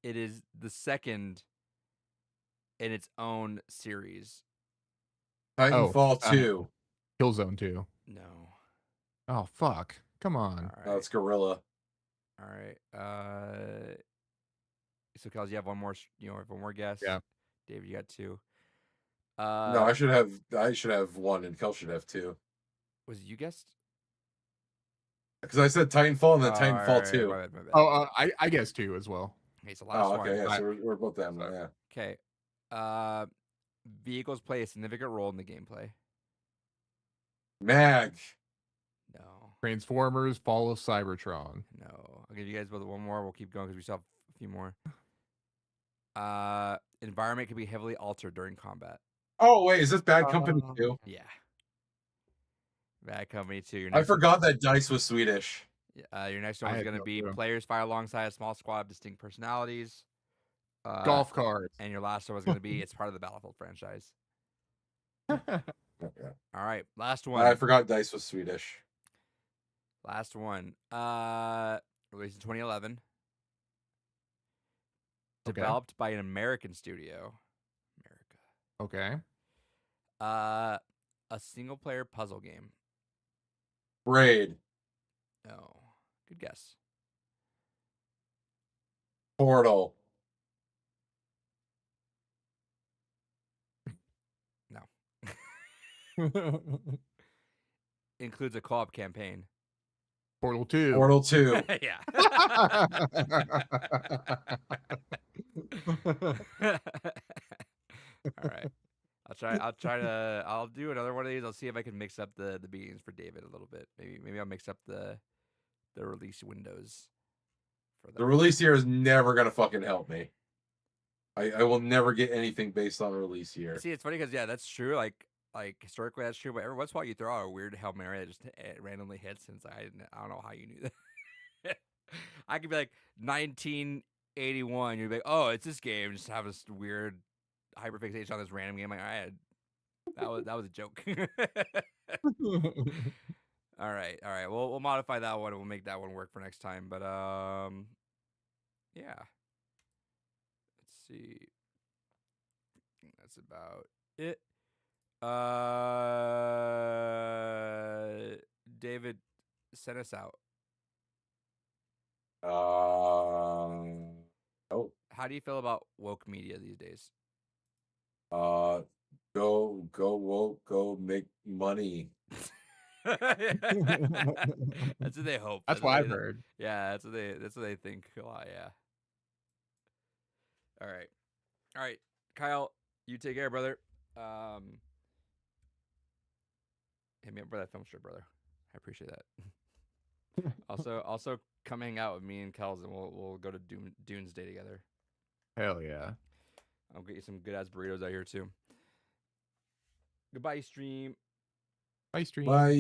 It is the second in its own series. Titanfall 2. Killzone 2. No. Oh fuck! Come on. All right. Oh, it's Gorilla. All right. So Kels, you have one more. One more guess. Yeah. David, you got two. No, I should have one, and Kel should have two. Was it you guessed? Because I said Titanfall and then All Titanfall right, 2. my bad, my bad. Oh, I guess 2 as well. Okay, so last Oh, one. okay. Yeah, Right. so we're both them. Yeah. Okay. Vehicles play a significant role in the gameplay. Mag. No. Transformers: Fall of Cybertron. No. I'll give you guys both one more. We'll keep going because we still have a few more. Environment can be heavily altered during combat. Oh wait, is this Bad Company 2? Yeah. Bad Company 2. Your I next forgot that Dice was Swedish. your next I one is had going to no be clue. players fire alongside a small squad of distinct personalities. Golf carts. And your last one was going to be it's part of the Battlefield franchise. Okay. All right, last one. I forgot Dice was Swedish. Last one. Released in 2011. Okay. Developed by an American studio. America. Okay. A single player puzzle game. Raid. No. Good guess. Portal. Includes a co-op campaign. Portal 2. Portal 2. Yeah. All right. I'll do another one of these. I'll see if I can mix up the beatings for David a little bit. Maybe I'll mix up the release windows for The release year is never gonna fucking help me. I will never get anything based on release year. See, it's funny because yeah, that's true. Like historically, that's true. But every once in a while, you throw out a weird Hail Mary that just randomly hits, and it's like I don't know how you knew that. I could be like 1981. You'd be like, oh, it's this game. Just have this weird hyperfixation on this random game. Like, all right, that was a joke. All right. We'll modify that one and we'll make that one work for next time. But yeah. Let's see. That's about it. David, send us out. Oh. How do you feel about woke media these days? Go woke, go make money. That's what they hope. That's what I've heard. Yeah, that's what they think a lot. Yeah. All right, Kyle, you take care, brother. Hit me up for that film strip, brother. I appreciate that. also come hang out with me and Kels, and we'll go to Dunes Day together. Hell yeah. I'll get you some good ass burritos out here too. Goodbye, stream. Bye, stream. Bye.